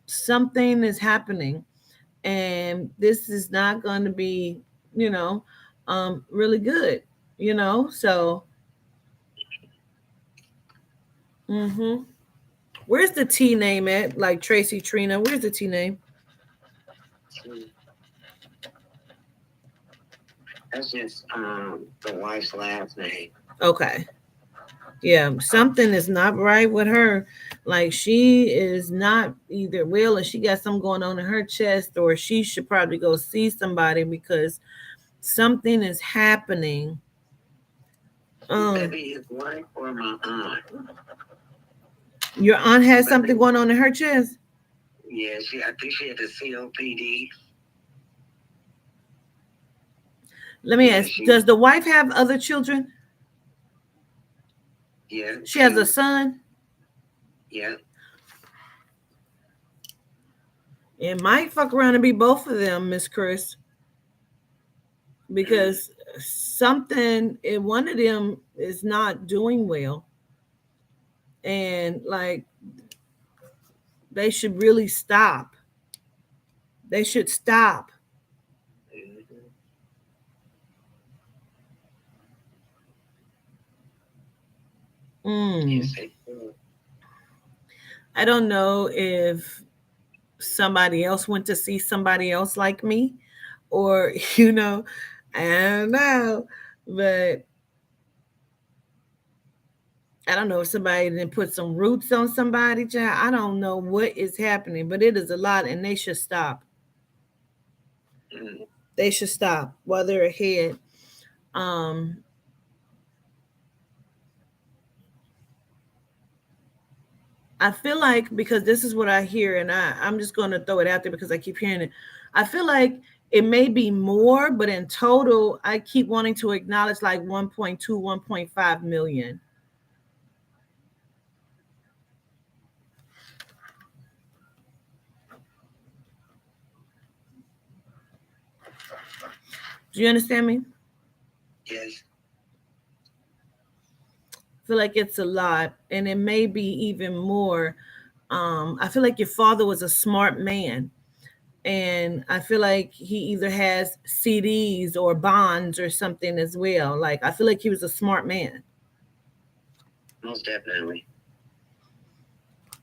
Something is happening, and this is not going to be, you know, really good, So, hmm where's the T name at? Like Tracy Trina, where's the T name? That's just the wife's last name. Okay. Yeah, something is not right with her. Like she is not either well, or she got something going on in her chest, or she should probably go see somebody because something is happening. Maybe his wife or my aunt. Your aunt has something going on in her chest. Yeah, I think she had the COPD. Let me ask: does the wife have other children? Yeah. She has a son. Yeah. It might fuck around and be both of them, Miss Chris, because something in one of them is not doing well, and like they should really stop. They should stop. Yes, I don't know if somebody else went to see somebody else like me, or I don't know, but I don't know if somebody didn't put some roots on somebody. Child. I don't know what is happening, but it is a lot, and they should stop. They should stop while they're ahead. Um, I feel like because this is what I hear, and I'm just going to throw it out there because I keep hearing it. I feel like it may be more, but in total, I keep wanting to acknowledge like 1.2, 1.5 million. Do you understand me? Yes. I feel like it's a lot, and it may be even more. I feel like your father was a smart man, and I feel like he either has CDs or bonds or something as well. Like I feel like he was a smart man. Most definitely.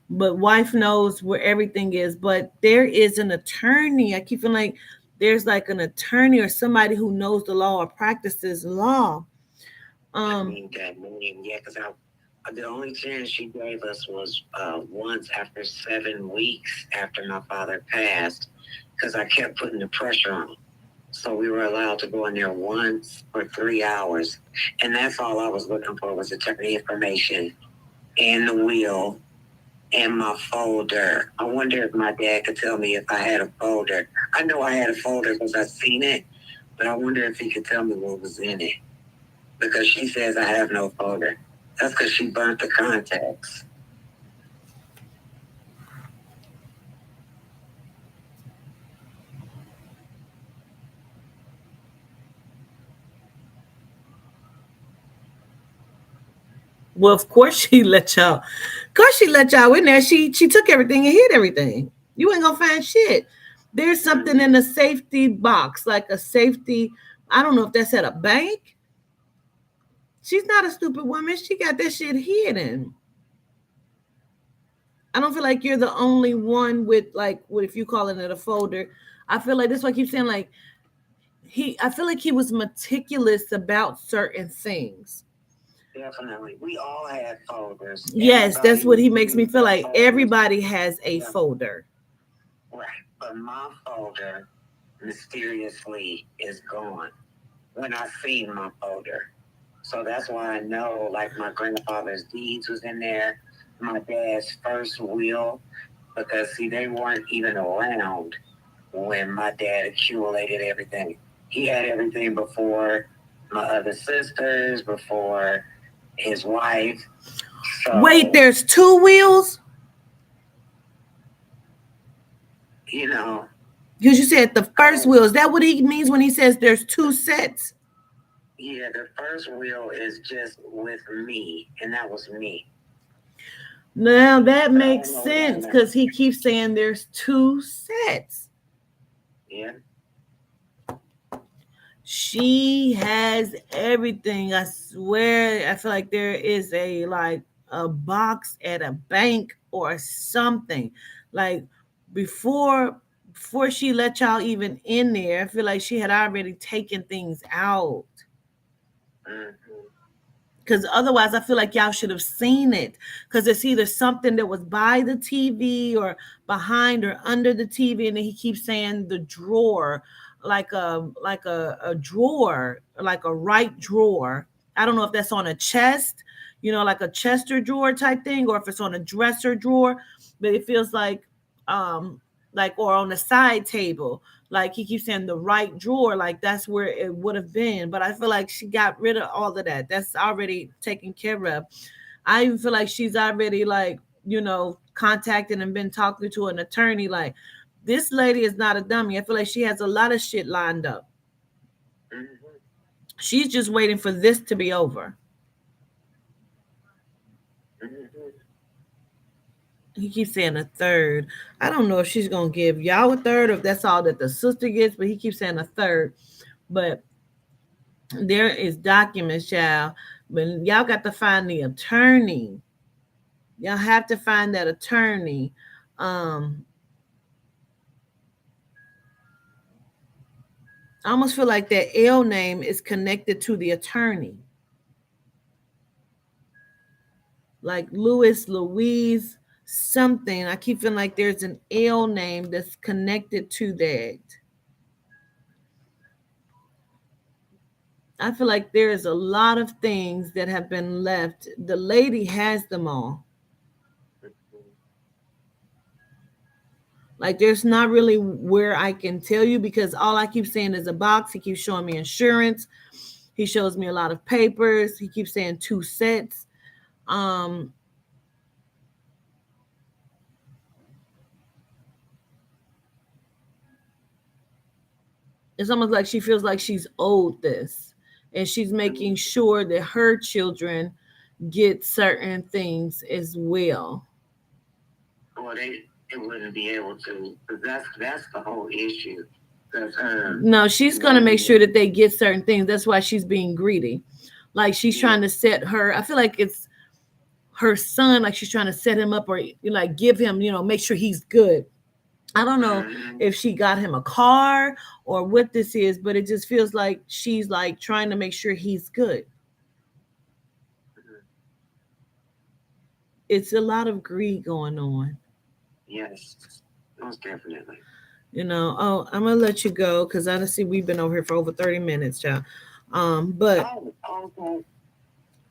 But wife knows where everything is. But there is an attorney. I keep feeling like there's like an attorney or somebody who knows the law or practices law. I Um, need that name. Yeah, because the only chance she gave us was once after 7 weeks after my father passed, because I kept putting the pressure on. So we were allowed to go in there once for 3 hours. And that's all I was looking for was attorney information and the will and my folder. I wonder if my dad could tell me if I had a folder. I know I had a folder because I seen it, but I wonder if he could tell me what was in it. Because she says I have no folder. That's because she burnt the contacts. well, of course she let y'all. Of course she let y'all in there. She took everything and hid everything. You ain't gonna find shit. There's something in a safety box, like a safety. I don't know if that's at a bank. She's not a stupid woman. She got that shit hidden. I don't feel like you're the only one with like what if you calling it a folder. I feel like that's why I keep saying like I feel like he was meticulous about certain things. Definitely. We all had folders. Yes, that's what he makes me feel like. Folders. Everybody has a folder. Right. But my folder mysteriously is gone when I seen my folder. So that's why I know like my grandfather's deeds was in there, my dad's first will, because see they weren't even around when my dad accumulated everything. He had everything before my other sisters, before his wife. So, wait, there's two wheels? You know. Because you said the first wheel. Is that what he means when he says there's two sets? Yeah, the first wheel is just with me, and that was me. Now that makes sense because he keeps saying there's two sets. Yeah. She has everything. I swear. I feel like there is a box at a bank or something. Like before before she let y'all even in there, I feel like she had already taken things out. Because otherwise, I feel like y'all should have seen it. Because it's either something that was by the TV or behind or under the TV, and then he keeps saying the drawer, like a drawer, like a right drawer. I don't know if that's on a chest, like a Chester drawer type thing, or if it's on a dresser drawer. But it feels um, like or on the side table. Like he keeps saying the right drawer, like that's where it would have been. But I feel like she got rid of all of that. That's already taken care of. I even feel like she's already contacted and been talking to an attorney. Like this lady is not a dummy. I feel like she has a lot of shit lined up. She's just waiting for this to be over. He keeps saying a third. I don't know if she's gonna give y'all a third or if that's all that the sister gets, but he keeps saying a third. But there is documents, y'all. But y'all got to find the attorney. Y'all have to find that attorney. Um, I almost feel like that L name is connected to the attorney. Like Louis, Louise, something. I keep feeling like there's an L name that's connected to that. I feel like there is a lot of things that have been left. The lady has them all. Like there's not really where I can tell you because all I keep saying is a box. He keeps showing me insurance. He shows me a lot of papers. He keeps saying 2 sets. Um, it's almost like she feels like she's owed this, and she's making sure that her children get certain things as well. Well, they wouldn't be able to, because that's the whole issue. Because No, she's gonna make sure that they get certain things. That's why she's being greedy. Like she's trying to set her. I feel like it's her son. Like she's trying to set him up or like give him, make sure he's good. I don't know if she got him a car or what this is, but it just feels like she's like trying to make sure he's good. It's a lot of greed going on. yes, most definitely. Oh, I'm gonna let you go because I see we've been over here for over 30 minutes, child. But Okay.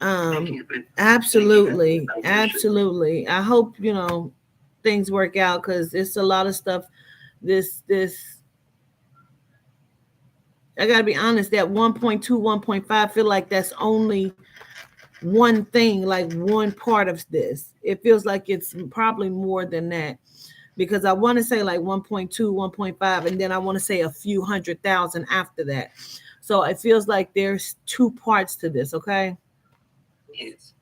um, absolutely, absolutely. I hope things work out because it's a lot of stuff. This I gotta be honest. That 1.2, 1.5 feel like that's only one thing, like one part of this. It feels like it's probably more than that because I want to say like 1.2, 1.5, and then I want to say a few 100,000 after that. So it feels like there's two parts to this. Okay. Yes.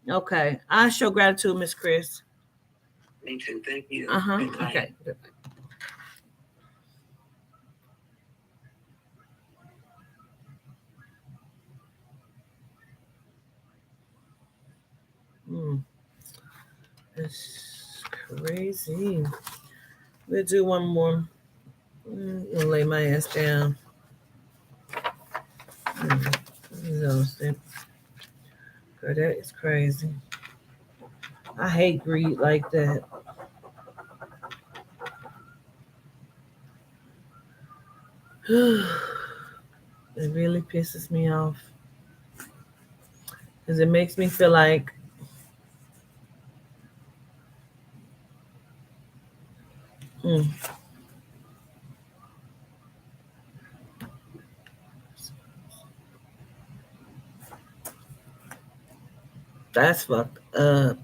Okay. I show gratitude, Miss Chris. Me too. Thank you. Uh-huh. Okay. Mm, that's crazy. We'll do one more. I'll lay my ass down. Exhausted. Girl, that is crazy. I hate greed like that. It really pisses me off because it makes me feel like mm, that's fucked up.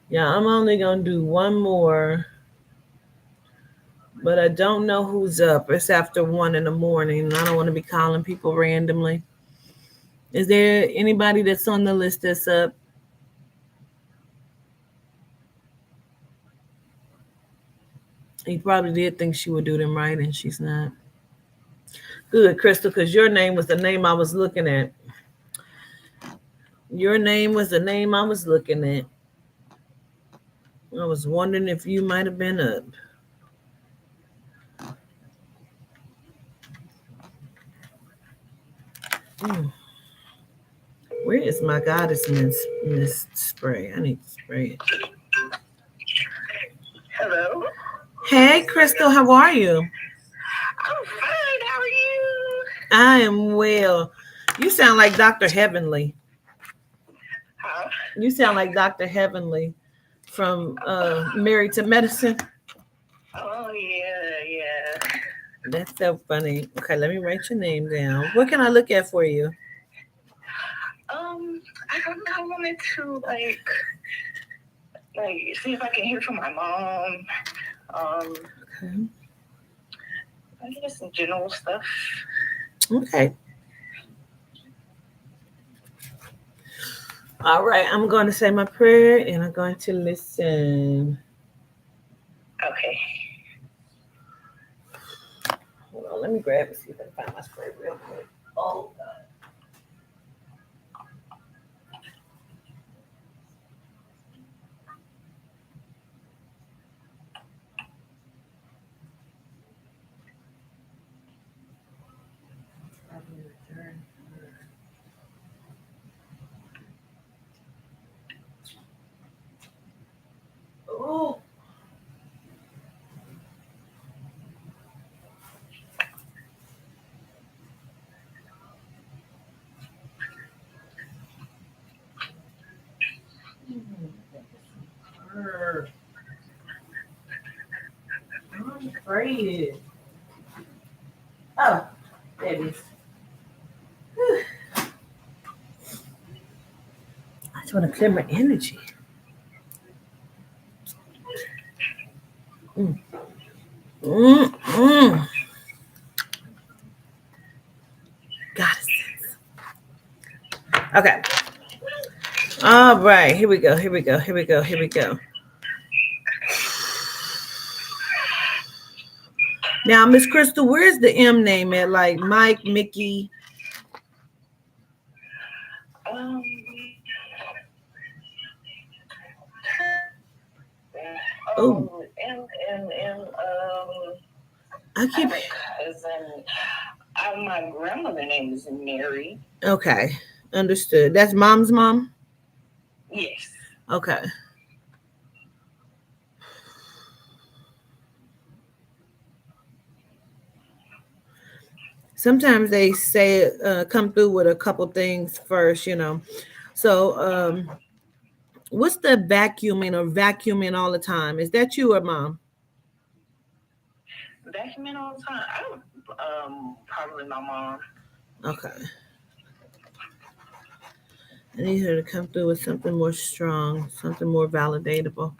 Yeah, I'm only gonna do one more, but I don't know who's up. It's after 1 in the morning, and I don't want to be calling people randomly. Is there anybody that's on the list that's up? He probably did think she would do them right, and she's not. Good, Crystal, because your name was the name I was looking at. Your name was the name I was looking at. I was wondering if you might have been up. Mm. Where is my goddess miss spray? I need to spray it. Hello. Hey, Crystal, how are you? I'm fine. How are you? I am well. You sound like Dr. Heavenly. Huh? You sound like Dr. Heavenly from Married to Medicine. Oh yeah. That's so funny. Okay, let me write your name down. What can I look at for you? I don't know. I wanted to like see if I can hear from my mom. Okay. I guess some general stuff. Okay. All right, I'm going to say my prayer and I'm going to listen. Okay. Hold on, let me grab and see if I can find my spray real quick. Oh, God. Oh. I'm afraid. Oh, there it is. I just want to clear my energy. Mm. Mm, mm. Goddesses. Okay. All right. Here we go. Here we go. Here we go. Here we go. Now, Miss Crystal, where's the M name at? Like Mike, Mickey. Um, Oh, I I keep. have a cousin. My grandmother name is Mary. Okay. Understood. That's mom's mom? Yes. Okay. Sometimes they say come through with a couple things first. So what's the vacuuming all the time? Is that you or mom? Vacuuming all the time. I don't. Probably my mom. Okay. I need her to come through with something more strong, something more validatable.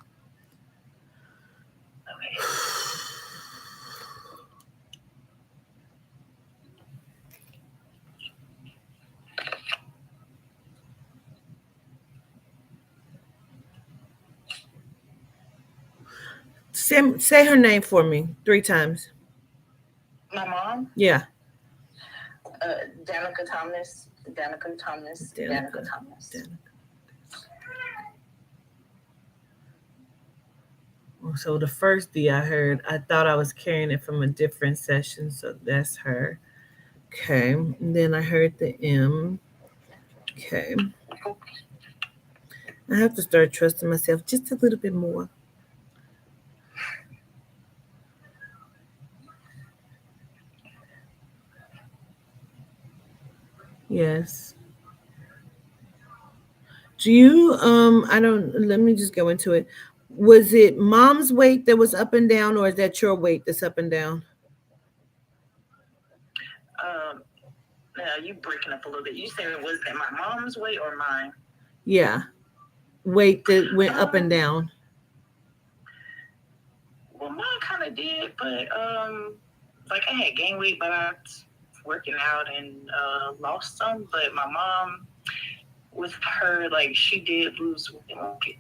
Say her name for me 3 times. My mom. Yeah. Danica Thomas. Danica Thomas. Danica Danica. Thomas. Danica. So the first D I heard, I thought I was carrying it from a different session, so that's her. Okay. And then I heard the M. Okay. I have to start trusting myself just a little bit more. Yes. Do you I don't let me just go into it. Was it mom's weight that was up and down, or is that your weight that's up and down? Now you breaking up a little bit. You said it was that my mom's weight or mine? Yeah. Weight that went up and Um, down. well, mine kind of did, but like I had gained weight, but I was working out and lost some. But my mom, with her, like she did lose weight.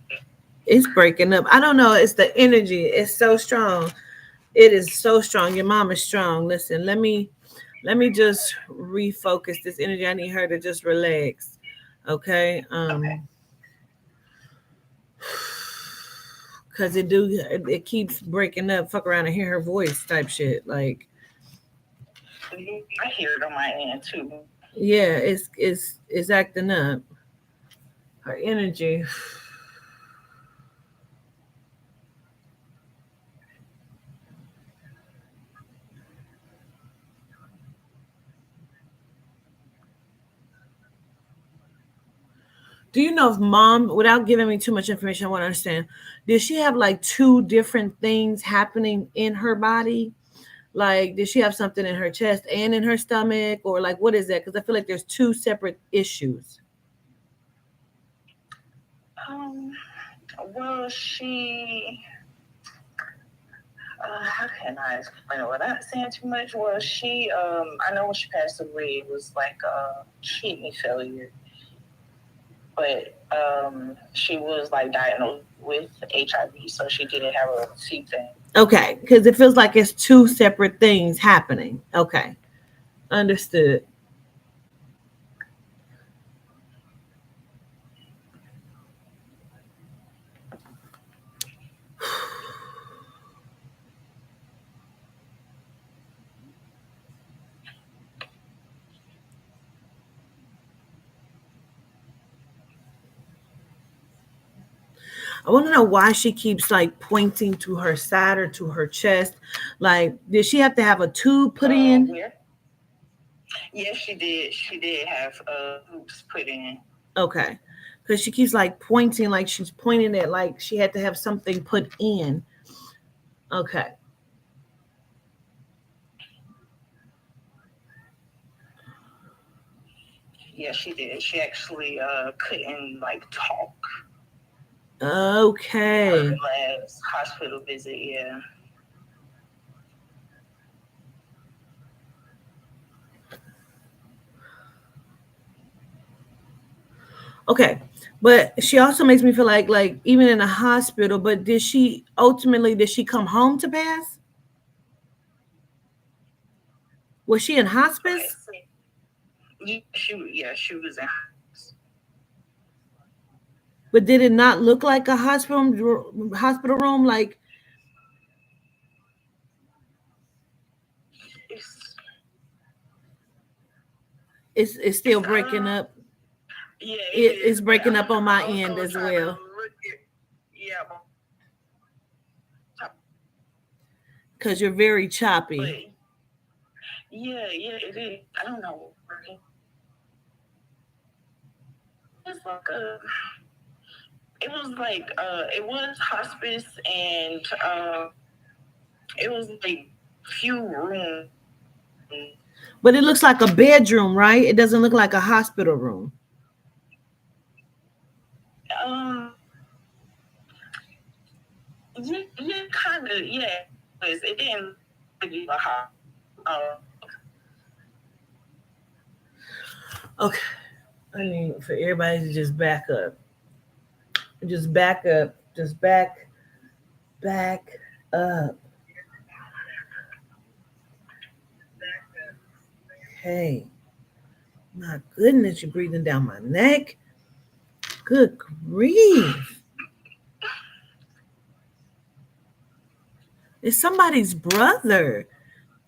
It's breaking up. I don't know. It's the energy. It's so strong. It is so strong. Your mom is strong. Listen, let me just refocus this energy. I need her to just relax. Okay. Okay. Cause it keeps breaking up. Fuck around and hear her voice type shit. Like, I hear it on my end too. yeah, it's acting up. Her energy. Do you know if mom, without giving me too much information, I want to understand, did she have like two different things happening in her body? Like, did she have something in her chest and in her stomach? Or like, what is that? Because I feel like there's two separate issues. Um, well, she. How can I explain it without saying too much? Well, she. I know when she passed away, it was like kidney failure, but she was like diagnosed with HIV, so she didn't have a C thing. Okay. Because it feels like it's two separate things happening. Okay. Understood. I want to know why she keeps like pointing to her side or to her chest. Like, did she have to have a tube put in? Where? Yes, she did. She did have hoops put in. Okay. because she keeps like pointing, like she's pointing at like she had to have something put in. Okay. Yeah, she did. She actually couldn't like talk Okay. her last hospital visit. Yeah. Okay. But she also makes me feel like even in a hospital, but did she come home to pass? Was she in Okay. hospice? She was in. But did it not look like a hospital room? Like It's it's it's still breaking up. yeah, it It's is. But breaking up on my I end also as trying to well look at yeah, because you're very choppy. but yeah, it is. I don't know. It's like it was hospice and it was like few rooms. But it looks like a bedroom, right? It doesn't look like a hospital room. Um, yeah, kind of, yeah. It didn't really a hot. Okay. I need for everybody to just back up. Just back up. Just back up. Hey, my goodness, you're breathing down my neck. Good grief. It's somebody's brother.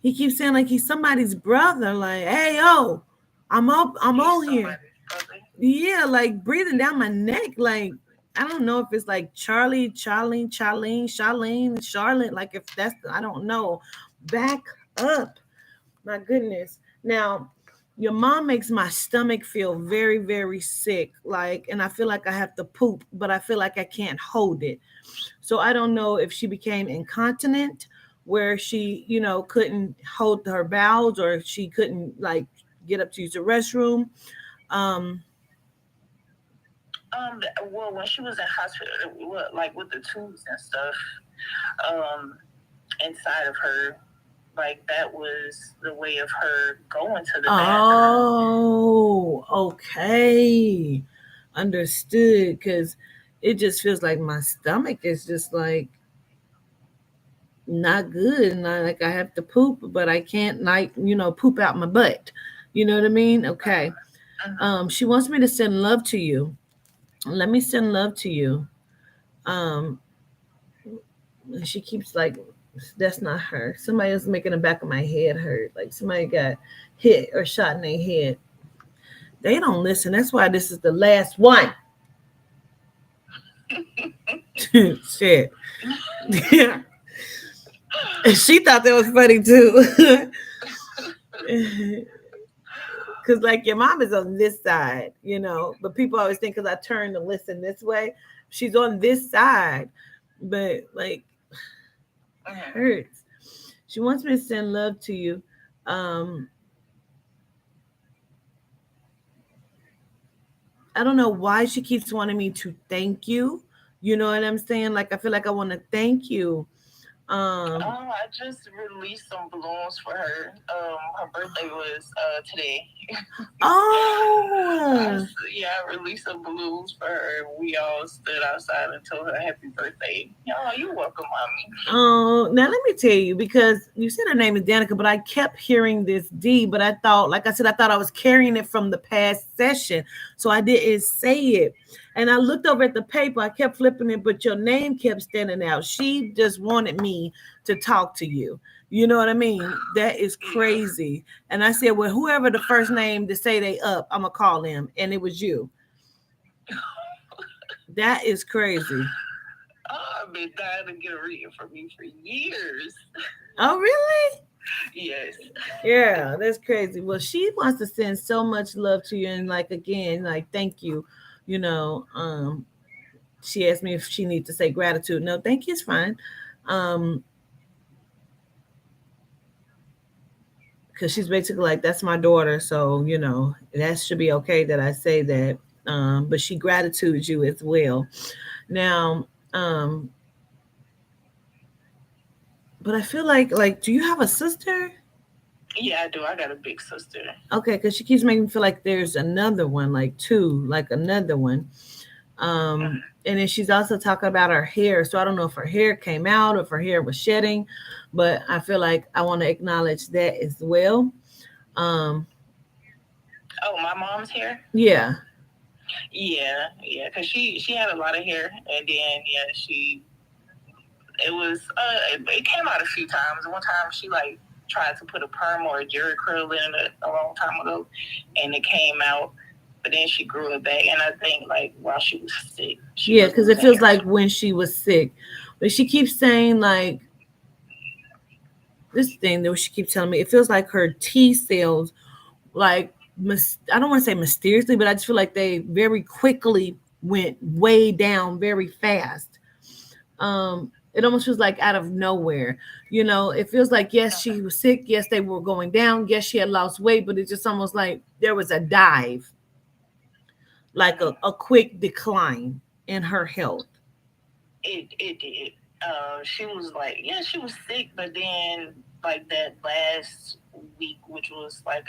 He keeps saying like he's somebody's brother. Like, hey, yo, I'm on here. Yeah, like breathing down my neck. Like, I don't know if it's like Charlene. Like, if that's, I don't know. Back up. My goodness. Now, your mom makes my stomach feel very, very sick. Like, and I feel like I have to poop, but I feel like I can't hold it. So I don't know if she became incontinent, where she, couldn't hold her bowels, or if she couldn't like get up to use the restroom. Um, Well, when she was in hospital, like with the tubes and stuff, um, inside of her, like that was the way of her going to the bathroom. oh, okay. Understood. Because it just feels like my stomach is just like not good. And like I have to poop, but I can't like, poop out my butt. You know what I mean? Okay. She wants me to send love to you. Let me send love to you. Um, and she keeps like, that's not her. Somebody else making the back of my head hurt. Like somebody got hit or shot in their head. They don't listen. That's why this is the last one. Shit. Yeah. She thought that was funny too. Cause like your mom is on this side, but people always think because I turn to listen this way, she's on this side, but like hurts. She wants me to send love to you. Um, I don't know why she keeps wanting me to thank you. You know what I'm saying? Like I feel like I want to thank you. I just released some balloons for her. Her birthday was today. Oh, I released some balloons for her. We all stood outside and told her happy birthday. Oh, you're welcome, mommy. oh. Now let me tell you, because you said her name is Danica, but I kept hearing this D. But I thought, like I said, I thought I was carrying it from the past session, so I didn't say it. And I looked over at the paper. I kept flipping it, but your name kept standing out. She just wanted me to talk to you. You know what I mean? That is crazy. And I said, well, whoever the first name to say they up, I'm gonna call them, and it was you. That is crazy. Oh, I've been dying to get a reading from you for years. Oh, really? Yes. Yeah, that's crazy. Well, she wants to send so much love to you, and like again, like thank you you know. She asked me if she needs to say gratitude. No, thank you, it's fine. Um, because she's basically like, that's my daughter, so that should be okay that I say that. But she gratitudes you as well. Now, but I feel like, do you have a sister? Yeah, I do. I got a big sister. Okay, because she keeps making me feel like there's another one, like two, like another one. And then she's also talking about her hair. So I don't know if her hair came out or if her hair was shedding, but I feel like I want to acknowledge that as well. Um, Oh, my mom's hair. yeah, Yeah, because she had a lot of hair, and then she it came out a few times. One time she like tried to put a perm or a jerry curl in it a long time ago, and it came out. But then she grew it back, and I think like while she was sick, yeah, because it feels like when she was sick, but she keeps saying like this thing that she keeps telling me. It feels like her T cells, like I don't want to say mysteriously, but I just feel like they very quickly went way down very fast. It almost feels like out of nowhere. It feels like yes, she was sick. Yes, they were going down. Yes, she had lost weight, but it's just almost like there was a dive, like a quick decline in her health. It did. She was like, yeah, she was sick, but then like that last week, which was like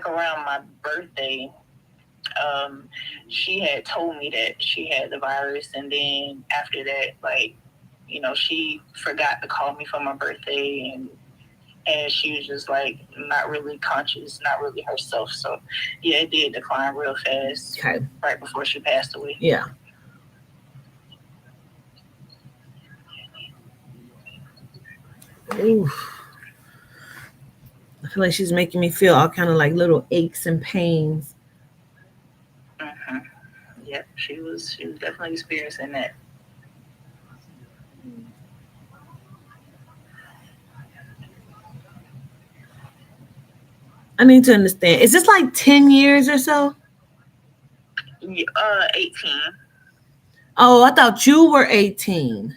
around my birthday, um, she had told me that she had the virus, and then after that, like, she forgot to call me for my birthday, and she was just like not really conscious, not really herself. So yeah, it did decline real fast. Okay. Right before she passed away. Yeah. Ooh. I feel like she's making me feel all kind of like little aches and pains. Mm-hmm. Yep, she was definitely experiencing that. I need to understand. Is this like 10 years or so? 18. Oh, I thought you were 18.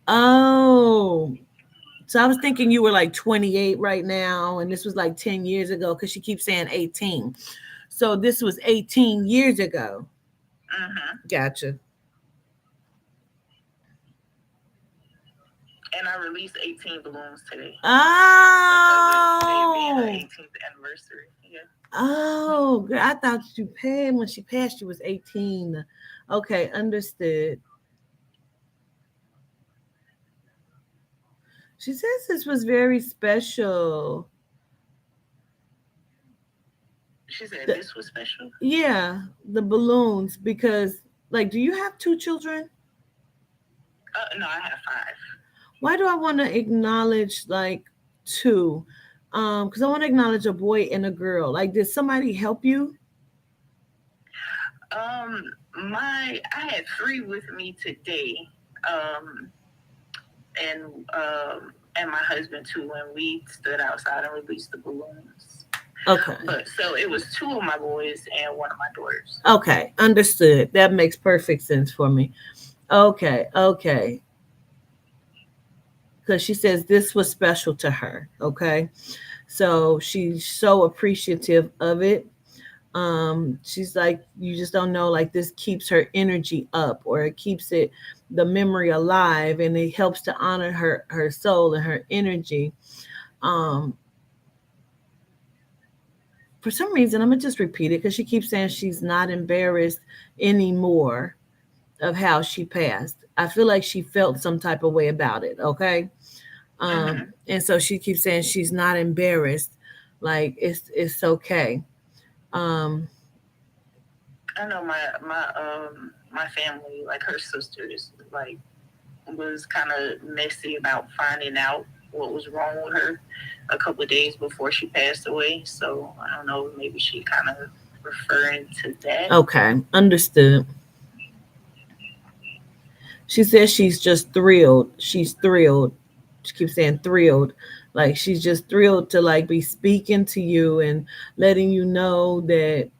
Oh, so I was thinking you were like 28 right now, and this was like 10 years ago because she keeps saying 18. So this was 18 years ago. Mm-hmm. Gotcha. And I released 18 balloons today. Oh. Being her 18th anniversary. Yeah. Oh, girl, I thought you passed when she passed. She was 18. Okay, understood. She says this was very special. She said this was special. Yeah, the balloons because like, do you have two children? No, I have 5. Why do I want to acknowledge like two? Because I want to acknowledge a boy and a girl. Like, did somebody help you? Um, I had 3 with me today. Um, and and my husband too when we stood outside and released the balloons. Okay. But so it was 2 of my boys and 1 of my daughters. Okay, understood. That makes perfect sense for me. Okay, okay. Because she says this was special to her. Okay, so she's so appreciative of it. She's like, you just don't know, like this keeps her energy up, or it keeps the memory alive, and it helps to honor her soul and her energy. Um, for some reason, I'm gonna just repeat it because she keeps saying she's not embarrassed anymore of how she passed. I feel like she felt some type of way about it. Okay. And so she keeps saying she's not embarrassed, like it's okay. Um, I know my family, like her sisters, like was kind of messy about finding out what was wrong with her a couple of days before she passed away. So I don't know, maybe she kind of referring to that. okay, understood. She says she's just thrilled. She's thrilled. She keeps saying thrilled. Like she's just thrilled to like be speaking to you and letting you know that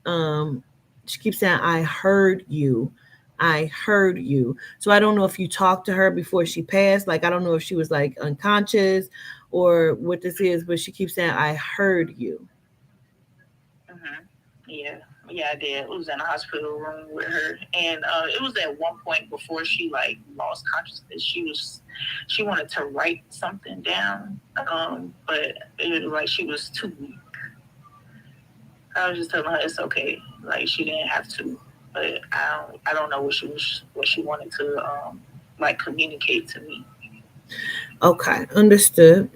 She keeps saying, I heard you. I heard you. So I don't know if you talked to her before she passed. Like, I don't know if she was like unconscious or what this is, but she keeps saying, I heard you. Hmm. Yeah, yeah, I did. It was in a hospital room with her, and it was at one point before she like lost consciousness. She wanted to write something down, but it was like she was too weak. I was just telling her it's okay, like she didn't have to, but I don't know what she wanted to like communicate to me. Okay, understood.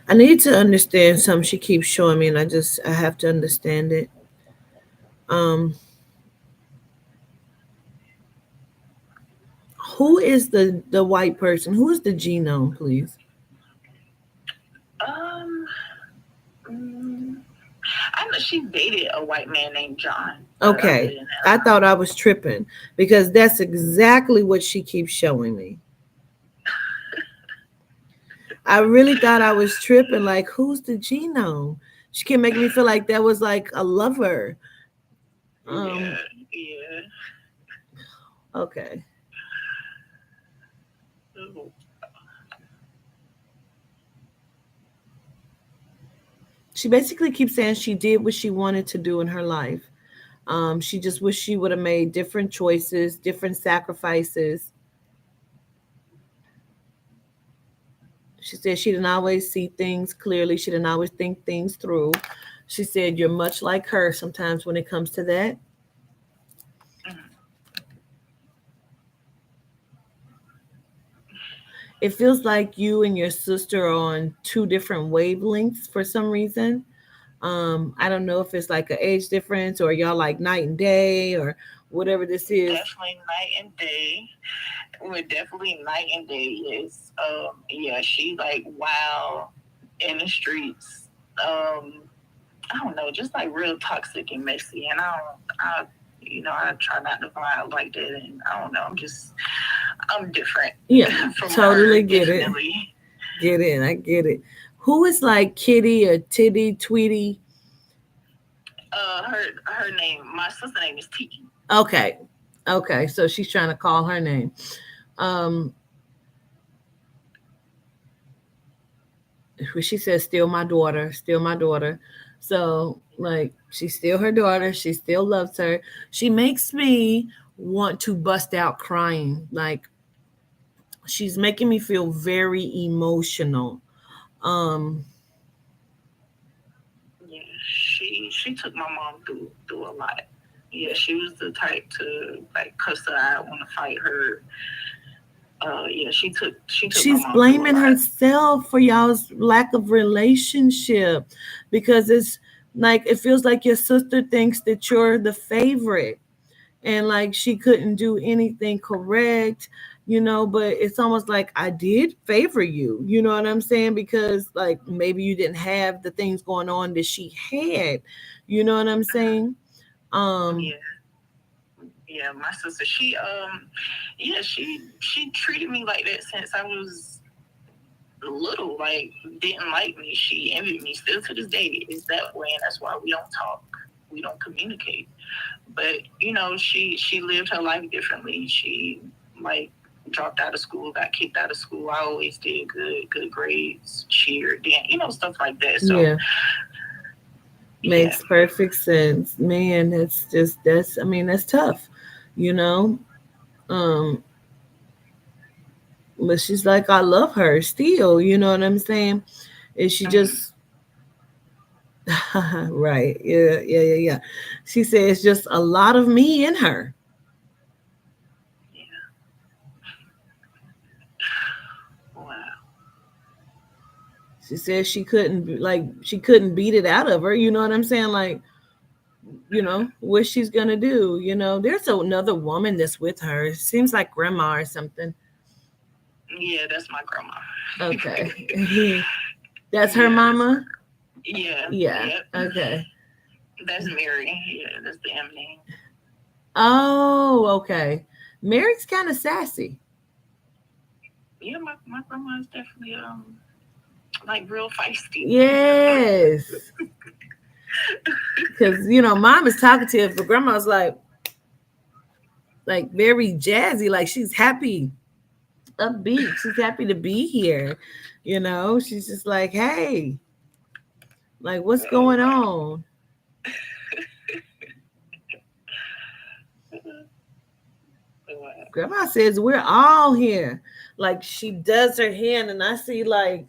I need to understand something she keeps showing me, and I have to understand it. Um, who is the white person? Who is the genome, please? Um, mm, I know she dated a white man named John, but other Okay, than I that, thought I was tripping because that's exactly what she keeps showing me. I really thought I was tripping. Like, who's the genome? She can make me feel like that was like a lover. Um, yeah, yeah. okay. She basically keeps saying she did what she wanted to do in her life. She just wished she would have made different choices, different sacrifices. She said she didn't always see things clearly. She didn't always think things through. She said, you're much like her sometimes when it comes to that. It feels like you and your sister are on two different wavelengths for some reason. I don't know if it's like an age difference or y'all like night and day or whatever this is. Definitely night and day. We're definitely night and day. Yes. Yeah, she like wild in the streets. I don't know, just like real toxic and messy. And I try not to vibe like that. And I don't know, I'm different. Yeah, From her, totally get it. definitely. Get it. I get it. Who is like Kitty or Titty, Tweety? Her name, my sister name is Tiki. Okay. Okay. So she's trying to call her name. Um, she says, still my daughter, still my daughter. So, like, she's still her daughter. She still loves her. She makes me want to bust out crying. Like, she's making me feel very emotional. Um, Yeah, she took my mom through a lot. Yeah, she was the type to like cuss her out, want to fight her. Yeah, she took my she's mom through a blaming lot. herself for y'all's lack of relationship because it's like it feels like your sister thinks that you're the favorite and like she couldn't do anything correct, but it's almost like I did favor you, you know what I'm saying? Because like maybe you didn't have the things going on that she had, you know what I'm saying? um Yeah, yeah, my sister, yeah, she treated me like that since I was little. Like, didn't like me. She envied me. Still to this day is that way, and that's why we don't talk. We don't communicate. But she lived her life differently. She like dropped out of school, got kicked out of school. I always did good grades, cheered, stuff like that. So yeah, yeah, makes perfect sense, man. That's, I mean, that's tough, you know um but she's like, I love her still, you know what I'm saying? And she mm-hmm. just right, yeah, yeah, yeah, yeah. She said it's just a lot of me in her. Yeah, wow, She said she couldn't beat it out of her, you know what I'm saying? Like, what she's gonna do, there's another woman that's with her. It seems like grandma or something. yeah, that's my grandma. Okay. That's her Yeah, mama. yeah, Yeah, yep. okay. That's Mary. Yeah, that's the M name. Oh, okay. Mary's kind of sassy. Yeah, my grandma is definitely like real feisty. Yes. Because mom is talkative, but grandma's like very jazzy, like she's happy, upbeat. She's happy to be here. She's just like, hey, like what's Oh, going on? wow. Grandma says we're all here. Like she does her hand, and I see like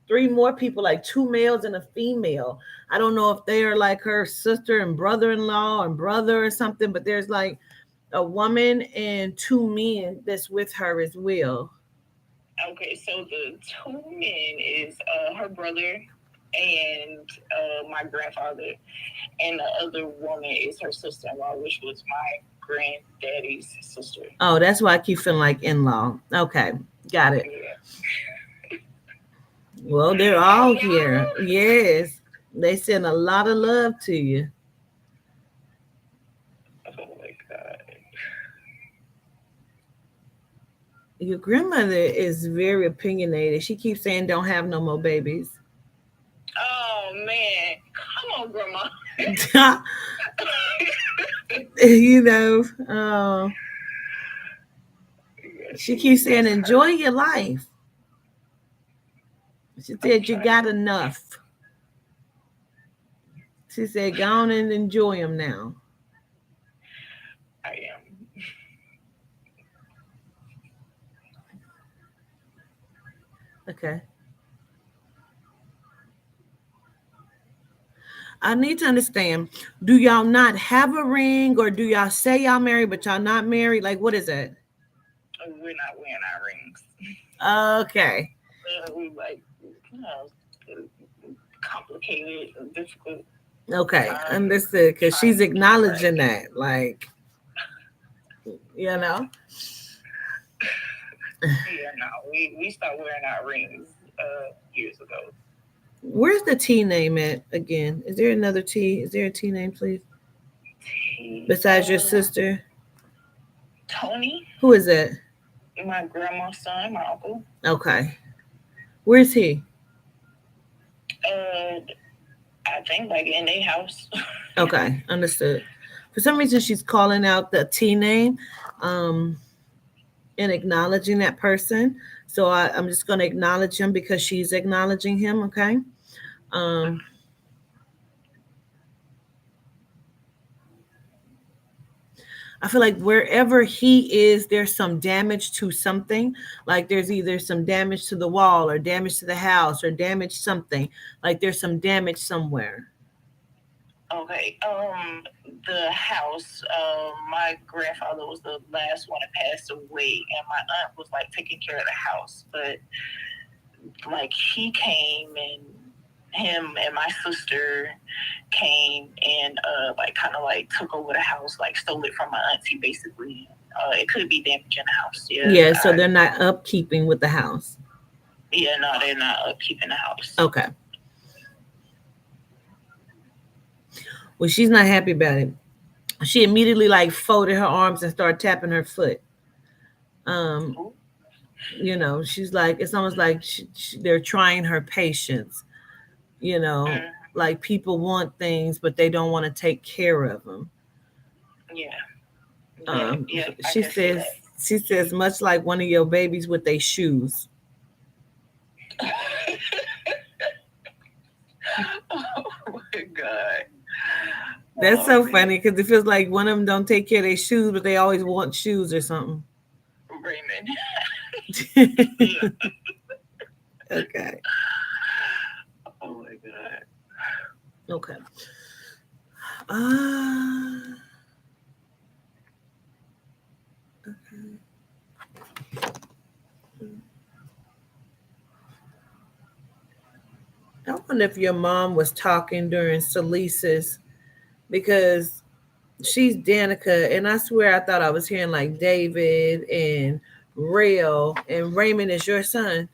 three more people, like two males and a female. I don't know if they are like her sister and brother-in-law and brother or something, but there's like a woman and two men that's with her as well. Okay, so the two men is her brother and my grandfather, and the other woman is her sister-in-law, which was my granddaddy's sister. Oh, that's why I keep feeling like in-law. Okay, got it. Yeah. Well, they're all here. Yes, they send a lot of love to you. Oh my god. Your grandmother is very opinionated. She keeps saying don't have no more babies. Oh man, come on, grandma. you know, uh, she keeps saying enjoy your life. She said you got enough. She said go on and enjoy them now. I am. Okay. I need to understand. Do y'all not have a ring, or do y'all say y'all married but y'all not married? Like, what is it? We're not wearing our rings. Okay. We like, complicated, difficult. Okay. Understood. Because she's acknowledging that. Like, you know? Yeah, no, we stopped wearing our rings years ago. Where's the T name at again? Is there another T? Is there a T name, please? Besides your sister? Tony, Who is that? my grandma's son, my uncle. Okay. Where's he? Uh, I think like in their house. Okay. Understood. For some reason, she's calling out the T name. Um, and acknowledging that person. So I'm just going to acknowledge him because she's acknowledging him. Okay. Um, I feel like wherever he is, there's some damage to something. Like there's either some damage to the wall or damage to the house or damage something. Like there's some damage somewhere. Okay. The house. My grandfather was the last one to pass away, and my aunt was like taking care of the house. But like he came, and him and my sister came and like kind of like took over the house, like stole it from my auntie, basically. It could be damaging the house. Yeah. Yeah. So they're not upkeeping with the house. Yeah. No, they're not upkeeping the house. Okay. Well, she's not happy about it. She immediately like folded her arms and started tapping her foot. Um, she's like, it's almost like they're trying her patience. You know, like people want things, but they don't want to take care of them. Yeah. Yeah. She says, much like one of your babies with their shoes. Oh my god. That's so funny because it feels like one of them don't take care of their shoes, but they always want shoes or something. Raymond. Okay. Oh my god. Okay. I wonder if your mom was talking during Salisa's, because she's Danica, and I swear I thought I was hearing like David and Real, and Raymond is your son.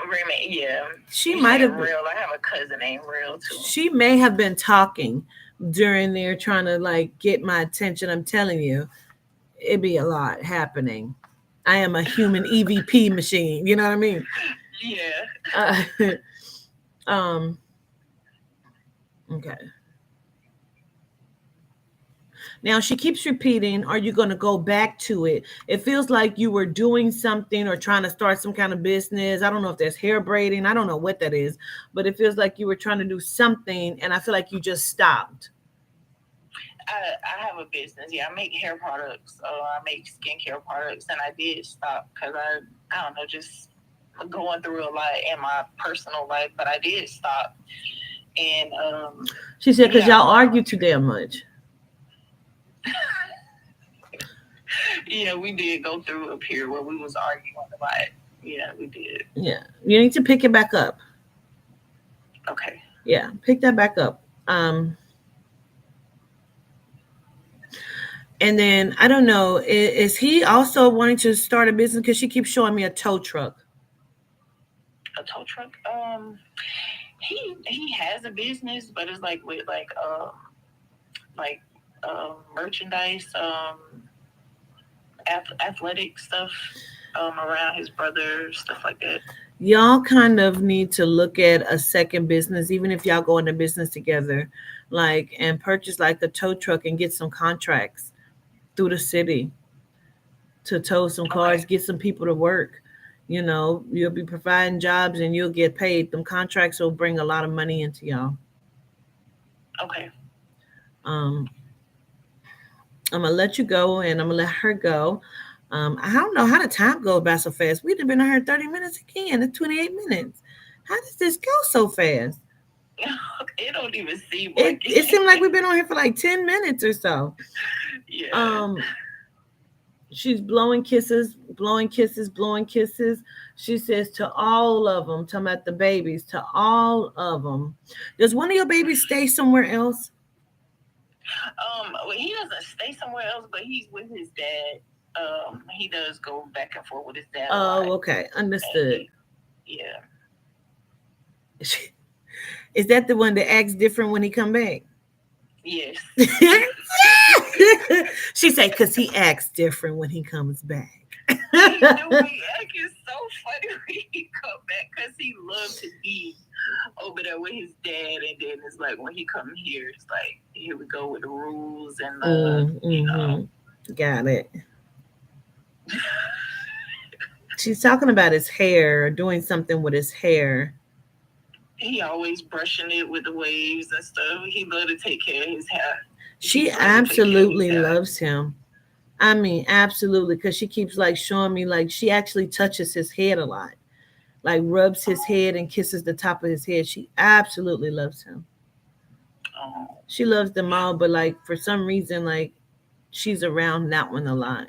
Raymond, yeah. She might have Real. I have a cousin named Real too. She may have been talking during there trying to like get my attention. I'm telling you, it'd be a lot happening. I am a human EVP machine. You know what I mean? Yeah. Um, Okay. Now she keeps repeating, are you going to go back to it? It feels like you were doing something or trying to start some kind of business. I don't know if there's hair braiding. I don't know what that is, but it feels like you were trying to do something and I feel like you just stopped. I have a business. Yeah, I make hair products. I make skincare products, and I did stop because I don't know, just going through a lot in my personal life. But I did stop, and She said, because yeah, y'all argue too damn much. yeah, we did go through a period where we was arguing a lot. Yeah, we did. Yeah. You need to pick it back up. Okay. Yeah. Pick that back up. And then I don't know, is he also wanting to start a business? Because she keeps showing me a tow truck. A tow truck. He has a business, but it's like with like merchandise, athletic stuff, around his brother, stuff like that. Y'all kind of need to look at a second business, even if y'all go into business together, like and purchase like a tow truck and get some contracts through the city to tow some cars, Okay. get some people to work. You know, you'll be providing jobs and you'll get paid. Them contracts will bring a lot of money into y'all. Okay. Um, I'm gonna let you go and I'm gonna let her go. I don't know how the time goes by so fast. We've been on here 30 minutes again. It's 28 minutes. How does this go so fast? It don't even seem It like it it. seemed like we've been on here for like 10 minutes or so. Yeah. Um, she's blowing kisses, blowing kisses, blowing kisses. She says to all of them, talking about the babies, to all of them. Does one of your babies stay somewhere else? Well, he doesn't stay somewhere else, but he's with his dad. He does go back and forth with his dad a lot. Oh, okay, And understood. yeah. Is that the one that acts different when he come back? Yes. She said, because he acts different when he comes back. He do. It's so funny when he come back because he loves to be over there with his dad, and then it's like when he come here, it's like here we go with the rules and Got it. She's talking about his hair, doing something with his hair. he always brushing it with the waves and stuff. He love to take care of his hair. She absolutely loves him. I mean, absolutely, because she keeps like showing me like she actually touches his head a lot, like rubs his head and kisses the top of his head. She absolutely loves him. Oh. She loves them all, but like for some reason, like she's around that one a lot.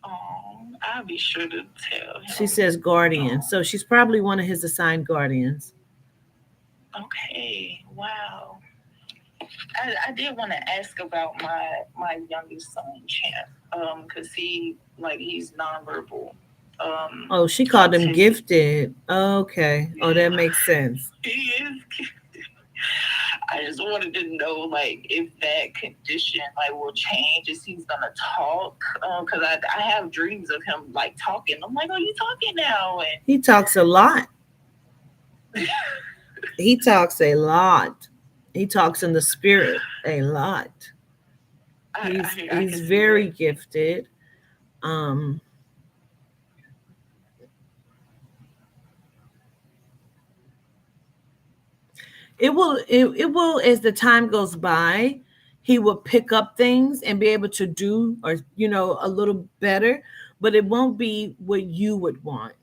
Oh, I'll be sure to tell him. She says guardian, so she's probably one of his assigned guardians. Okay, wow. I did want to ask about my youngest son, Champ, because he's nonverbal. Oh, she called him gifted. Okay. Oh, that makes sense. He is. I just wanted to know, like, if that condition, like, will change as he's gonna talk. Because I have dreams of him, like, talking. I'm like, oh, you talking now? And he talks a lot. He talks a lot. He talks in the spirit a lot. He's very gifted. Um, it will as the time goes by, he will pick up things and be able to do or a little better, but it won't be what you would want.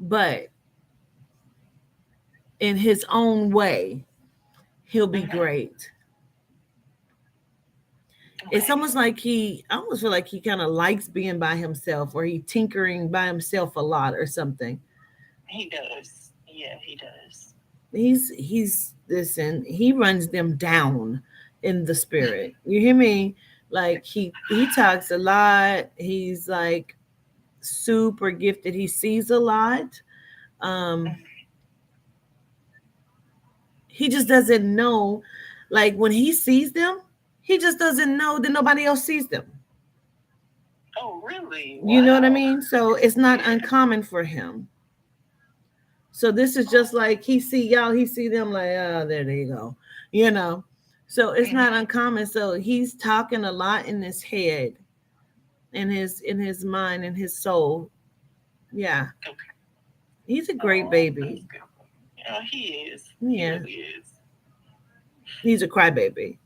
But in his own way, he'll be great. It's almost like I almost feel like he kind of likes being by himself or he tinkering by himself a lot or something. He does. Yeah, he does. He's listen, he runs them down in the spirit. You hear me? Like he talks a lot. He's like super gifted. He sees a lot. Um he just doesn't know, like when he sees them, he just doesn't know that nobody else sees them. Oh, really? You know what I mean? So it's not uncommon for him. So this is just like he see y'all, he see them like, oh, there they go, you know. So it's not uncommon. So he's talking a lot in his head, in his mind, in his soul. Yeah, Okay. he's a great Oh, baby. that's good. Yeah, he is. He Yeah, really is. he's a crybaby.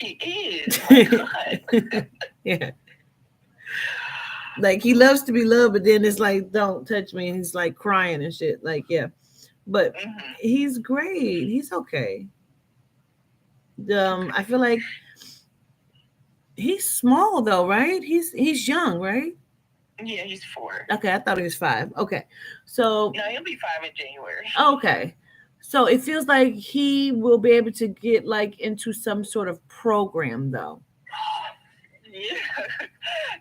He is. My God. Yeah, like he loves to be loved, but then it's like, don't touch me, and he's like crying and shit. Like, yeah, but Hmm. he's great. He's okay. I Okay. feel like he's small though, right? He's young, right? Yeah, he's 4. Okay, I thought he was 5. Okay, so No, he'll be 5 in January. okay, so it feels like he will be able to get like into some sort of program though. Yeah,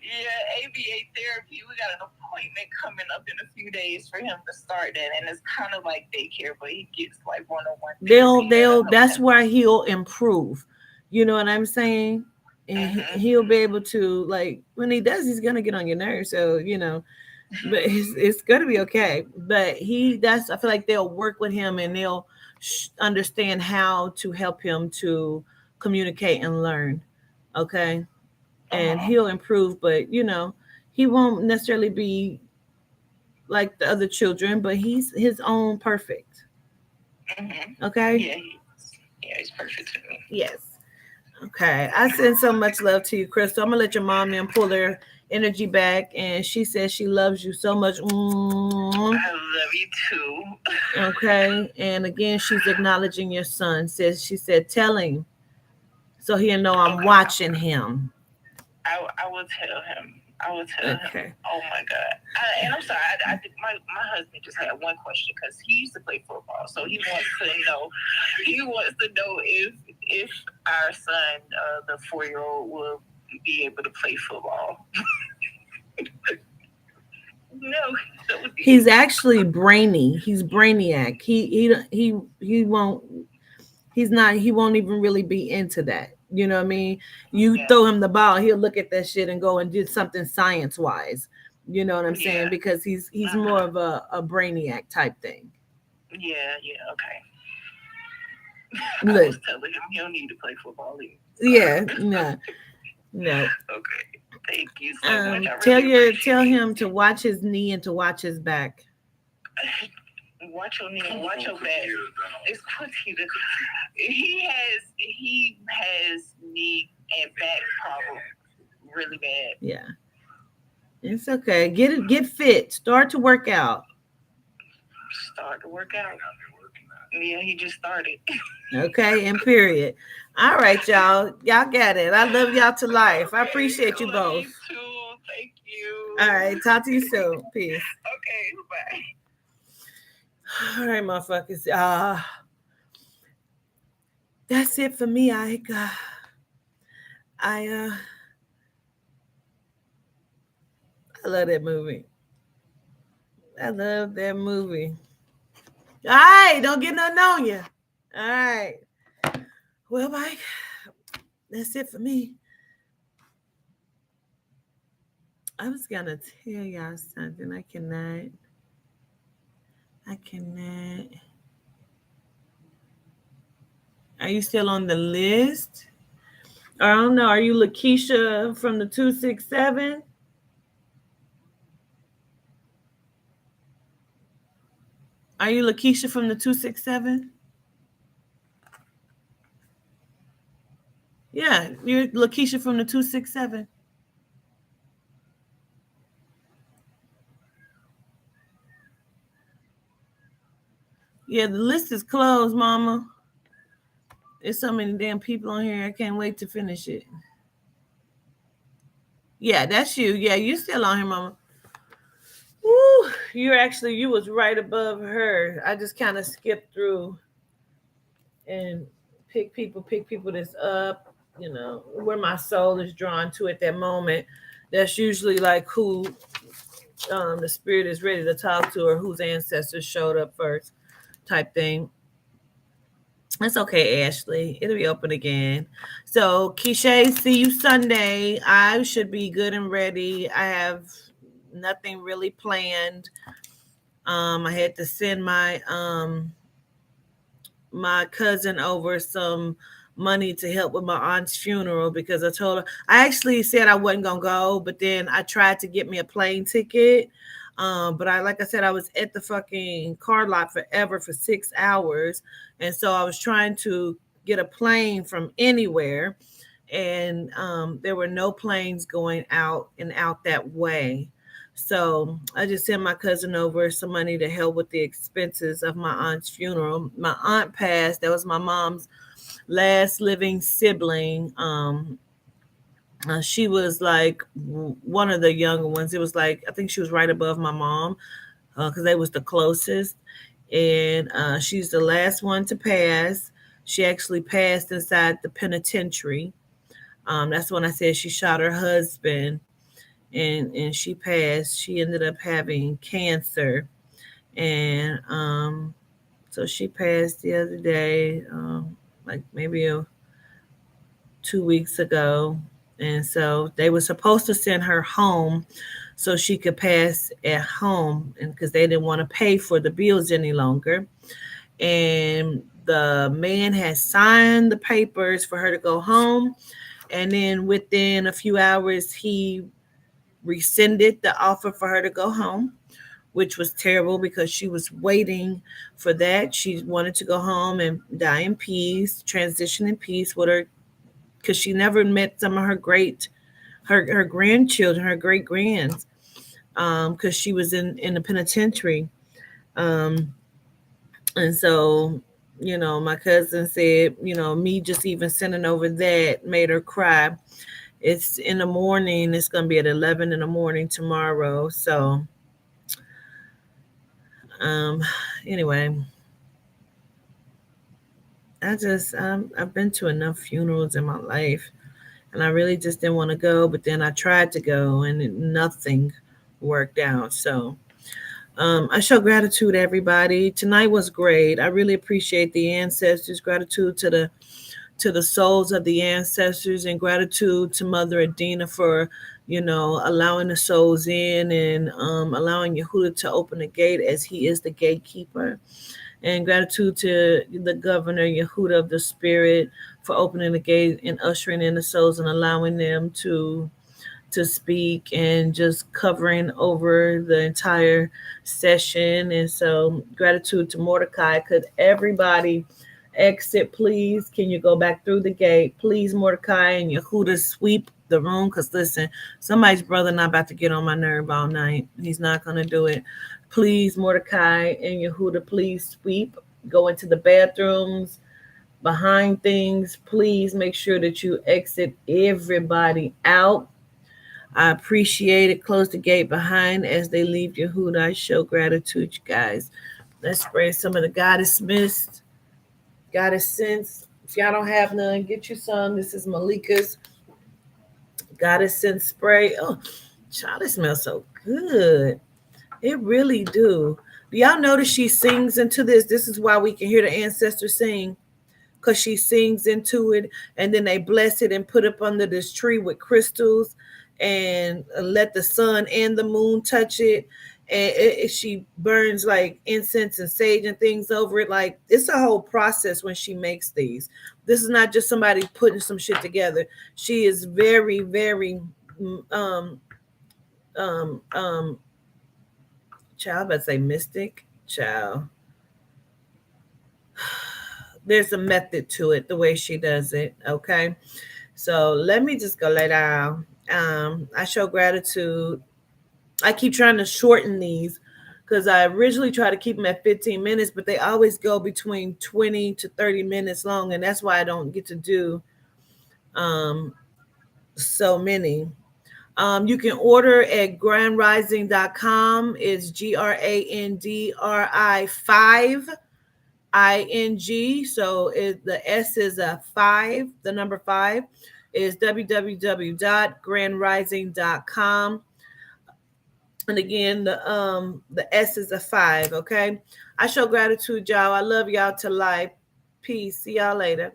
yeah, ABA therapy. We got an appointment coming up in a few days for him to start that, and it's kind of like daycare, but he gets like one-on-one They'll therapy that'll they'll help that's him. where he'll improve. You know what I'm saying? And Hmm. he'll be able to, like, when he does, he's gonna get on your nerves. So but it's gonna be okay. But that's, I feel like they'll work with him and they'll understand how to help him to communicate and learn. Okay, and Uh-huh. he'll improve. But he won't necessarily be like the other children, but he's his own perfect. Hmm. Okay. Yeah, he's perfect to me. Yes. Okay. I send so much love to you, Crystal. I'm gonna let your mom in pull her energy back, and she says she loves you so much. I love you too. Okay. And again, she's acknowledging your son. She said, tell him so he'll know I'm Okay. watching him. I will tell him. I will tell him. Okay. Oh my God. And I'm sorry. I think my husband just had one question because he used to play football, so he wants to know. He wants to know if our son, the 4-year-old, will be able to play football. No, He's actually brainy. He's brainiac. He won't. He's not. He won't even really be into that. You know what I mean? You Yeah. throw him the ball, he'll look at that shit and go and do something science wise. You know what I'm saying? Yeah. Because he's more Uh-huh. of a brainiac type thing. Yeah. Yeah. Okay. I Look, was telling him he'll need to play football. yeah, no, no. Okay. Thank you so much. I Tell really tell appreciate him to watch his knee and to watch his back. it. Watch your knee, watch your back. It's Quintita. He has knee and back problems really bad. Yeah, it's okay. Get fit. Start to work out. Start to work out. Yeah, he just started. Okay, and period. All right, y'all. Y'all got it. I love y'all to life. I appreciate you Love both. you too. Thank you. All right, talk to you soon. Peace. Okay, bye. All right, motherfuckers. That's it for me. I I love that movie. I love that movie. All right, don't get nothing on you. All right. Well, Mike, that's it for me. I was gonna tell y'all something. I cannot. I cannot. Are you still on the list? Or I don't know. Are you Lakeisha from the 267? Are you Lakeisha from the 267? Yeah, you're Lakeisha from the 267. Yeah, the list is closed, mama. There's so many damn people on here. I can't wait to finish it. Yeah, that's you. Yeah, you still on here, mama. Woo, you was right above her. I just kind of skipped through and pick people that's up, where my soul is drawn to at that moment. That's usually like who the spirit is ready to talk to or whose ancestors showed up first type thing. That's okay, Ashley. It'll be open again. So, Keisha, see you Sunday. I should be good and ready. I have nothing really planned. I had to send my cousin over some money to help with my aunt's funeral because I told her I actually said I wasn't gonna go, but then I tried to get me a plane ticket. But I like I said, I was at the fucking car lot forever for 6 hours. And so I was trying to get a plane from anywhere. And there were no planes going out and out that way. So I just sent my cousin over some money to help with the expenses of my aunt's funeral. My aunt passed. That was my mom's last living sibling. She was like one of the younger ones. It was like I think she was right above my mom because they was the closest. And she's the last one to pass. She actually passed inside the penitentiary. That's when I said she shot her husband, and she passed. She ended up having cancer, and so she passed the other day, like maybe 2 weeks ago. And so they were supposed to send her home so she could pass at home, and because they didn't want to pay for the bills any longer. And the man had signed the papers for her to go home, and then within a few hours he rescinded the offer for her to go home, which was terrible because she was waiting for that. She wanted to go home and die in peace, transition in peace with her, because she never met some of her grandchildren, her great grands, because she was in the penitentiary. Um, and so, my cousin said, me just even sending over that made her cry. It's in the morning. It's gonna be at 11 in the morning tomorrow. So, um, anyway, I've been to enough funerals in my life, and I really just didn't want to go. But then I tried to go, and nothing worked out. So, I show gratitude, everybody. Tonight was great. I really appreciate the ancestors. Gratitude to the souls of the ancestors, and gratitude to Mother Adina for allowing the souls in, and allowing Yehuda to open the gate as he is the gatekeeper. And gratitude to the governor Yehuda of the Spirit for opening the gate and ushering in the souls and allowing them to speak and just covering over the entire session. And so gratitude to Mordecai. Could everybody exit, please? Can you go back through the gate? Please, Mordecai and Yehuda, sweep the room. Because listen, somebody's brother not about to get on my nerve all night. He's not going to do it. Please, Mordecai and Yehuda, please sweep. Go into the bathrooms, behind things. Please make sure that you exit everybody out. I appreciate it. Close the gate behind as they leave Yehuda. I show gratitude, you guys. Let's spray some of the goddess mist, goddess scents. If y'all don't have none, get you some. This is Malika's goddess scent spray. Oh, child, it smells so good. It really do. Do y'all notice she sings into this? This is why we can hear the ancestors sing, because she sings into it, and then they bless it and put it up under this tree with crystals, and let the sun and the moon touch it. And she burns like incense and sage and things over it. Like, it's a whole process when she makes these. This is not just somebody putting some shit together. She is very, very um um child, let's say mystic child. There's a method to it, the way she does it. Okay, so let me just go lay down. I show gratitude. I keep trying to shorten these because I originally try to keep them at 15 minutes, but they always go between 20 to 30 minutes long, and that's why I don't get to do so many. You can order at grandrising.com. It's GRANDRI 5ING. So the S is a 5, the number 5 is www.grandrising.com. And again, the S is a 5, okay? I show gratitude, y'all. I love y'all to life. Peace. See y'all later.